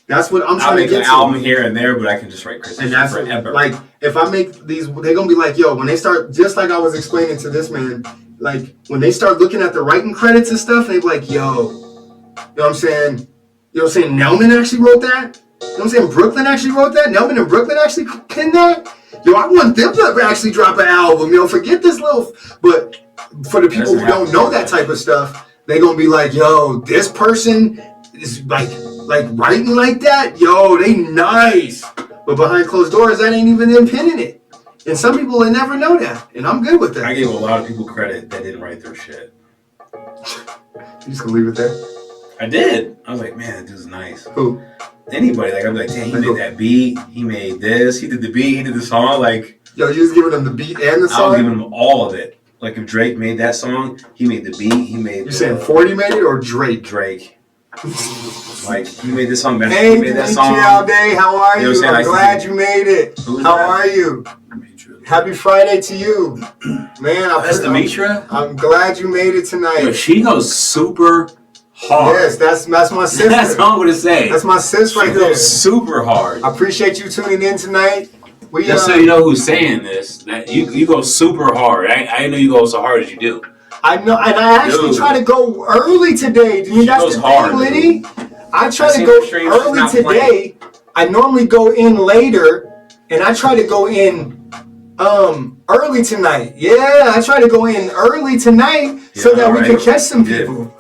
That's what I'm I'll trying to make get an to. album here and there, but I can just write Chris's And shit that's forever. like if I make these, they're gonna be like, yo, when they start, just like I was explaining to this man, like when they start looking at the writing credits and stuff, they be like, yo, you know what I'm saying? You know what I'm saying? Nelman actually wrote that. You know what I'm saying? Brooklyn actually wrote that. Nelman and Brooklyn actually penned that. Yo, I want them to actually drop an album. You know, forget this little. But for the people who don't know that type of stuff, they gonna be like, yo, this person is like writing like that. Yo, they nice. But behind closed doors, that ain't even them penning it. And some people will never know that, and I'm good with that. I gave a lot of people credit that didn't write their shit. You just gonna leave it there? I did. I was like, man, that dude's nice. Who? Anybody. Like, I'm like, damn, he made that beat. He made this. He did the beat. He did the song. Like, Yo, you was giving them the beat and the song? I was giving him all of it. Like, if Drake made that song, he made the beat. He made. You saying 40 made it or Drake? Drake. Like, he made this song. Hey, he made that song. all day. How are you? You know I'm glad you made it. How are you? Happy Friday to you, man. That's Demetra. I'm glad you made it tonight. Yo, she goes super hard. Yes, that's my sister. That's all I'm gonna say. That's my sis right she there. goes super hard. I appreciate you tuning in tonight. Just so you know who's saying this, that you go super hard. I didn't know you go so hard as you do. I know, and I actually try to go early today. Dude, that's the thing, Liddy. I try to go early today. I normally go in later, and I try to go in early tonight. Yeah, I try to go in early tonight so that we can catch some people.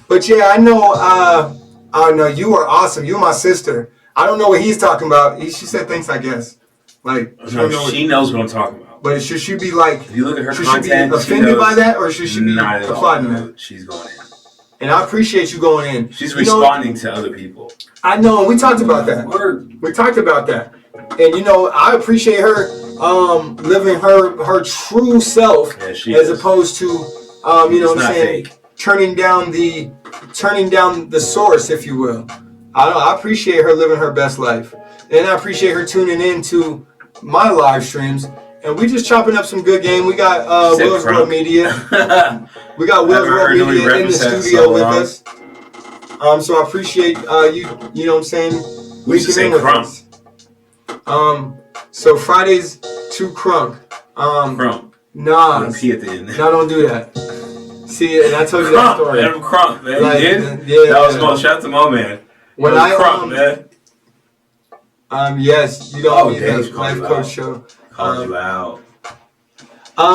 But yeah, I know you are awesome. You're my sister. I don't know what he's talking about. She said thanks, I guess. Like she knows what I'm talking about. But should she be like? If you look at her should content, she be offended by that, or should she be not at all. applauding that? She's going in. And I appreciate you going in. She's responding to other people. I know, and we talked about that. We talked about that. And I appreciate her living her true self as opposed to you know what I'm saying, fake. turning down the source, if you will. I appreciate her living her best life. And I appreciate her tuning in to my live streams. And we just chopping up some good game. We got Willz World Media. We got Willz World Media in the studio with us. So I appreciate you know what I'm saying, linking in with us. So Fridays to Crunk. Crunk. Nah. P at the end. No, don't do that. See, and I told you that story. Adam Crunk, man. Like, you did? Yeah. That was cool. Shout out to my man. When Crunk, man. Yes, you know, the life coach show. Called you out.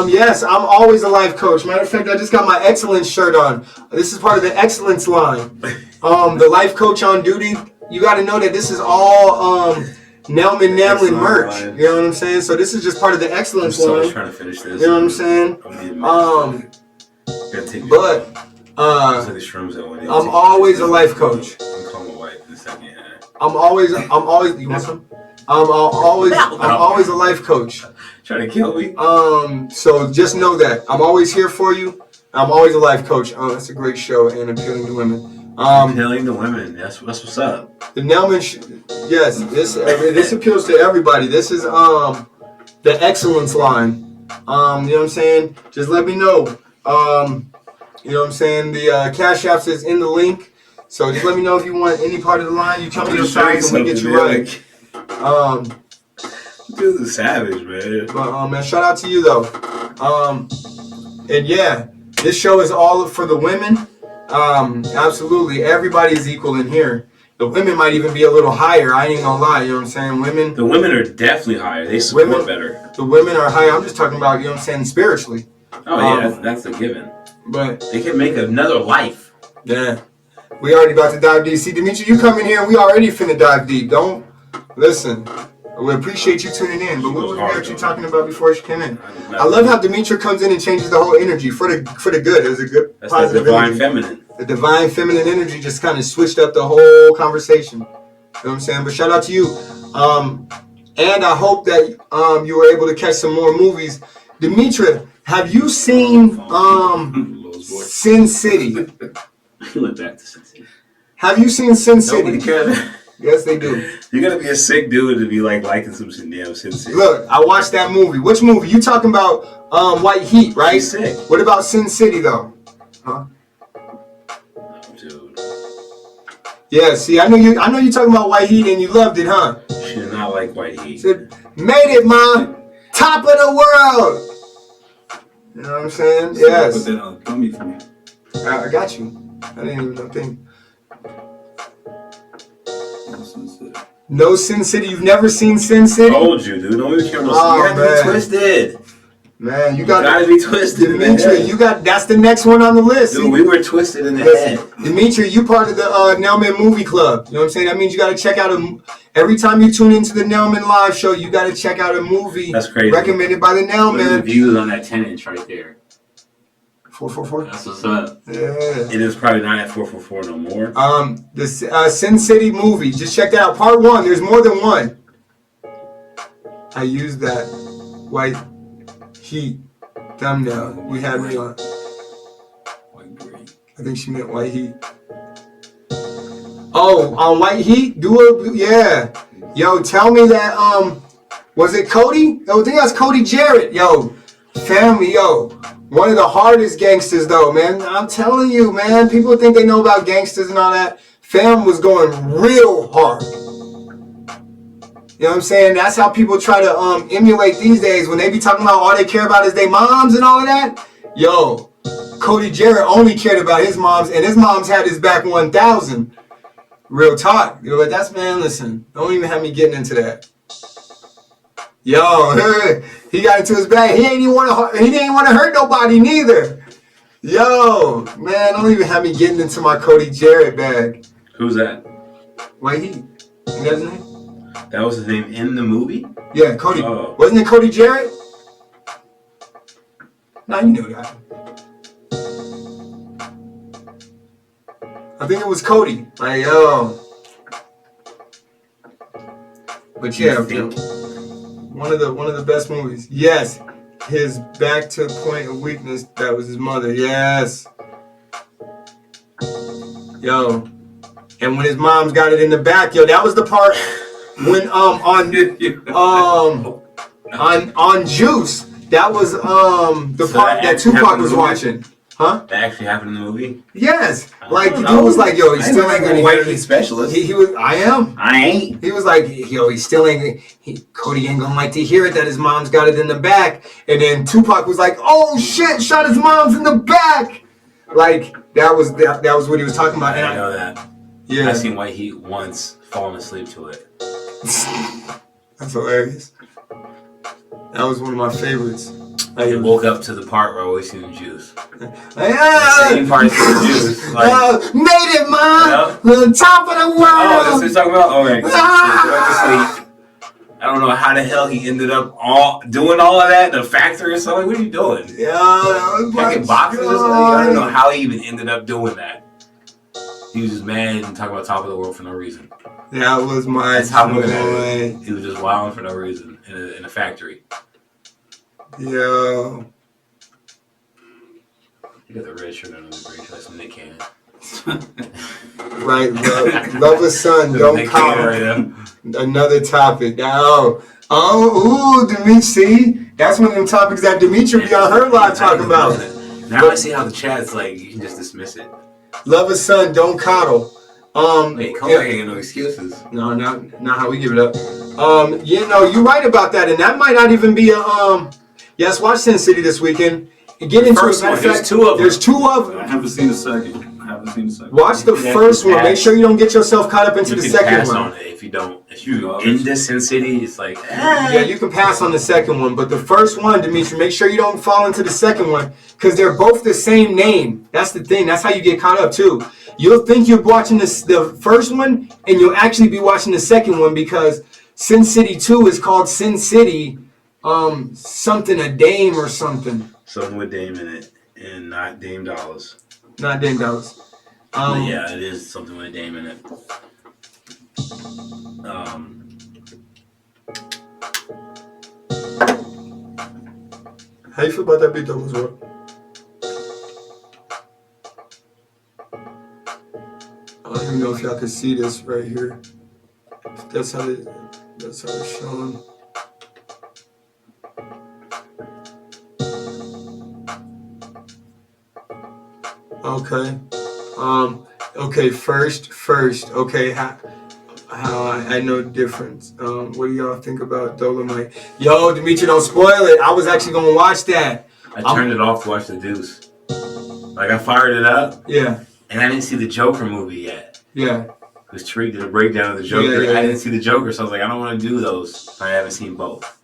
Yes, I'm always a life coach. Matter of fact, I just got my excellence shirt on. This is part of the excellence line. The life coach on duty. You got to know that this is all nelmannamlen merch. Line. You know what I'm saying? So this is just part of the excellence line. I'm so trying to finish this. You know what I'm saying? I'm always a life coach. I'm calling my wife in a second. I'm always. You want some? I'm always a life coach. Trying to kill me. So just know that I'm always here for you. I'm always a life coach. That's a great show and appealing to women. Appealing to women. That's what's up. The Nelman. Yes, this appeals to everybody. This is the excellence line. You know what I'm saying? Just let me know. You know what I'm saying? The Cash Apps is in the link. So just let me know if you want any part of the line. You tell me your size and we get you right. Dude's a savage, man. But man, shout out to you though. And yeah, this show is all for the women. Absolutely, everybody is equal in here. The women might even be a little higher. I ain't gonna lie. You know what I'm saying? Women. The women are definitely higher. They support better. The women are higher. I'm just talking about, you know what I'm saying, spiritually. Oh yeah, that's a given. But they can make another life. Yeah. We already about to dive deep. See, Dimitri, you come in here and we already finna dive deep. Don't listen. We appreciate you tuning in. But what were you talking about before she came in? I love how Dimitri comes in and changes the whole energy for the good. It was a good positive divine energy. Feminine. The divine feminine energy just kind of switched up the whole conversation. You know what I'm saying? But shout out to you. And I hope that you were able to catch some more movies. Dimitri, have you seen Sin City? He went back to Sin City. Have you seen Sin City? Nobody cares. Yes, they do. You gotta be a sick dude to be liking some damn Sin City. Look, I watched that movie. Which movie? You talking about White Heat, right? She's sick. What about Sin City though? Huh? Dude. Yeah, see, I know you talking about White Heat and you loved it, huh? She did not like White Heat. Said, made it, man. Top of the world. You know what I'm saying? Yes. Put that on the dummy for me. I got you. I didn't even know thing. No Sin City. You've never seen Sin City? Told you, dude. Don't even care. You gotta be twisted. Man, you gotta be twisted. Dimitri, that's the next one on the list. Dude, we were twisted in the head. Dimitri, you part of the Nelman Movie Club. You know what I'm saying? That means you gotta check out every time you tune into the Nelman live show, you gotta check out a movie. That's crazy. Recommended by the Nelman. The views on that 10-inch right there. 444. That's what's up. Yeah. It is probably not at 444 no more. The Sin City movie. Just check that out. Part 1. There's more than one. I used that White Heat thumbnail. You had me on. White green. I think she meant White Heat. Oh, on White Heat? Yeah. Yo, tell me that, was it Cody? I think that's Cody Jarrett. Yo, family, yo. One of the hardest gangsters, though, man. I'm telling you, man. People think they know about gangsters and all that. Fam was going real hard. You know what I'm saying? That's how people try to emulate these days. When they be talking about all they care about is their moms and all of that. Yo, Cody Jarrett only cared about his moms, and his moms had his back 1,000. Real talk. You're like, that's, man, listen. Don't even have me getting into that. Yo, he got into his bag. He didn't want to hurt nobody neither. Yo, man, don't even have me getting into my Cody Jarrett bag. Who's that? White Heat. You got his name? That was his name in the movie? Yeah, Cody. Oh. Wasn't it Cody Jarrett? Nah, you knew that. I think it was Cody. Like, yo. But yeah, one of the best movies. Yes, his back to point of weakness. That was his mother. Yes. Yo, and when his mom's got it in the back, yo, that was the part when on Juice. That was the part that Tupac was watching. Huh? That actually happened in the movie? Yes. Like, the dude was like, yo, he still ain't gonna White Heat specialist. He was, I am. I ain't. He was like, yo, he still ain't, Cody ain't gonna like to hear it that his mom's got it in the back. And then Tupac was like, oh shit, shot his mom's in the back. Like, that was what he was talking about. I know that. Yeah. I've seen White Heat once, falling asleep to it. That's hilarious. That was one of my favorites. I woke up to the part where I always seen the juice. Yeah. Same part as the juice. Like, made it, man. Yeah. The top of the world. Oh, that's what he's talking about? All right. I don't know how the hell he ended up doing all of that in the factory or something. What are you doing? Yeah, that was Packing boxes or something? I don't know how he even ended up doing that. He was just mad and talking about top of the world for no reason. That was my boy. He was just wilding for no reason in a factory. Yo. You got the red shirt under the green shirt, some Nick Cannon. Right, love a son, don't cower. Another topic. Ooh, Dimitri. See, that's one of them topics that Dimitri be on her live talking about. Now I see how the chat's like, you can just dismiss it. Love a son, don't coddle. Wait, come back ain't no excuses. No, not how we give it up. You're right about that, and that might not even be a Yes, watch Sin City this weekend. Get into it. There's two of them. There's two of them. I haven't seen the second. Watch the first one. Make sure you don't get yourself caught up into the second one. On it if you into Sin City, it's like yeah, you can pass on the second one, but the first one, Dimitri, make sure you don't fall into the second one because they're both the same name. That's the thing. That's how you get caught up too. You'll think you're watching the first one, and you'll actually be watching the second one because Sin City 2 is called Sin City, something a Dame or something. Something with Dame in it, and not Dame Dollars. Not Dame Dollars. Yeah, it is something with a Dame in it. How you feel about that beat though, Willz World? I don't even know if y'all can see this right here. That's how it's showing. Okay. Okay. First. Okay. How I know the difference. What do y'all think about Dolomite? Yo, Dimitri, don't spoil it. I was actually gonna watch that. I turned it off to watch The Deuce. Like I fired it up. Yeah. And I didn't see the Joker movie yet. Yeah. Because Tariq did a breakdown of the Joker. Yeah. I didn't see the Joker, so I was like, I don't want to do those. I haven't seen both.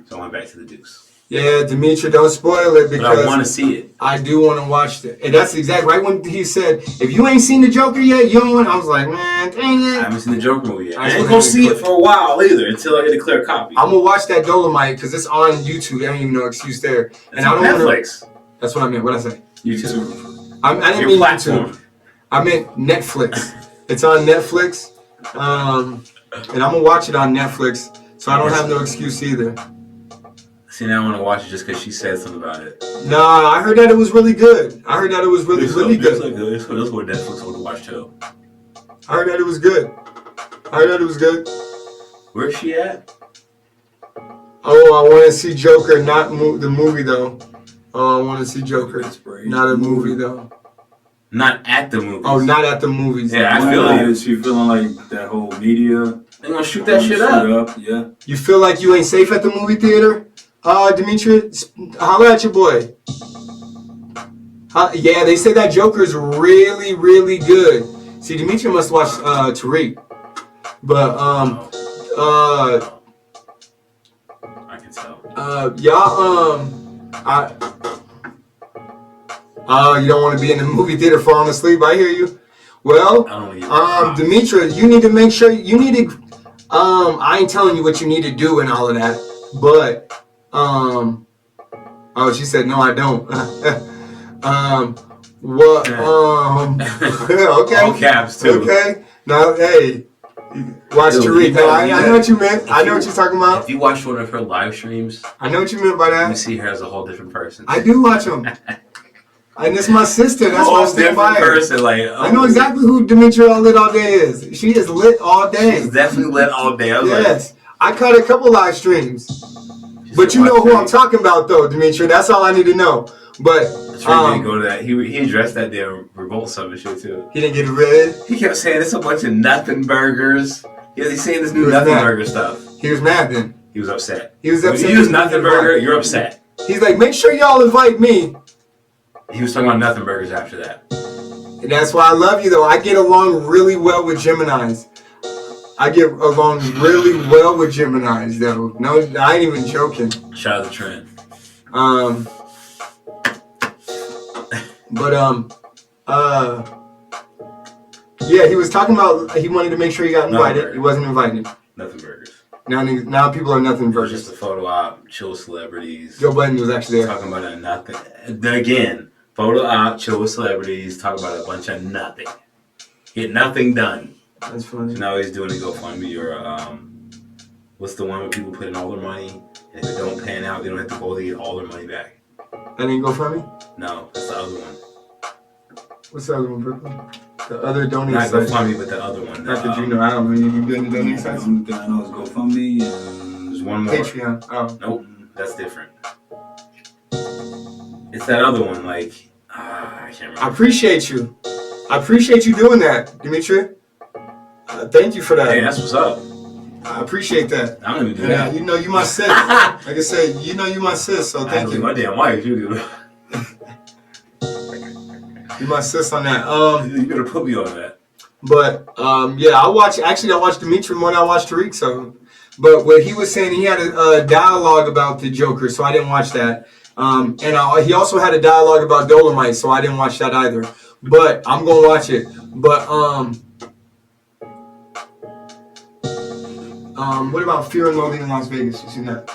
So I went back to The Deuce. Yeah, Dimitri, don't spoil it because but I want to see it. I do want to watch it. And that's exactly right when he said, if you ain't seen the Joker yet, you don't want. I was like, man, dang it. I haven't seen the Joker movie yet. I I ain't gonna see it for a while either until I get a clear copy. I'm gonna watch that Dolomite because it's on YouTube. I don't even know excuse there. It's on Netflix. That's what I meant. What I say? YouTube. I didn't mean YouTube. I meant Netflix. It's on Netflix. And I'm gonna watch it on Netflix, so I don't have no excuse either. See, now I want to watch it just because she said something about it. Nah, I heard that it was really good. I heard that it was really good. It's what Netflix would watch too. I heard that it was good. Where's she at? Oh, I want to see Joker, not the movie though. Oh, I want to see Joker, not a movie though. Not at the movies. Oh, not at the movies. Yeah, I feel like she feeling like that whole media. They're gonna shoot that shit up. Yeah. You feel like you ain't safe at the movie theater? Dimitri, holla at your boy. Yeah, they say that Joker's really, really good. See, Dimitri must watch Tariq. But I can tell. You don't want to be in the movie theater falling asleep. I hear you. Well, Dimitri, you need to make sure I ain't telling you what you need to do and all of that, but she said no, I don't. What? Okay. All caps too. Okay. Now, hey, watch Tariq. I know what you meant. I know what you're talking about. If you watch one of her live streams, I know what you meant by that. you see her as a whole different person. I do watch them. And it's my sister. That's why I stand by her. Person, like, I know exactly who Dimitri Lit All Day is. She is lit all day. She's definitely lit all day. Yes. I caught a couple live streams. But you know who I'm talking about, though, Dimitri. That's all I need to know. But didn't go to that. He addressed that damn Revolt Summit shit too. He didn't get rid. He kept saying it's a bunch of nothing burgers. He's saying this new nothing burger stuff. He was mad then. He was upset. He was upset. When you use nothing burger, you're upset. He's like, make sure y'all invite me. He was talking about nothing burgers after that. And that's why I love you, though. I get along really well with Geminis. Though. No, I ain't even joking. Shout out to Trent. Yeah, he was talking about he wanted to make sure he got invited. He wasn't invited. Nothing burgers. Now people are nothing burgers. Just a photo op, chill with celebrities. Joe Budden was actually there. Talking about a nothing. Then again, photo op, chill with celebrities, talk about a bunch of nothing. Get nothing done. That's funny. So now he's doing a GoFundMe or what's the one where people put in all their money and if it don't pan out, they don't have to go, they get all their money back. That ain't GoFundMe? No, that's the other one. What's the other one, Brooklyn? The other donate Not site. GoFundMe, but the other one. Not that you know. I don't know. You been to donate sites? The only thing I know is GoFundMe and there's one more. Patreon. Oh. Nope, that's different. It's that other one, like, I can't remember. I appreciate you. I appreciate you doing that, Dimitri. Thank you for that. Hey, that's what's up. I appreciate that. I'm gonna do And, that. you know, you my sis. Like I said, you know, you my sis. So thank you. My damn wife, you do. You my sis on that. You better put me on that. But yeah, I watched Dimitri more than I watched Tariq. So, but what he was saying, he had a dialogue about the Joker, so I didn't watch that. And he also had a dialogue about Dolomite, so I didn't watch that either. But I'm gonna watch it. But what about Fear and Loathing in Las Vegas? You seen that?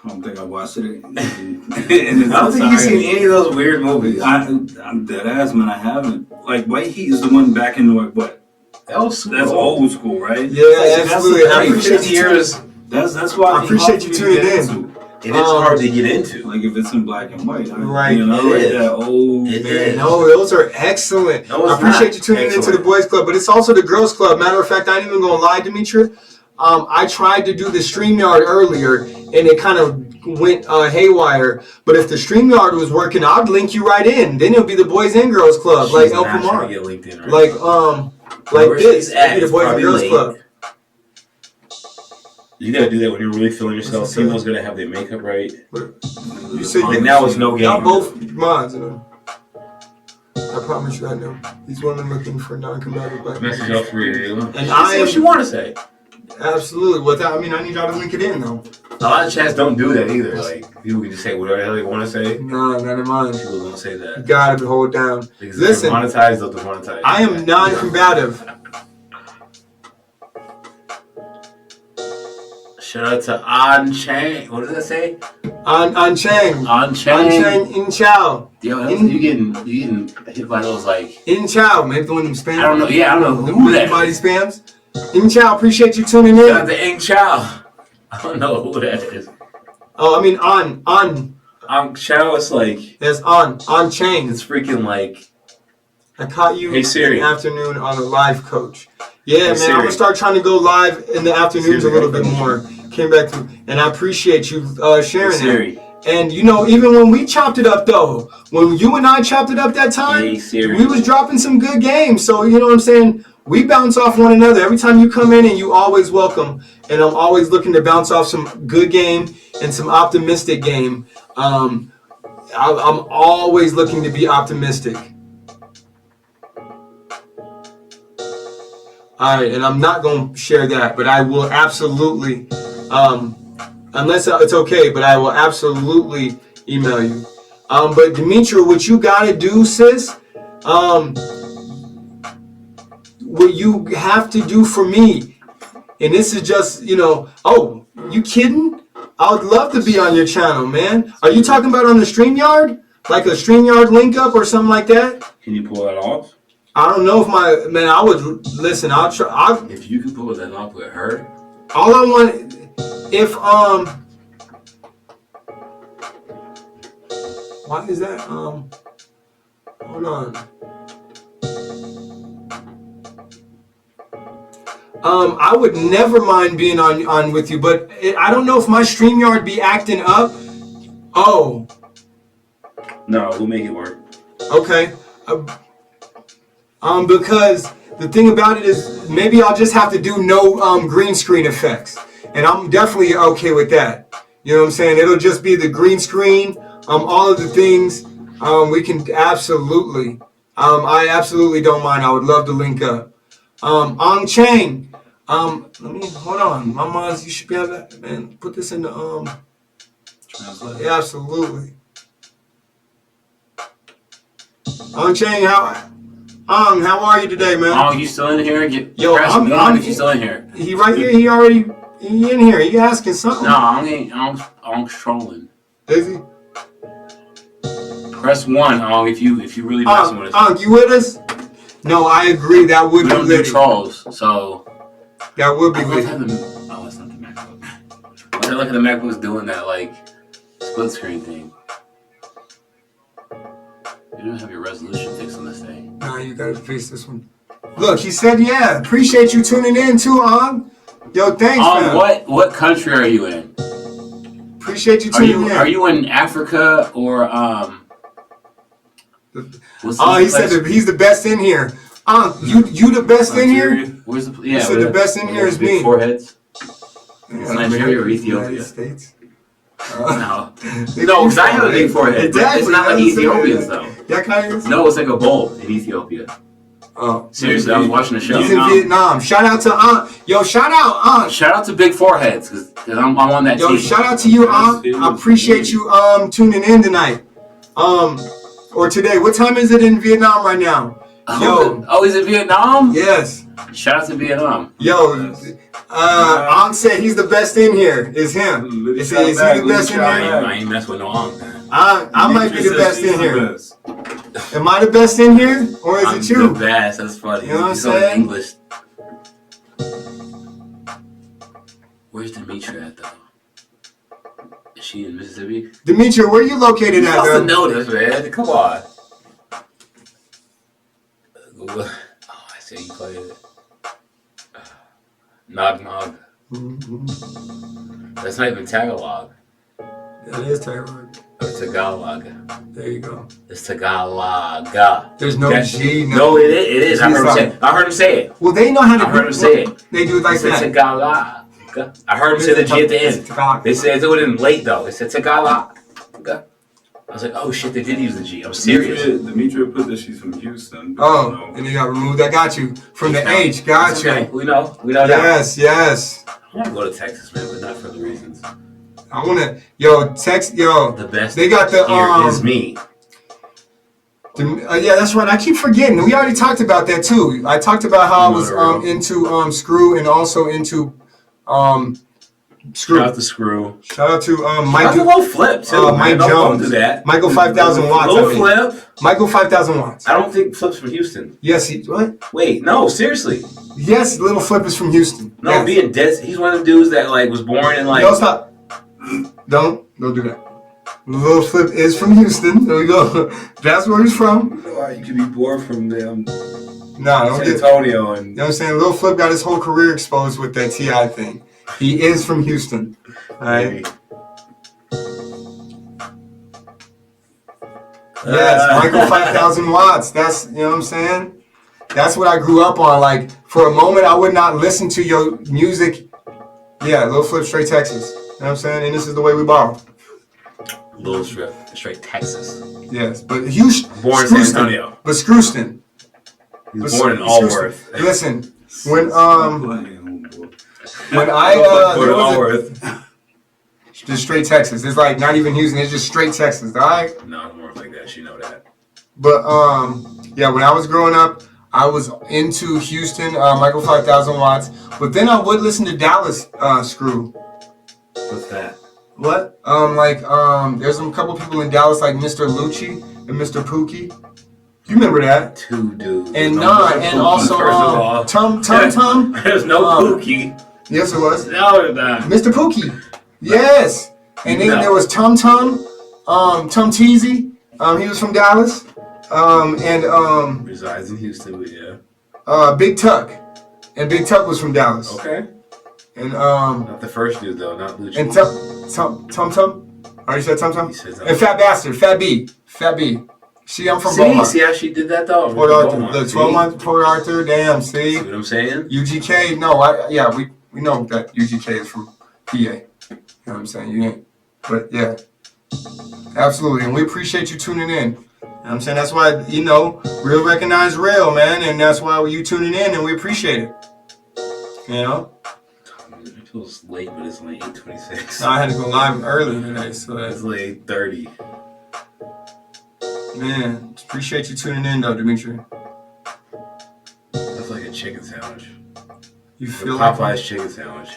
I don't think I watched it. I don't think you've seen any of those weird movies. I'm dead ass, man. I haven't. Like, White Heat is the one back in like what? That's old school, right? Yeah, absolutely. I Like appreciate 50 you. years. That's why I appreciate you tuning in. And it's hard to get into. Like if it's in black and white, Right. You know, It like is. that old. It Man, is. no, those are excellent. No, it's I appreciate not you tuning into excellent. the Boys Club, but it's also the Girls Club. Matter of fact, I ain't even gonna lie, Dimitri. I tried to do the StreamYard earlier, and it kind of went haywire. But if the StreamYard was working, I'd link you right in. Then it'll be the Boys and Girls Club, She's like not El trying to Pomar, get LinkedIn right like Where this. she's at It'll be the is Boys and probably Girls late. Club. You gotta do that when you're really feeling yourself. What's he Females gotta have their makeup right. You said Like now it's no game. y'all both mods, you know. I promise you, I know. These women looking for non-combative black men. Message all three of you. And Say I what you am want to say. absolutely without. I mean, I need y'all to link it in though. A lot of chats don't do that either. Like people can just say whatever the hell they want to say. Nah, none of mine. People don't say You that. gotta hold down. Because Listen, if they're monetized, they'll demonetize. I am non-combative. Shout out to On Chang. What does that say? On Chang. On Chang. On Chang in Chow. Yo, In- you getting hit by those like In Chow. Maybe the one them spam. I don't know. Yeah, I don't know who that Body is. spams. In Chow. Appreciate you tuning Shout out in. to Ing Chow. I don't know who that is. Oh, I mean on. Chow is like That's on Chang. it's freaking like I caught you Hey, Siri. in the afternoon on a live coach. Yeah, man, Siri. I'm gonna start trying to go live in the afternoons Siri, a little hey, bit coach. more. Came back to, and I appreciate you sharing that. Siri. And you know, even when we chopped it up though, when you and I chopped it up that time, Hey, Siri. we was dropping some good games. So you know what I'm saying? We bounce off one another. Every time you come in and you always welcome. And I'm always looking to bounce off some good game and some optimistic game. I'm always looking to be optimistic. All right, and I'm not going to share that, but I will absolutely, unless it's okay, but I will absolutely email you. But Dimitri, what you got to do, sis, what you have to do for me, and this is just, you know, oh, you kidding? I would love to be on your channel, man. Are you talking about on the StreamYard? Like a StreamYard link up or something like that? Can you pull that off? I don't know if I would, listen, I'll try, If you can pull that off with her, all I want, if, why is that, hold on. I would never mind being on with you, but I don't know if my StreamYard be acting up. Oh, no, we'll make it work. okay. Because the thing about it is maybe I'll just have to do no green screen effects, and I'm definitely okay with that. You know what I'm saying? It'll just be the green screen, all of the things. We can absolutely. I absolutely don't mind. I would love to link up. On Chang. Let me hold on. My moms, you should be able to, man, put this in the Translate. yeah, absolutely. On Chang, how are you today, man? Oh, you still in here? Yo, Press I'm- one I'm- if you still in here. He right here. He in here. He asking something. No, I'm trolling. Is he? Press one if you really messing with us. You with us? No, I agree. That would We be don't do lit. trolls, so That would be I love lit. having. Oh, it's not the MacBook. I look at the MacBook's doing that like split screen thing. You don't have your resolution fixed on this thing. Nah, you gotta face this one. Look, he said, yeah. Appreciate you tuning in too, Yo, thanks, man. What country are you in? Appreciate you Are tuning in. you in Africa or what's Oh, he this said place? that he's the best in here. You the best in here? Nigeria? Where's the You said the best in here is big me. foreheads. Yeah, Nigeria or United Ethiopia? States. No, because I have a big forehead. Exactly, It's not like that's what I'm Ethiopians saying. though. Yeah, kind of. No, it's like a bowl in Ethiopia. Oh, Seriously, I was watching the show. he's in Vietnam. Shout out to Yo, shout out Shout out to big foreheads because I'm on that Yo, team. shout out to you, I appreciate you tuning in tonight. Or today. What time is it in Vietnam right now? Yo. Oh, he's in Vietnam? Yes. Shout out to Vietnam. Yo, Ang said he's the best in here. Is him. Is he the best in here? I ain't mess with no Ang. I might be the best in here. Am I the best in here? Or is I'm it you? the best. That's funny. You know what I'm He's so saying? English. Where's Demetra at though? Is she in Mississippi? Demetra, where you located You at, supposed to though? know this, man. Come on. Google. Oh, I see you played it. Nog Nog. Mm-hmm. That's not even Tagalog. That is Tagalog. Or Tagalog. There you go. It's Tagalog. There's no That's- G. No, it is. It is. I heard him say it. Well, they know how to I heard him say it. They do it like They said that. Tagalog. I heard him say the G at the end. Tagalog. They said do it in late though. They said Tagalog. I was like, oh shit, they did use the G. I'm serious. Demetria put that she's from Houston. Oh, and they got removed. I got you. From the H. Got It's you. okay. We know that. Yes. I want to go to Texas, man, but not for the reasons. I want to, text, The best They got the, here is me. Yeah, that's right. I keep forgetting. We already talked about that too. I talked about how I was into Screw and also into Screw. Shout out to Screw. Shout out to Shout Mike. out to Lil Flip too. Mike man. Don't Jones. do that. Michael 5,000 watts. Lil I mean. Flip. Michael 5,000 watts. I don't think Flip's from Houston. Yes, what? Wait, no, seriously. Yes, Little Flip is from Houston. No, yes. being dead. He's one of the dudes that like was born in like. No, stop. Don't do that. Little Flip is from Houston. There we go. That's where he's from. You could be born from them. Nah, don't San get. Antonio and You know what I'm saying? Little Flip got his whole career exposed with that T.I. thing. He is from Houston. Alright? Yes, Michael 5,000 watts. That's, you know what I'm saying? That's what I grew up on. Like, for a moment, I would not listen to your music. Yeah, Little Flip, straight Texas. You know what I'm saying? And this is the way we ball. Little straight Texas. Yes, but Houston. Born in San Antonio. But Screwston. He was born in Allworth. Listen, when Born I in there was Allworth. just straight Texas. It's like not even Houston. It's just straight Texas. All right. No, it's more like that. You know that. But yeah, when I was growing up, I was into Houston, Michael 5,000 watts. But then I would listen to Dallas Screw. What's that? What? There's a couple people in Dallas like Mr. Lucci and Mr. Pookie. You remember that? Two dudes. And Pookie, also first of all. Tum. There's no Pookie. Yes, it was. No, it's not. Mr. Pookie. Yes. And then there was Tum Teasy. He was from Dallas. Resides in Houston, but yeah. Big Tuck. And Big Tuck was from Dallas. Okay. And Not the first dude though, not Lucci. and Tum. Already said Tum. He says And Fat Bastard, Fat B. See, I'm from See Beaumont. how she did that though? Port Arthur. Beaumont, The see? 12-month Port Arthur. Damn, see? See what I'm saying? UGK. No, we know that UGK is from PA. You know what I'm saying? You ain't. But yeah. Absolutely. And we appreciate you tuning in. You know what I'm saying? That's why, real recognize real, man. And that's why you tuning in and we appreciate it. You know? It feels late, but it's only 8:26. I had to go live early today, so It's late 8:30. man, appreciate you tuning in though, Dimitri. That's like a chicken sandwich. You The feel like Popeye's chicken sandwich.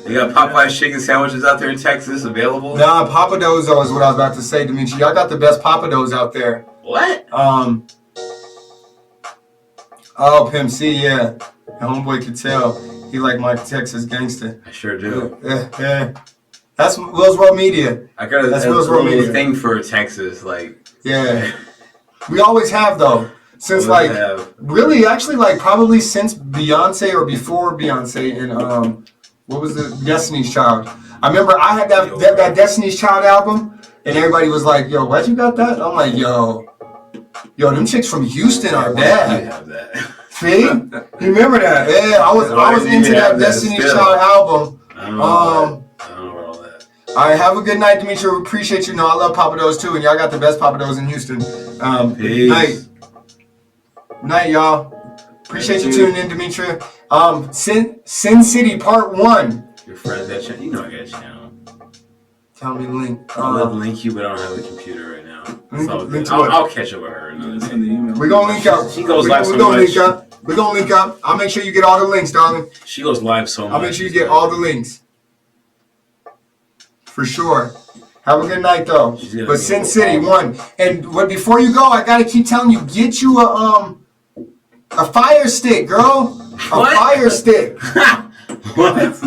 They got Popeye's chicken sandwiches out there in Texas available. Nah, Papa Do's though is what I was about to say, Dimitri. Y'all got the best Papa Do's out there. What? Oh, Pimp C, yeah. The homeboy could tell. He like my Texas gangster. I sure do. Yeah. That's Willz World Media. I got That's a Willz World little Media. thing for Texas, like. Yeah. We always have though. Since Always like have. really actually like probably since Beyonce or before Beyonce and what was the Destiny's Child. I remember I had that Destiny's Child album and everybody was like, yo, why'd you got that? I'm like, yo, Yo, them chicks from Houston are You bad. have that. See? You remember that? Yeah, I was into that Destiny's Child album. I don't know about all that. All right, have a good night, Demetria. Appreciate you. I love Papados too, and y'all got the best Papados in Houston. Peace. Night, y'all. Appreciate you tuning in, Demetria. Sin City Part 1. Your friends that channel? You know I got a channel. Tell me the link. I'll link you, but I don't have a computer right now. Link to I'll catch up with her another day. We're gonna link up. She goes live so We're gonna much. link up. We're gonna link up. I'll make sure you get all the links, darling. She goes live so much. I'll make sure you get all the links. For sure. Have a good night, though. But Sin City 1. And before you go, I gotta keep telling you, get you a Fire Stick, girl. A Fire Stick. What?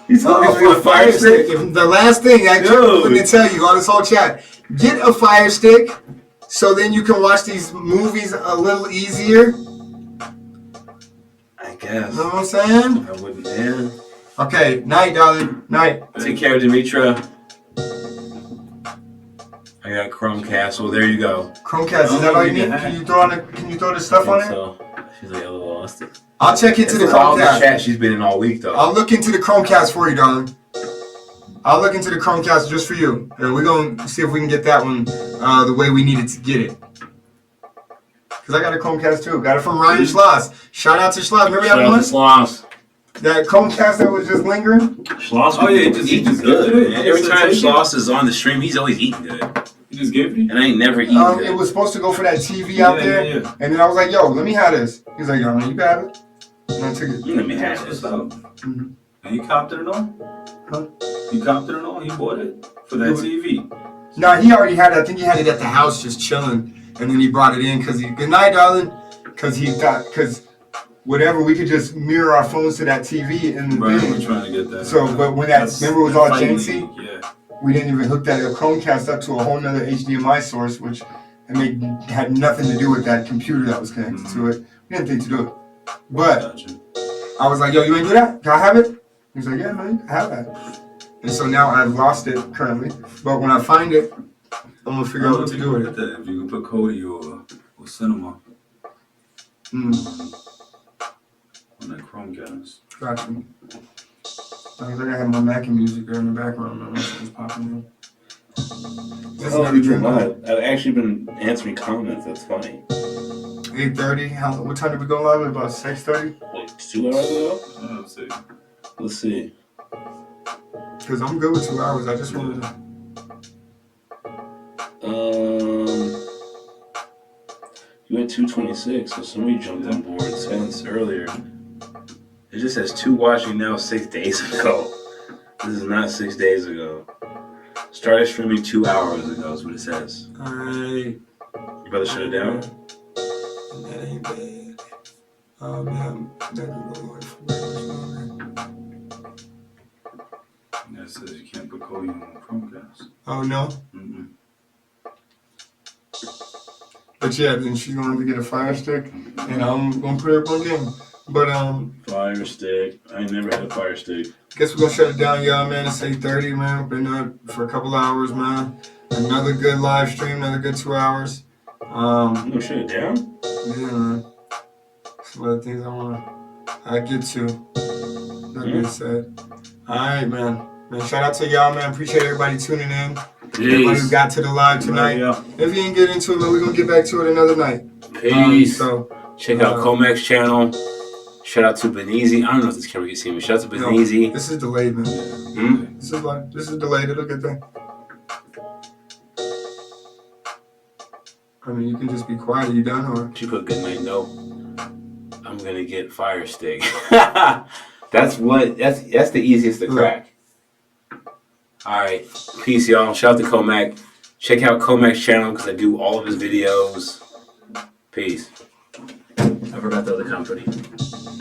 You told me A Fire Stick. The last thing I wanted to tell you on this whole chat. Get a Fire Stick so then you can watch these movies a little easier. I guess. You know what I'm saying? I wouldn't, yeah. Okay, night, darling. Night. Take care, Demetra. I got Chromecast. Well, there you go. Chromecast, is that all you need? Can you throw the stuff on it? So she's like, oh, lost it. I'll check into the All the Chromecast. chat she's been in all week, though. I'll look into the Chromecast for you, darling. I'll look into the Chromecast just for you. And we're going to see if we can get that one the way we needed to get it. Because I got a Chromecast too. Got it from Ryan Schloss. Shout out to Schloss. Remember that one? Schloss. That Chromecast that was just lingering? Schloss. Oh yeah, he just good. good. Man. Every time Schloss is on the stream, he's always eating good. He just gave it. And I ain't never eaten good. It was supposed to go for that TV out there. Yeah. And then I was like, yo, let me have this. He's like, yo, man, you got it. And I took it. Let me have What's this. up? Mm-hmm. And you copped it or no? Huh? You copped it or no? He bought it for that TV. No, he already had it. I think he had it at the house just chilling. And then he brought it in because good night, darling. Because whatever, we could just mirror our phones to that TV and the Right, thing. we're trying to get that. So, but when remember it was all janky? Yeah. We didn't even hook that Chromecast up to a whole nother HDMI source, which had nothing to do with that computer that was connected to it. We didn't think to do it. But Gotcha. I was like, yo, you ain't do that? Can I have it? He's like, yeah, man, I have that. And so now I've lost it currently. But when I find it, I'm going to figure out what to do with it. If you can put Cody or Cinema on that Chromecast. Gotcha. Sounds like I have my Mackie music there in the background. Man. That's what's popping in. That's Oh, another you've drink. been I've actually been answering comments. That's funny. 8:30. What time did we go live? About 6:30? Like 2 hours ago? Let's see. Let's see. Because I'm good with 2 hours. I just wanted to. You went 2:26, so somebody jumped on board since earlier. It just says 2 watching now 6 days ago. This is not 6 days ago. Started streaming 2 hours ago is what it says. Alright. You better shut it down. That ain't bad. Oh man, that can go on for much longer. That says you can't put Cody on Chromecast. Oh no? Mm-mm. But yeah, then she's gonna have to get a Fire Stick, and I'm gonna put her up on game. But Fire stick. I ain't never had a fire stick. guess we're gonna shut it down, y'all, man. It's 8:30, man. Been up for a couple hours, man. Another good live stream, another good 2 hours. You gonna shut it down? Yeah, man. There's a lot of things I get to. That being said. Alright, man. Shout out to y'all, man. Appreciate everybody tuning in. Everybody who got to the live tonight. If you didn't get into it, man, we're gonna get back to it another night. Peace. So check out Comac's channel. Shout out to Benizi. I don't know if this camera can see me. Shout out to Benizi. This is delayed, man. This is delayed. It'll get there. I mean, you can just be quiet. Are you done, or? She put good night. No, I'm gonna get fire stick. That's the easiest to crack. All right, peace, y'all. Shout out to Comac. Check out Comac's channel because I do all of his videos. Peace. I forgot the other company.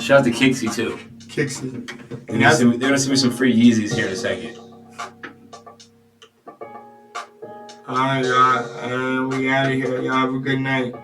Shout out to Kixie too. Kixie. They're gonna send me some free Yeezys here in a second. Alright, y'all. And we out of here. Y'all have a good night.